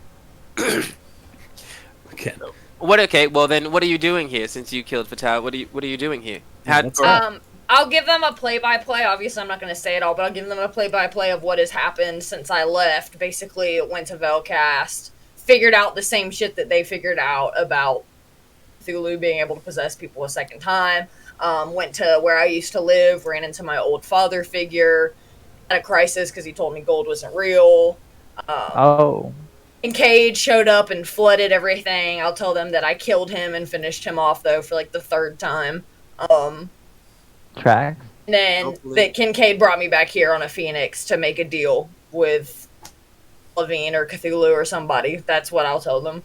Okay.
what? Okay, well then, what are you doing here? Since you killed Fatal, what are you doing here?
Yeah, that's
or-
right.
I'll give them a play-by-play. Obviously, I'm not going to say it all, but I'll give them a play-by-play of what has happened since I left. Basically, went to Velcast, figured out the same shit that they figured out about Cthulhu being able to possess people a second time. Went to where I used to live, ran into my old father figure, had a crisis because he told me gold wasn't real.
Oh.
And Cage showed up and flooded everything. I'll tell them that I killed him and finished him off, though, for like the third time.
Tracks.
And then
Hopefully.
that Kincaid brought me back here on a Phoenix to make a deal with Levine or Cthulhu or somebody. That's what I'll tell them.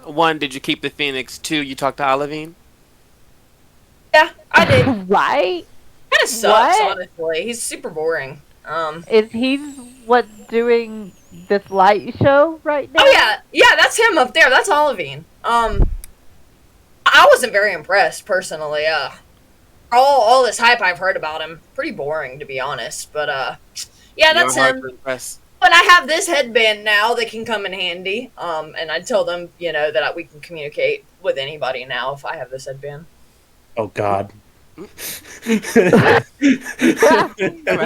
1, did you keep the Phoenix? 2, you talked to Olivine?
Yeah, I did. Kind
Right?
of sucks,
What?
honestly. He's super boring.
Is he what's doing this light show right now?
Oh yeah, that's him up there. That's Olivine. I wasn't very impressed personally. All this hype I've heard about him, pretty boring to be honest. But yeah, that's
You're hard
him.
to impress.
But I have this headband now that can come in handy. And I tell them, that we can communicate with anybody now if I have this headband.
Oh God.
He's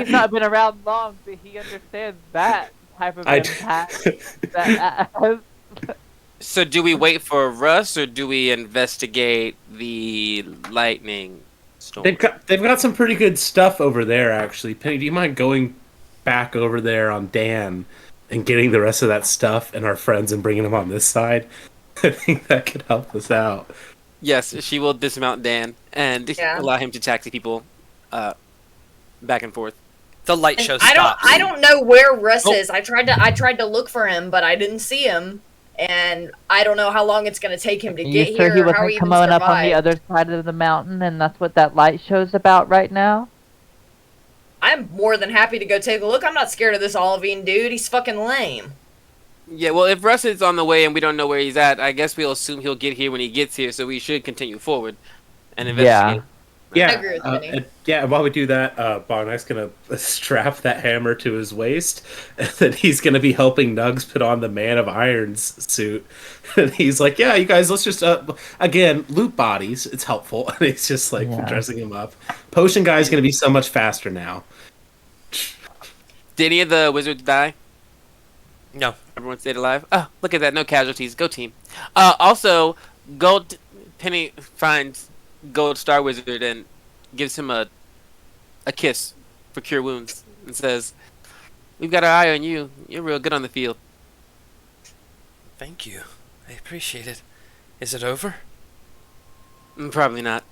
not been around long, but he understands that type of impact. That has.
So do we wait for Russ or do we investigate the lightning storm?
They've got some pretty good stuff over there, actually. Penny, do you mind going back over there on Dan and getting the rest of that stuff and our friends and bringing them on this side? I think that could help us out.
Yes, she will dismount Dan and allow him to taxi people back and forth.
The light show
I
stops.
I don't know where Russ is. I tried to look for him, but I didn't see him. And I don't know how long it's going to take him to get
You sure
here.
he
Or how
wasn't
he
coming
even
up on the
survived.
other side of the mountain, and that's what that light show's about right now?
I'm more than happy to go take a look. I'm not scared of this Olivine dude. He's fucking lame.
Yeah, well, if Russ is on the way and we don't know where he's at, I guess we'll assume he'll get here when he gets here, so we should continue forward and investigate.
Yeah,
I agree with Penny.
and while we do that, Bognak's gonna strap that hammer to his waist, and then he's gonna be helping Nugs put on the Man of Iron's suit. And he's like, "Yeah, you guys, let's just again loot bodies. It's helpful." And he's just like dressing him up. Potion guy's gonna be so much faster now.
Did any of the wizards die?
No.
Everyone stayed alive? Oh, look at that. No casualties. Go team. Also, Penny finds Gold Star Wizard and gives him a kiss for cure wounds and says, "We've got our eye on you. You're real good on the field."
Thank you. I appreciate it. Is it over?
Probably not.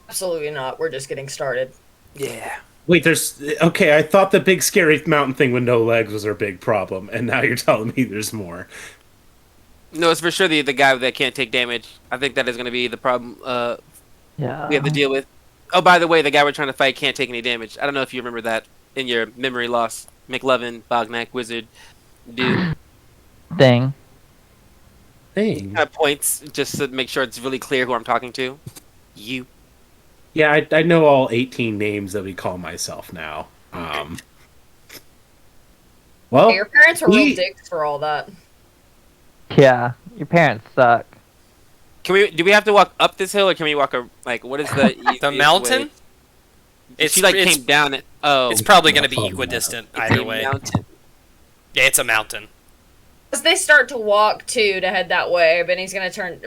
Absolutely not. We're just getting started.
Yeah.
Wait, okay. I thought the big scary mountain thing with no legs was our big problem, and now you're telling me there's more.
No, it's for sure the guy that can't take damage. I think that is going to be the problem we have to deal with. Oh, by the way, the guy we're trying to fight can't take any damage. I don't know if you remember that in your memory loss. McLovin, Bognak, Wizard, dude.
Thing.
Kind of points just to make sure it's really clear who I'm talking to. You.
Yeah, I know all 18 names that we call myself now. Well,
Hey, your parents were real dicks for all that.
Yeah, your parents suck.
Do we have to walk up this hill or can we walk what is the
The mountain?
Way? She came down it. Oh.
It's probably going to be equidistant either way.
Mountain.
Yeah, it's a mountain.
As they start to walk to head that way, B's gonna turn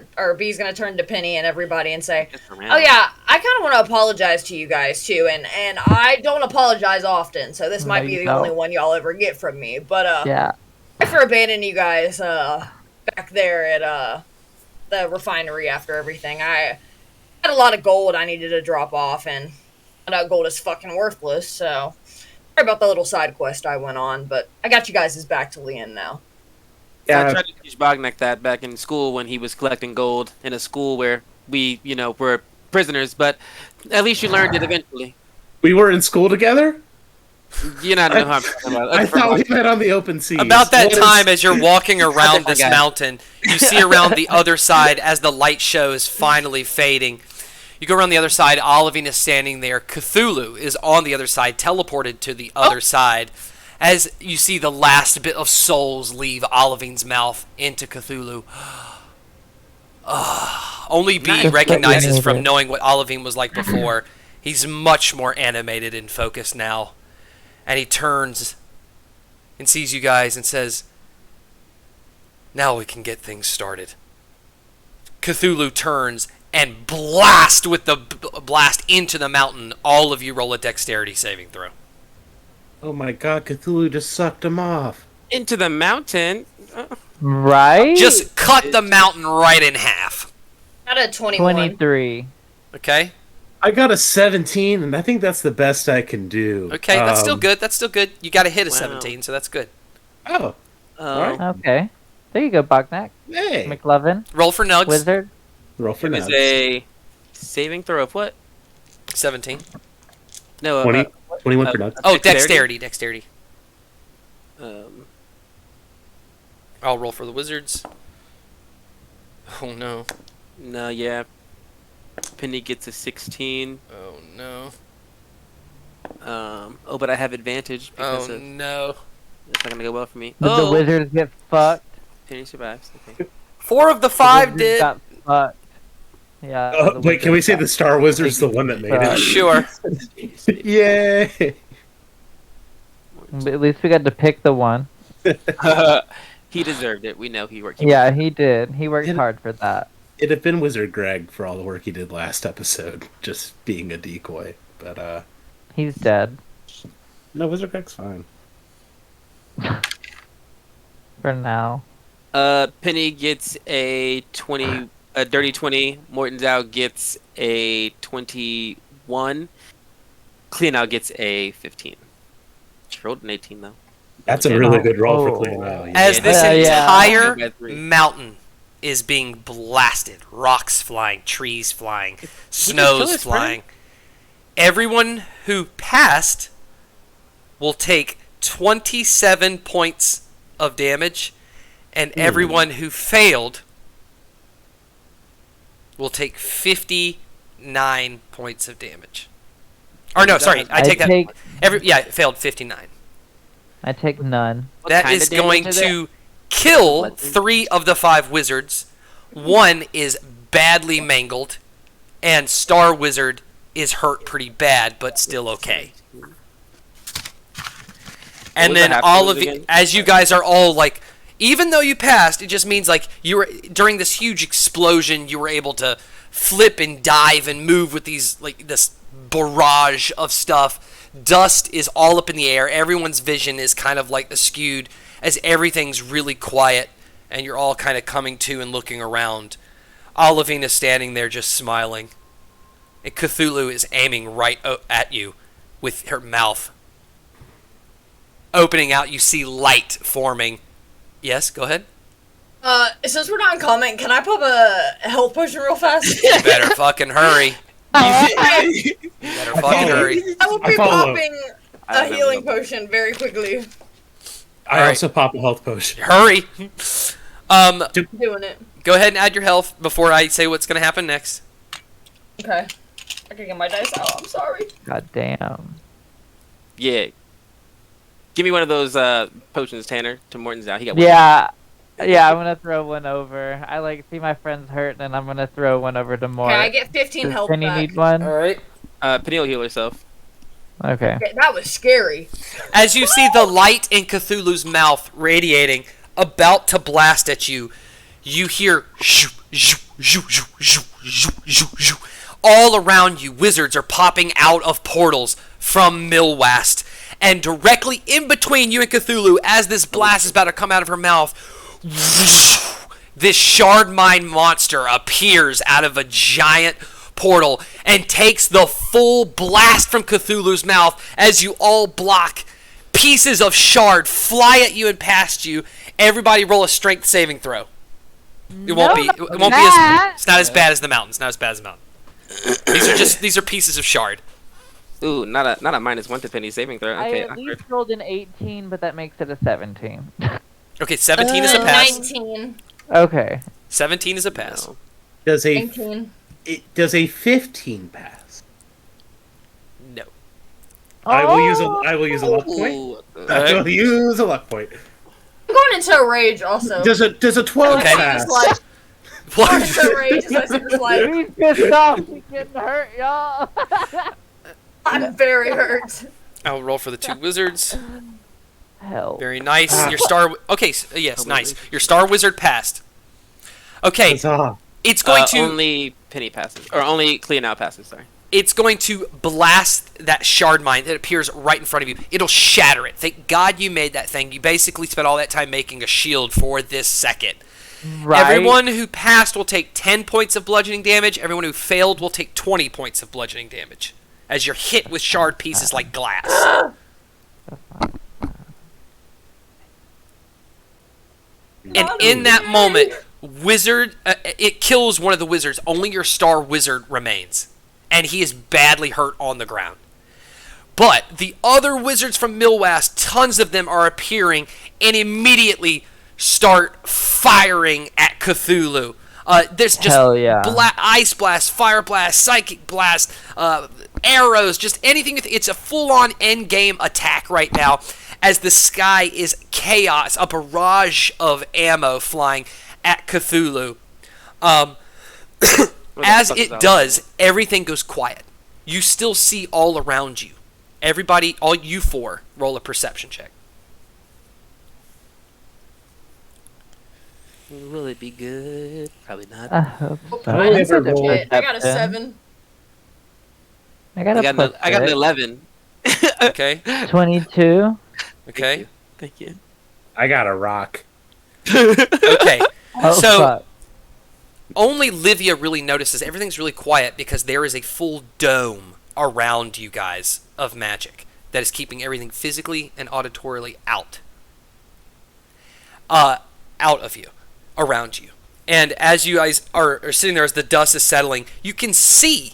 to Penny and everybody and say, "Oh yeah, I kind of want to apologize to you guys too, and I don't apologize often, so this might be the only one y'all ever get from me. But
Yeah.
sorry for abandoning you guys back there at the refinery after everything. I had a lot of gold I needed to drop off, and found out gold is fucking worthless. So sorry about the little side quest I went on, but I got you guys' back to Leon now."
Yeah. I tried to teach Bognak that back in school when he was collecting gold in a school where we, were prisoners, but at least you learned it eventually.
We were in school together?
You know how I'm talking about.
I thought we met on the open seas.
About that time, as you're walking around this mountain, you see around the other side as the light show is finally fading. You go around the other side, Olivine is standing there. Cthulhu is on the other side, teleported to the other side. As you see the last bit of souls leave Olivine's mouth into Cthulhu. Only B recognizes from knowing what Olivine was like before. He's much more animated and focused now. And he turns and sees you guys and says, "Now we can get things started." Cthulhu turns and blast with the blast into the mountain. All of you roll a dexterity saving throw.
Oh my god, Cthulhu just sucked him off.
Into the mountain?
Right?
Just cut the mountain right in half.
Got a 21.
23.
Okay?
I got a 17, and I think that's the best I can do.
Okay, that's still good. That's still good. You got to hit a 17, so that's good.
Oh. Alright.
Okay. There you go, Bognak.
Hey.
McLovin.
Roll for Nugs.
Wizard.
Roll for
It was
nugs.
a saving throw of what?
17.
No,
20, 21 for nugs.
Oh, dexterity. I'll roll for the wizards. Oh, no.
No, yeah. Penny gets a 16.
Oh, no.
But I have advantage because
Oh,
of
no.
It's not gonna go well for me.
Did the wizards get fucked?
Penny survives. Okay.
4 of the
The
5
wizards
did.
got fucked. Yeah. the
Wait, can we
wizards
say
got-
the Star Wizard's the one that made it?
Sure.
Yay!
But at least we got to pick the one.
He deserved it. We know he worked.
Yeah, he did. He worked hard for that.
It'd have been Wizard Greg for all the work he did last episode, just being a decoy. But
He's dead.
no, Wizard Greg's fine.
For now.
Penny gets a 20, a dirty 20. Mortenzow gets a 21. Cleanout gets a 15. She rolled an 18 though.
That's a really good roll for Clean Out. Yeah.
As this
Yeah.
entire
Yeah, 3.
mountain is being blasted, rocks flying, trees flying, snow's
us,
flying. Everyone who passed will take 27 points of damage, and everyone who failed will take 59 points of damage. Or no, sorry, I take that. It failed 59.
I take none.
What
That
kind
is
of damage
going
is it?
to kill
Let's see.
3 of the 5 wizards. 1 is badly mangled, and Star Wizard is hurt pretty bad, but still okay. And
was
then
the half
all
damage
of you,
again?
as you guys are all like, even though you passed, it just means like you were during this huge explosion, you were able to flip and dive and move with these like this barrage of stuff. Dust is all up in the air. Everyone's vision is kind of like skewed as everything's really quiet, and you're all kind of coming to and looking around. Olivina's standing there just smiling, and Cthulhu is aiming right at you with her mouth opening out. You see light forming. Yes, go ahead.
Since we're not in comment, can I pop a health potion real fast?
You better fucking hurry. You better fucking hurry.
I will be
follow.
popping
I
a
don't
healing
know.
potion very quickly.
I
Alright.
also pop a health potion.
Hurry.
Doing it.
Go ahead and add your health before I say what's gonna happen next.
Okay. I can get my dice out. I'm sorry.
God damn.
Yeah. Give me one of those potions, Tanner, to Mortenzow. He got one.
Yeah. Yeah, I'm gonna throw one over. I see my friends hurt, and I'm gonna throw one over to Mort.
Okay, I get 15
Does
health
Penny
back.
need one?
right.
Penny will heal herself.
Okay.
Okay, that was scary.
As you see the light in Cthulhu's mouth radiating, about to blast at you, you hear shoo, shoo, shoo, shoo, shoo, shoo, shoo, shoo. All around you, wizards are popping out of portals from Millwast. And directly in between you and Cthulhu, as this blast is about to come out of her mouth, this shard mine monster appears out of a giant portal and takes the full blast from Cthulhu's mouth as you all block. Pieces of shard fly at you and past you. Everybody roll a strength saving throw. It won't be
that.
it's not as bad as the mountains. Not as bad as the mountain. These are pieces of shard.
Ooh, not a -1 to Penny saving throw.
I
Okay,
at
awkward.
least rolled an 18, but that makes it a 17.
Okay, 17 is a pass.
19.
Okay.
17 is a pass.
No.
Does a
19.
does a 15 pass?
No.
I will use a luck point.
Ooh,
I will use a luck point.
I'm going into a rage also.
Does a 12
Okay.
pass?
Going into a rage as I see this light.
He's pissed off. He's getting hurt, y'all.
I'm very hurt.
I'll roll for the 2 wizards.
Hell.
Very nice. Your star. Okay, yes, nice. Your star wizard passed. Okay,
Huzzah.
it's going to.
only Penny passes, or only Cleanout passes. Sorry.
It's going to blast that shard mine that appears right in front of you. It'll shatter it. Thank God you made that thing. You basically spent all that time making a shield for this second.
Right.
Everyone who passed will take 10 points of bludgeoning damage. Everyone who failed will take 20 points of bludgeoning damage as you're hit with shard pieces like glass. And in that moment, it kills one of the wizards. Only your star wizard remains. And he is badly hurt on the ground. But the other wizards from Millwast, tons of them are appearing and immediately start firing at Cthulhu. There's just
Hell yeah.
ice blast, fire blast, psychic blast, arrows, just anything. It's a full-on end-game attack right now as the sky is chaos, a barrage of ammo flying at Cthulhu. As it does, everything goes quiet. You still see all around you. Everybody, all you four, roll a perception check.
Will it be good? Probably not.
I hope so.
I never rolled.
I got a 7.
I got
an 11.
Okay.
22.
Okay.
Thank you.
I got a rock.
Okay.
Oh,
So-
fuck.
Only Livia really notices everything's really quiet because there is a full dome around you guys of magic that is keeping everything physically and auditorily out. Out of you, around you. And as you guys are sitting there, as the dust is settling, you can see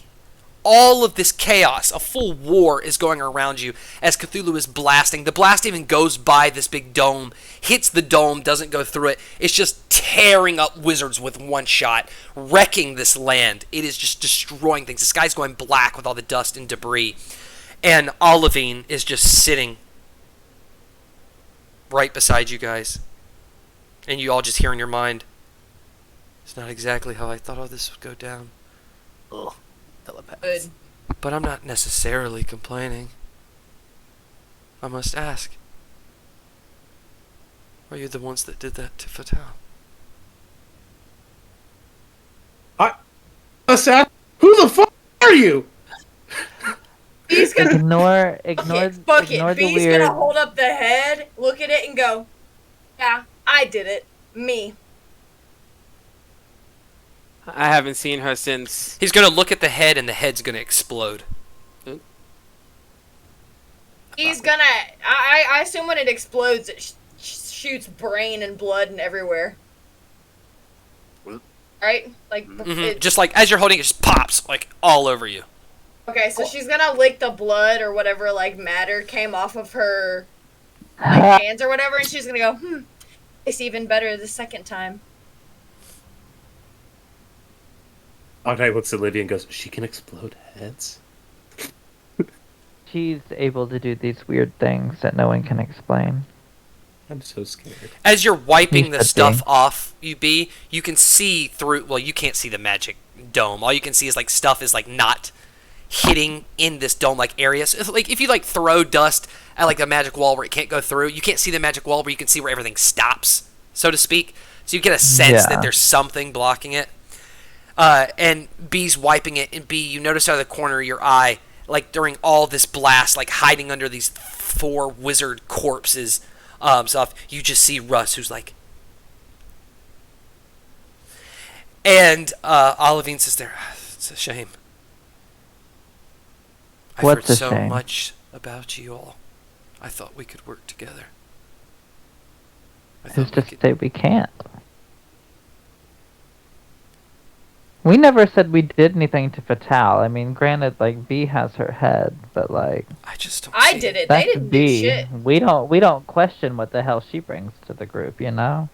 all of this chaos. A full war is going around you as Cthulhu is blasting. The blast even goes by this big dome, hits the dome, doesn't go through it. It's just tearing up wizards with one shot, wrecking this land. It is just destroying things. The sky's going black with all the dust and debris. And Olivine is just sitting right beside you guys. And you all just hear in your mind, it's not exactly how I thought all this would go down.
Ugh.
Good.
But I'm not necessarily complaining. I must ask. Are you the ones that did that to Fatal?
Who the fuck are you?
He's gonna
Ignore
fuck
the
it. B's
weird.
gonna hold up the head, look at it, and go, "Yeah, I did it. Me."
I haven't seen her since.
He's gonna look at the head and the head's gonna explode.
He's gonna. I assume when it explodes, it shoots brain and blood and everywhere. Right? Like.
Mm-hmm. Just like as you're holding it, just pops like all over you.
Okay, so she's gonna lick the blood or whatever like matter came off of her like, hands or whatever, and she's gonna go, it's even better the second time.
Bognak looks at Livia and goes, she can explode heads?
She's able to do these weird things that no one can explain.
I'm so scared.
As you're wiping
You
the
should
stuff
be.
off, you can see through. Well, you can't see the magic dome. All you can see is like stuff is like not hitting in this dome-like area. So like if you like throw dust at like a magic wall where it can't go through, you can't see the magic wall, but you can see where everything stops, so to speak. So you get a sense
Yeah.
that there's something blocking it. And B's wiping it, and B, you notice out of the corner of your eye, like during all this blast, like hiding under these 4 wizard corpses, stuff, you just see Russ, who's like, and Olivine says, "There, it's a shame. I've
What's
heard
a
so
shame?
much about you all. I thought we could work together. I
Who's
thought we
to
could."
say we can't? We never said we did anything to Fatal. I mean, granted, like B has her head, but like
I just don't.
I
see
did it. They
that's
didn't do
B.
shit.
We don't question what the hell she brings to the group, you know.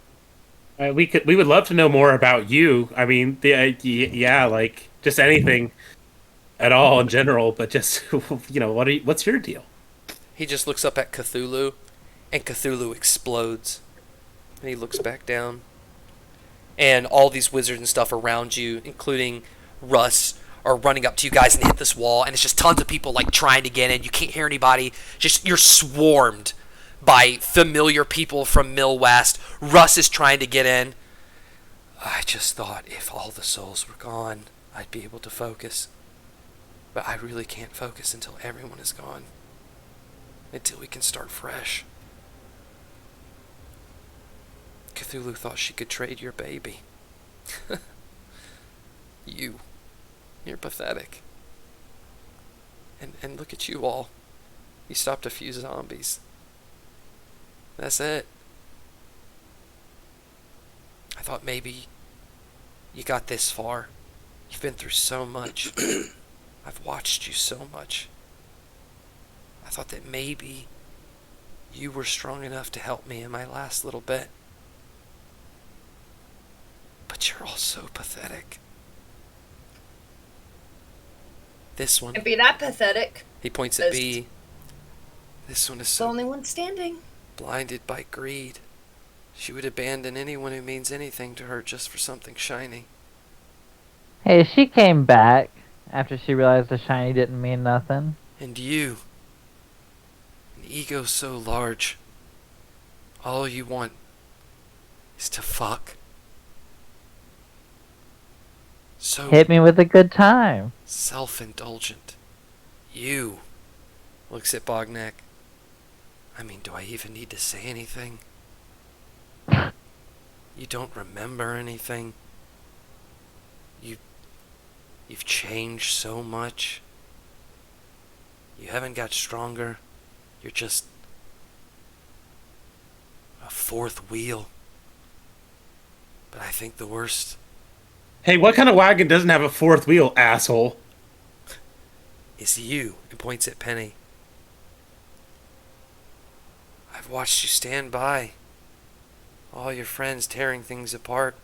We would love to know more about you. I mean, yeah, like just anything at all in general, but just what's your deal?
He just looks up at Cthulhu, and Cthulhu explodes. And he looks back down. And all these wizards and stuff around you, including Russ, are running up to you guys and hit this wall. And it's just tons of people like trying to get in. You can't hear anybody. Just you're swarmed by familiar people from Mill West. Russ is trying to get in. I just thought if all the souls were gone, I'd be able to focus. But I really can't focus until everyone is gone. Until we can start fresh. Cthulhu thought she could trade your baby. You're pathetic. And look at you all. You stopped a few zombies. That's it. I thought maybe you got this far. You've been through so much. I've watched you so much. I thought that maybe you were strong enough to help me in my last little bit. But you're all so pathetic. This one,
Can't be that pathetic.
he points at B. This one is
The
so
only one standing.
blinded by greed. She would abandon anyone who means anything to her just for something shiny.
Hey, she came back after she realized the shiny didn't mean nothing.
And you, an ego so large, all you want is to fuck. So
Hit me with a good time.
self-indulgent. You looks at Bognak. I mean, do I even need to say anything? You don't remember anything. You've changed so much. You haven't got stronger. You're just a fourth wheel. But I think the worst
Hey, what kind of wagon doesn't have a fourth wheel, asshole?
is you, and points at Penny. I've watched you stand by. All your friends tearing things apart.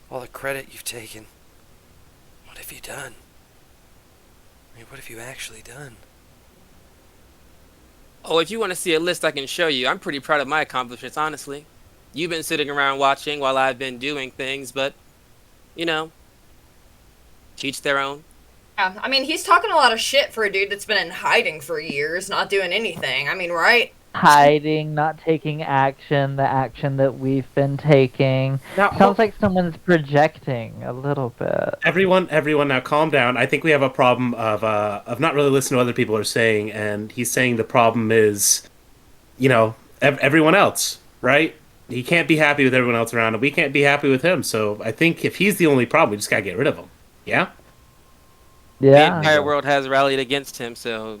All the credit you've taken. What have you done? I mean, what have you actually done?
Oh, if you want to see a list I can show you, I'm pretty proud of my accomplishments, honestly. You've been sitting around watching while I've been doing things, but, you know, teach their own.
Yeah, I mean, he's talking a lot of shit for a dude that's been in hiding for years, not doing anything. I mean, right?
Hiding, not taking action, the action that we've been taking.
Now,
Sounds like someone's projecting a little bit.
everyone, now calm down. I think we have a problem of not really listening to what other people are saying, and he's saying the problem is, everyone else, right? He can't be happy with everyone else around him. We can't be happy with him. So I think if he's the only problem, we just gotta get rid of him. Yeah.
The
Yeah.
entire world has rallied against him, so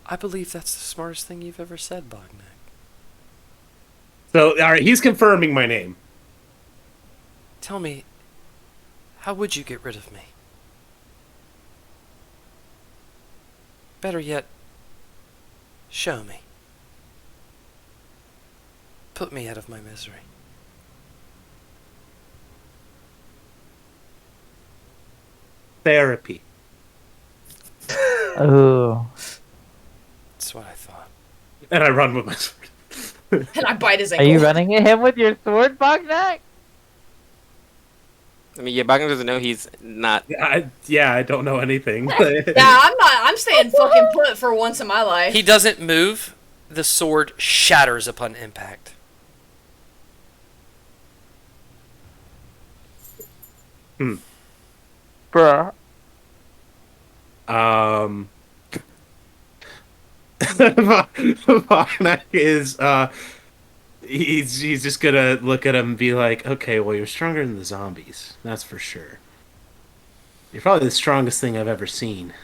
I believe that's the smartest thing you've ever said, Bognak.
So all right, he's confirming my name.
Tell me, how would you get rid of me? Better yet, show me. Put me out of my misery.
Therapy.
Ooh.
That's what I thought.
And I run with my sword.
And I bite his
Are
ankle.
you running at him with your sword, Bognak?
I mean, yeah, Bognak doesn't know he's not.
I don't know anything.
Yeah, I'm not. I'm staying fucking put for once in my life.
He doesn't move. The sword shatters upon impact.
Bruh.
Bognak is he's just gonna look at him and be like, okay, well, you're stronger than the zombies, that's for sure. You're probably the strongest thing I've ever seen.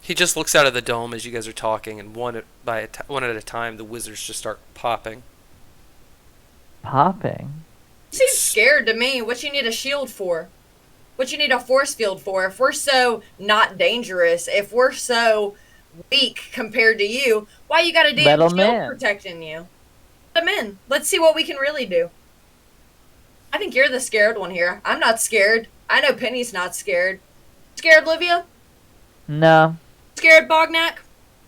He just looks out of the dome as you guys are talking, and one at a time, the wizards just start popping.
Popping.
He seems scared to me. What you need a shield for? What you need a force field for? If we're so not dangerous, if we're so weak compared to you, why you got a damn
Let 'em
shield
in.
protecting you? Let 'em in. Let's see what we can really do. I think you're the scared one here. I'm not scared. I know Penny's not scared. Scared, Livia?
No.
Scared, Bognak?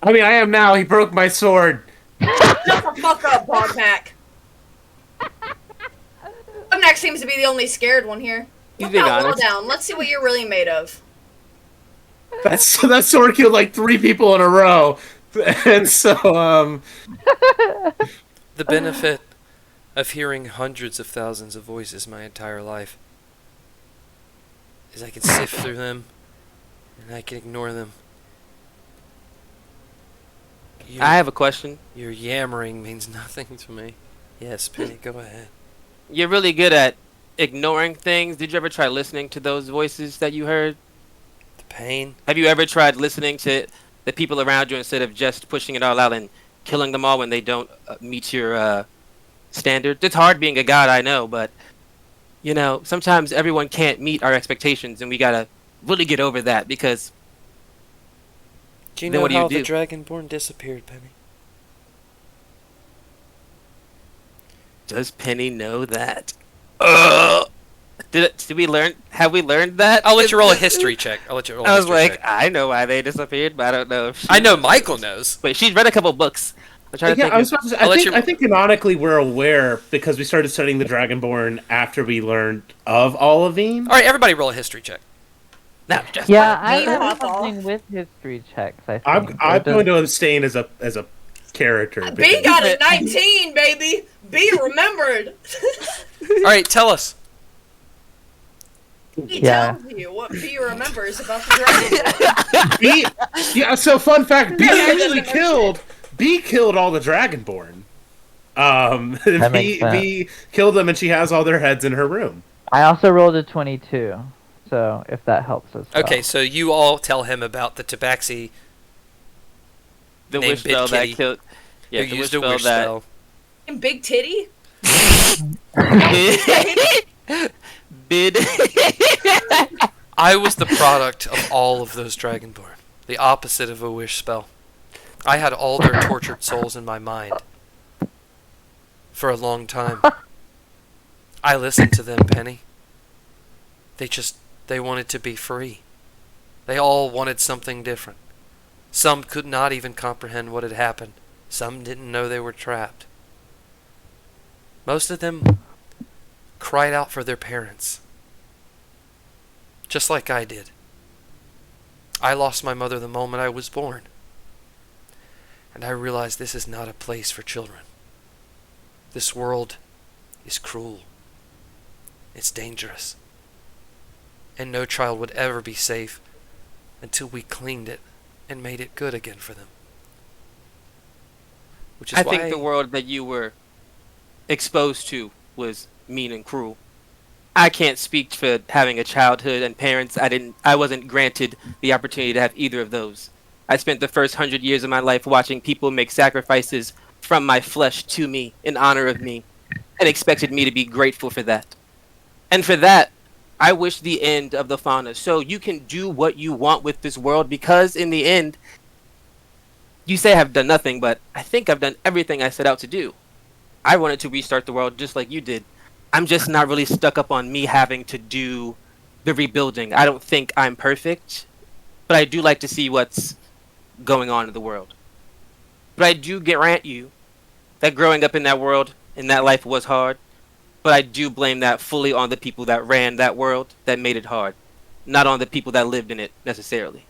I mean, I am now. He broke my sword.
Shut the fuck up, Bognak. Bognak seems to be the only scared one here.
He's
Put
being
that wall
honest.
down. Let's see what you're really made of.
That sword killed like 3 people in a row, and so
The benefit of hearing hundreds of thousands of voices my entire life is I can sift through them, and I can ignore them.
I have a question.
Your yammering means nothing to me. Yes, Penny, go ahead.
You're really good at ignoring things. Did you ever try listening to those voices that you heard?
The pain.
Have you ever tried listening to the people around you instead of just pushing it all out and killing them all when they don't meet your standards? It's hard being a god, I know, but sometimes everyone can't meet our expectations, and we gotta really get over that because
Do you
Then
know
what do you
how the
do?
Dragonborn disappeared, Penny?
does Penny know that? Did we learn? Have we learned that?
I'll let you roll a history check.
I was like, I know why they disappeared, but I don't know. If
I know Michael knows.
Wait, she's read a couple books. I'm trying to think.
I think canonically we're aware because we started studying the Dragonborn after we learned of Olivine.
All right, everybody roll a history check.
No, just
Yeah, I
Me,
have
Papa.
something with history checks. I think.
I'm going to abstain as a character.
B
because-
got a 19, baby. B remembered.
All right, tell us.
He
Yeah.
tells you what B remembers about the dragon.
B, yeah. So fun fact: B
Yeah,
actually
yeah.
killed all the Dragonborn.
That makes
B killed them, and she has all their heads in her room.
I also rolled a 22, so if that helps as well.
Okay, so you all tell him about the Tabaxi
the
Name
wish
Bid
spell that
Kitty.
killed. Yeah,
who
the
used a
wish
wish
spell
spell.
And Big Titty.
that bid.
I was the product of all of those Dragonborn. The opposite of a wish spell. I had all their tortured souls in my mind. For a long time. I listened to them, Penny. They wanted to be free. They all wanted something different. Some could not even comprehend what had happened. Some didn't know they were trapped. Most of them cried out for their parents. Just like I did. I lost my mother the moment I was born. And I realized this is not a place for children. This world is cruel. It's dangerous. And no child would ever be safe until we cleaned it and made it good again for them. Which is
I
why
think the world that you were exposed to was mean and cruel. I can't speak for having a childhood and parents. I wasn't granted the opportunity to have either of those. I spent the first 100 years of my life watching people make sacrifices from my flesh to me in honor of me and expected me to be grateful for that. And for that, I wish the end of the fauna so you can do what you want with this world, because in the end, you say I've done nothing, but I think I've done everything I set out to do. I wanted to restart the world just like you did. I'm just not really stuck up on me having to do the rebuilding. I don't think I'm perfect, but I do like to see what's going on in the world. But I do grant you that growing up in that world, in that life was hard, but I do blame that fully on the people that ran that world that made it hard, not on the people that lived in it necessarily.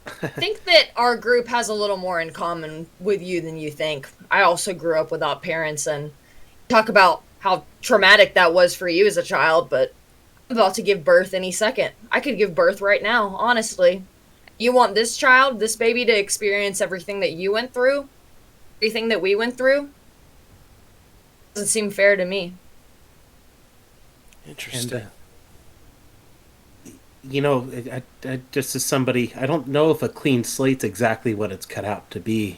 I think that our group has a little more in common with you than you think. I also grew up without parents, and talk about how traumatic that was for you as a child, but I'm about to give birth any second. I could give birth right now, honestly. You want this child, this baby, to experience everything that you went through? Everything that we went through? Doesn't seem fair to me.
Interesting.
And, I just as somebody, I don't know if a clean slate's exactly what it's cut out to be.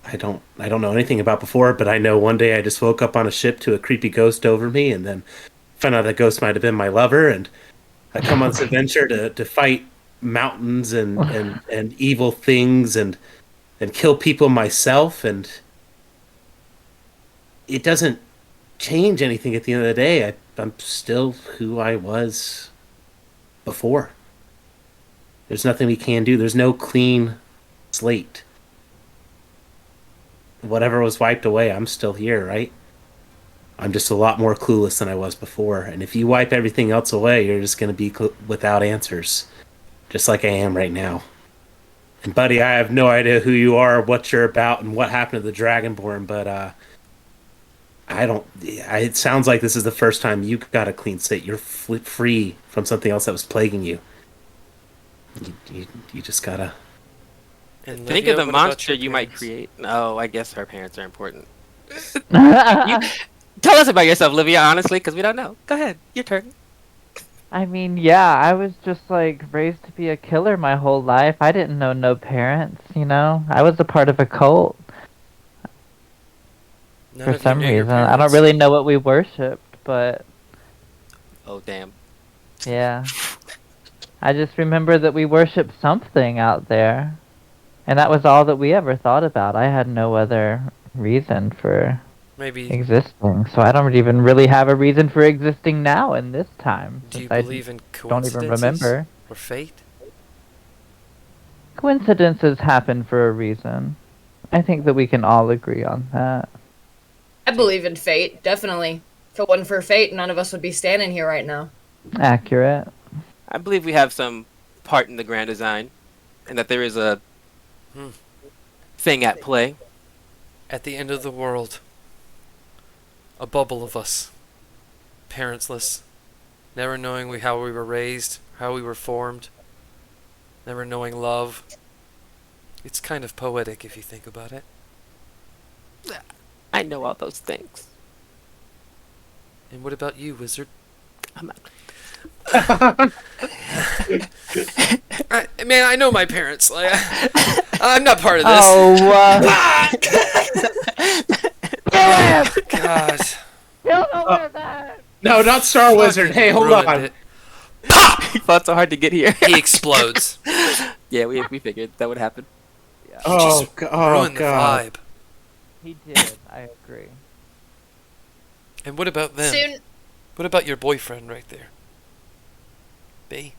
I don't know anything about before, but I know one day I just woke up on a ship to a creepy ghost over me, and then found out that ghost might have been my lover, and I come on this adventure to fight mountains and evil things and kill people myself, and it doesn't change anything at the end of the day. I'm still who I was before. There's nothing we can do. There's no clean slate. Whatever was wiped away, I'm still here, right? I'm just a lot more clueless than I was before. And if you wipe everything else away, you're just going to be without answers. Just like I am right now. And buddy, I have no idea who you are, what you're about, and what happened to the Dragonborn, but it sounds like this is the first time you got a clean slate. You're free from something else that was plaguing you. You just gotta...
And
Think
Livia,
of the
what about
monster
your
you might
parents?
create. No, I guess our parents are important. Tell us about yourself, Livia, honestly, because we don't know. Go ahead, your turn.
I mean, yeah, I was just raised to be a killer my whole life. I didn't know no parents, I was a part of a cult
None
for
of you
some
knew your
reason. I don't
parents.
really know what we worshipped, but
Oh, damn.
yeah. I just remember that we worshipped something out there. And that was all that we ever thought about. I had no other reason for
Maybe.
existing. So I don't even really have a reason for existing now in this time.
Do you
since I
believe in
don't even
coincidences
remember.
or fate?
Coincidences happen for a reason. I think that we can all agree on that.
I believe in fate, definitely. If it wasn't for fate, none of us would be standing here right now.
Accurate.
I believe we have some part in the grand design, and that there is a thing at play.
At the end of the world, a bubble of us, parentless, never knowing how we were raised, how we were formed, never knowing love. It's kind of poetic if you think about it.
I know all those things.
And what about you, wizard?
I'm not-
Man, I know my parents. Like, I'm not part of this.
Oh,
God.
No, not Star Wizard. Hey, hold
Ruined
on.
it.
He fought so hard to get here.
He explodes.
Yeah, we figured that would happen.
Oh,
Ruined the
God.
vibe.
he did. I agree.
And what about them?
Soon,
What about your boyfriend right there? B?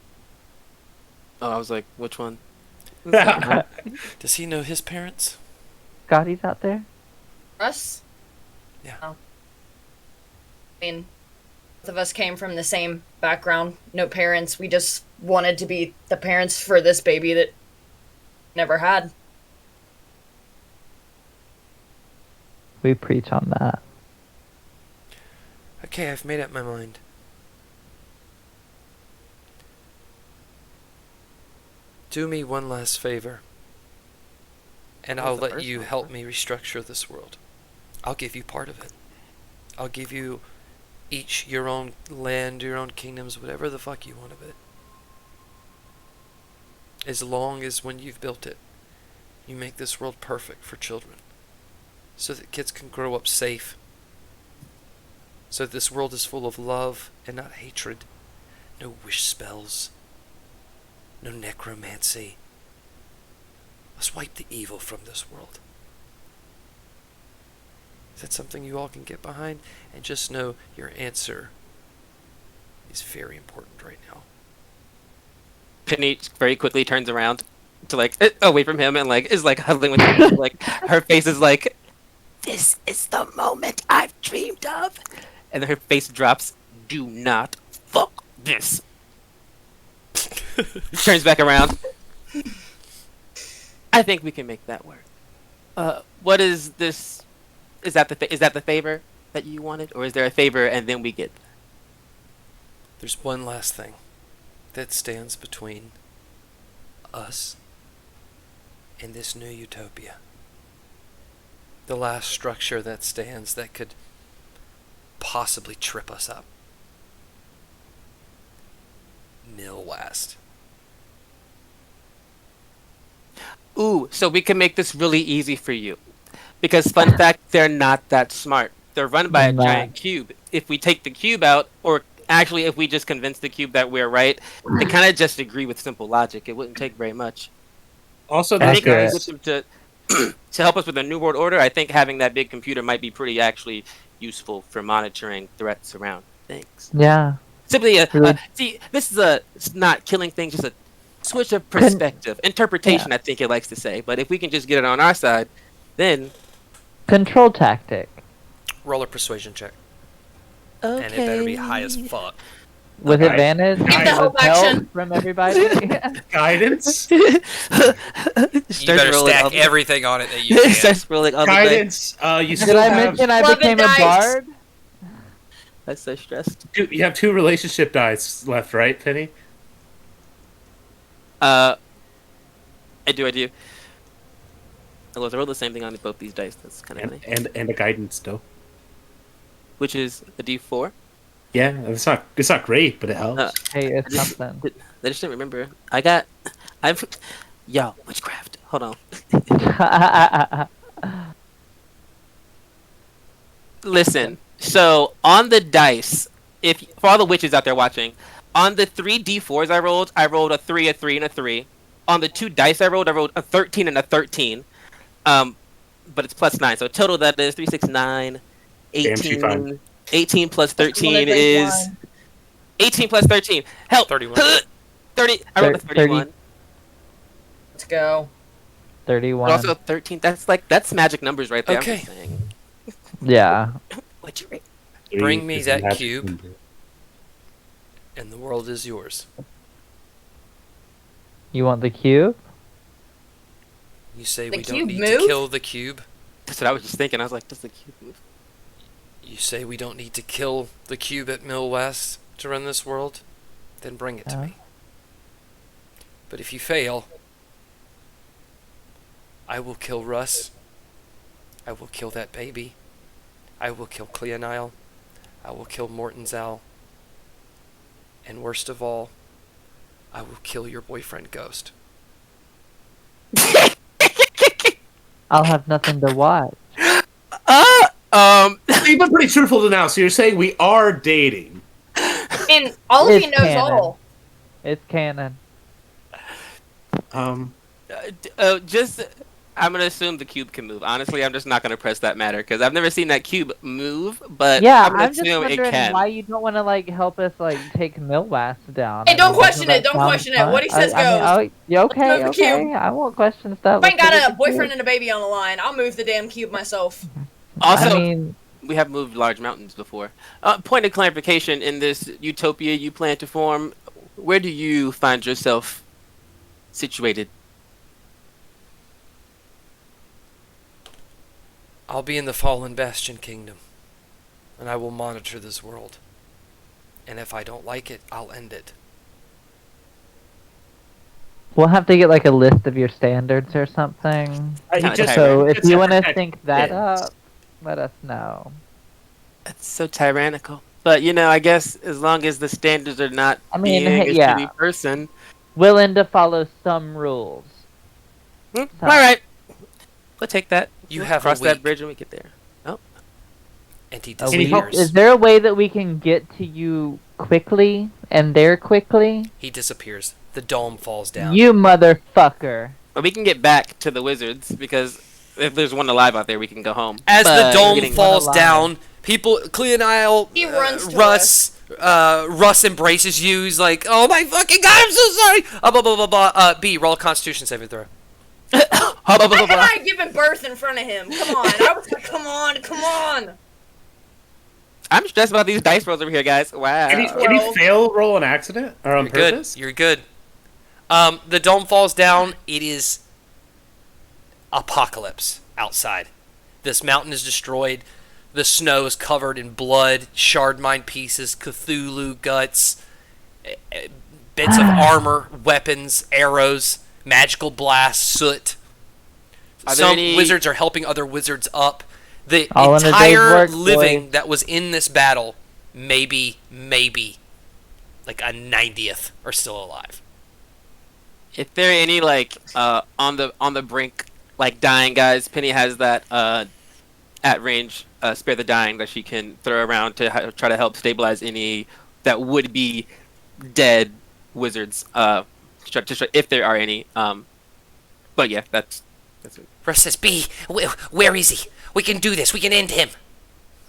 Oh, I was like, which one?
Does he know his parents?
Scotty's out there?
us?
Yeah.
Oh. I mean, both of us came from the same background. No parents. We just wanted to be the parents for this baby that never had.
We preach on that.
Okay, I've made up my mind. Do me one last favor, and
What's
I'll
the
let
first
you
one?
help me restructure this world. I'll give you part of it. I'll give you each your own land, your own kingdoms, whatever the fuck you want of it. As long as when you've built it, you make this world perfect for children. So that kids can grow up safe. So that this world is full of love and not hatred. No wish spells. No necromancy. Let's wipe the evil from this world. Is that something you all can get behind? And just know your answer is very important right now.
Penny very quickly turns around to like away from him and like is like huddling with him. Like her face is like, this is the moment I've dreamed of, and then her face drops. Do not fuck this. Turns back around. I think we can make that work. What is this? Is that the favor that you wanted, or is there a favor and then we get?
There's one last thing that stands between us and this new utopia. The last structure that stands that could possibly trip us up. Nil West.
Ooh, so we can make this really easy for you. Because fun fact, they're not that smart. They're run by a
Nah.
giant cube. If we take the cube out, or actually if we just convince the cube that we're right, they kind of just agree with simple logic. It wouldn't take very much.
Also,
I
those
think
Accurate.
guys.
with them to help us with the New World Order, I think having that big computer might be pretty actually useful for monitoring threats around things.
Yeah.
Simply,
Really?
see, this is it's not killing things, just a switch of perspective. Interpretation, I think it likes to say. But if we can just get it on our side, then...
Control tactic.
Roll a persuasion check.
Okay.
And it better be high as fuck.
With
Okay.
advantage.
Give
the help
with help
action.
from everybody.
Guidance.
You better stack everything on it that you can.
Starts rolling all the way.
Guidance. You
Did
still
I
have
mention I
Love
became
and
a
dice.
bard?
That's so stressed.
you have 2 relationship dice left, right, Penny?
I do. I rolled the same thing on both these dice. That's kind of funny.
And a guidance still.
Which is a D4.
Yeah, it's not great, but it helps.
Hey, it's something.
I just didn't remember. Yo, witchcraft. Hold on. Listen. So on the dice, for all the witches out there watching, on the 3 D4s I rolled a 3, a 3, and a 3. On the 2 dice I rolled a 13 and a 13. But it's plus 9, so total that is 3, 6, 9,
Damn, she fine.
18 plus
Wanna
13
drink
is
wine.
18 plus 13. Help.
31.
30. I rolled a 31.
Let's go.
31.
But also 13. That's magic numbers right there. I'm
Okay.
just saying.
Yeah.
What'd you rate?
Bring me
Is
that
magic
cube.
number.
And the world is yours.
You want the cube?
You say
The
we don't
cube
need
move?
to kill the cube.
That's what I was just thinking. I was like, does the cube move?
You say we don't need to kill the cube at Mill West to run this world? Then bring it to me. But if you fail, I will kill Russ. I will kill that baby. I will kill Cleonile. I will kill Mortenzal. And worst of all, I will kill your boyfriend Ghost.
I'll have nothing to watch.
You've been pretty truthful to now, so you're saying we are dating.
And all of
It's
you knows
canon.
all.
It's canon.
I'm gonna assume the cube can move. Honestly, I'm just not gonna press that matter because I've never seen that cube move. But
Yeah,
I'm gonna
I'm just
assume it
wondering
can.
why you don't want to help us take Millwast down.
Hey, don't
doesn't
question
that
it, don't
sound
question it.
fun?
What he says goes.
Yeah, okay,
Move the
okay.
cube.
I won't question stuff.
I ain't
Let's
got
move
a
the
boyfriend
cube.
and a baby on the line. I'll move the damn cube myself.
Also,
I mean,
we have moved large mountains before. Point of clarification: in this utopia you plan to form, where do you find yourself situated?
I'll be in the Fallen Bastion Kingdom, and I will monitor this world. And if I don't like it, I'll end it.
we'll have to get a list of your standards or something. So if you want to think that up, let us know.
That's so tyrannical. But I guess as long as the standards are not being a
yeah.
shitty person.
Willing to follow some rules.
All right, we'll take that.
You have
cross
a
that
week.
bridge when we get there. Oh,
And he
A week?
disappears.
Is there a way that we can get to you quickly and there quickly?
He disappears. The dome falls down.
You motherfucker.
but we can get back to the wizards because if there's one alive out there, we can go home.
As
But
the
we're
dome
getting-
falls
alive.
down, people, Cleonile,
He runs to
Russ embraces you. He's like, "Oh my fucking god, I'm so sorry." Blah blah blah blah. B, roll a Constitution saving throw.
Blah, blah, blah,
How
blah.
am I giving birth in front of him? Come on. I was like, come on.
I'm stressed about these dice rolls over here, guys. Wow.
Can he fail roll an accident or on
You're good.
purpose?
You're good. The dome falls down. It is apocalypse outside. This mountain is destroyed. The snow is covered in blood, shard mine pieces, Cthulhu guts, bits of armor, weapons, arrows, magical blasts, soot.
Are there
Some
any-
wizards are helping other wizards up. The
All in a day's
entire
work,
living
boys.
that was in this battle, maybe like a 90th are still alive.
If there are any on the brink dying guys, Penny has that at range spare the dying that she can throw around to try to help stabilize any that would be dead wizards. If there are any. But yeah, that's it.
Russ says, B, where is he? We can do this. We can end him.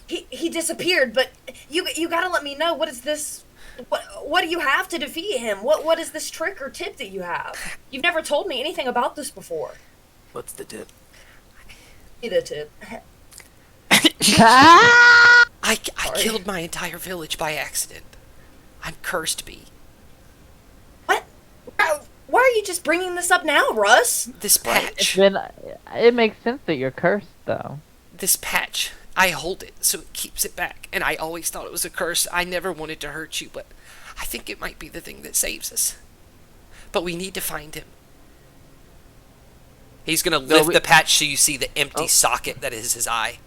He disappeared, but you gotta let me know. What is this? What do you have to defeat him? What is this trick or tip that you have? You've never told me anything about this before.
What's the tip?
Be the tip.
I killed my entire village by accident. I'm cursed, B.
What? Why are you just bringing this up now, Russ?
This patch.
It makes sense that you're cursed, though.
This patch. I hold it so it keeps it back. And I always thought it was a curse. I never wanted to hurt you, but I think it might be the thing that saves us. But we need to find him. He's gonna lift the patch so you see the empty socket that is his eye.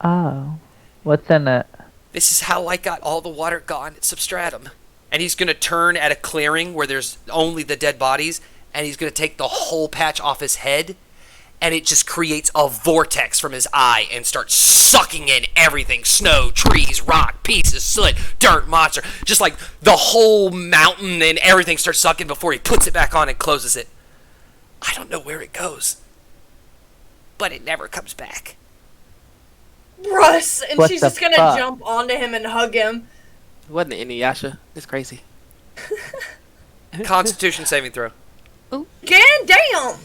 Oh. What's in it?
This is how I got all the water gone at Substratum. And he's gonna turn at a clearing where there's only the dead bodies, and he's gonna take the whole patch off his head, and it just creates a vortex from his eye and starts sucking in everything. Snow, trees, rock, pieces, soot, dirt, monster. Just like the whole mountain and everything starts sucking before he puts it back on and closes it. I don't know where it goes, but it never comes back.
Russ, and
What
she's
the
just gonna
fuck?
jump onto him and hug him.
It wasn't any Yasha. It's crazy.
Constitution saving throw.
Again, damn!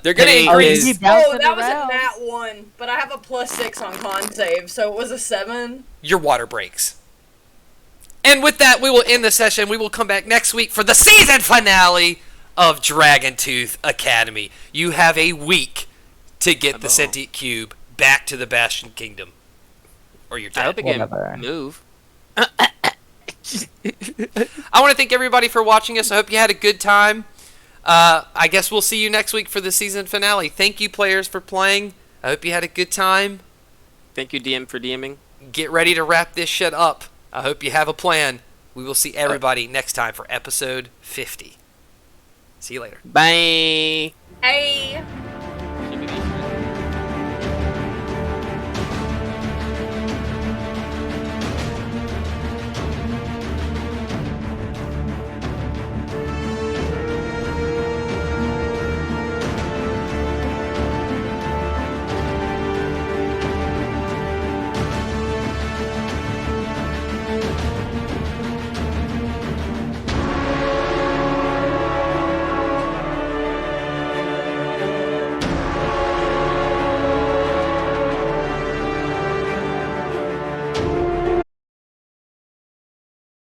They're gonna
Penny
increase-
is-
You bouncing
That was a
around.
nat 1, but I have a +6 on con save, so it was a 7.
Your water breaks. And with that, we will end the session. We will come back next week for the season finale of Dragontooth Academy. You have a week to get the sentient cube back to the Bastion Kingdom. Or you're
I hope
dead.
it
Whatever.
can move.
I want to thank everybody for watching us. I hope you had a good time. I guess we'll see you next week for the season finale. Thank you, players, for playing. I hope you had a good time.
Thank you, DM, for DMing.
Get ready to wrap this shit up. I hope you have a plan. We will see everybody next time for episode 50. See you later.
Bye.
Hey!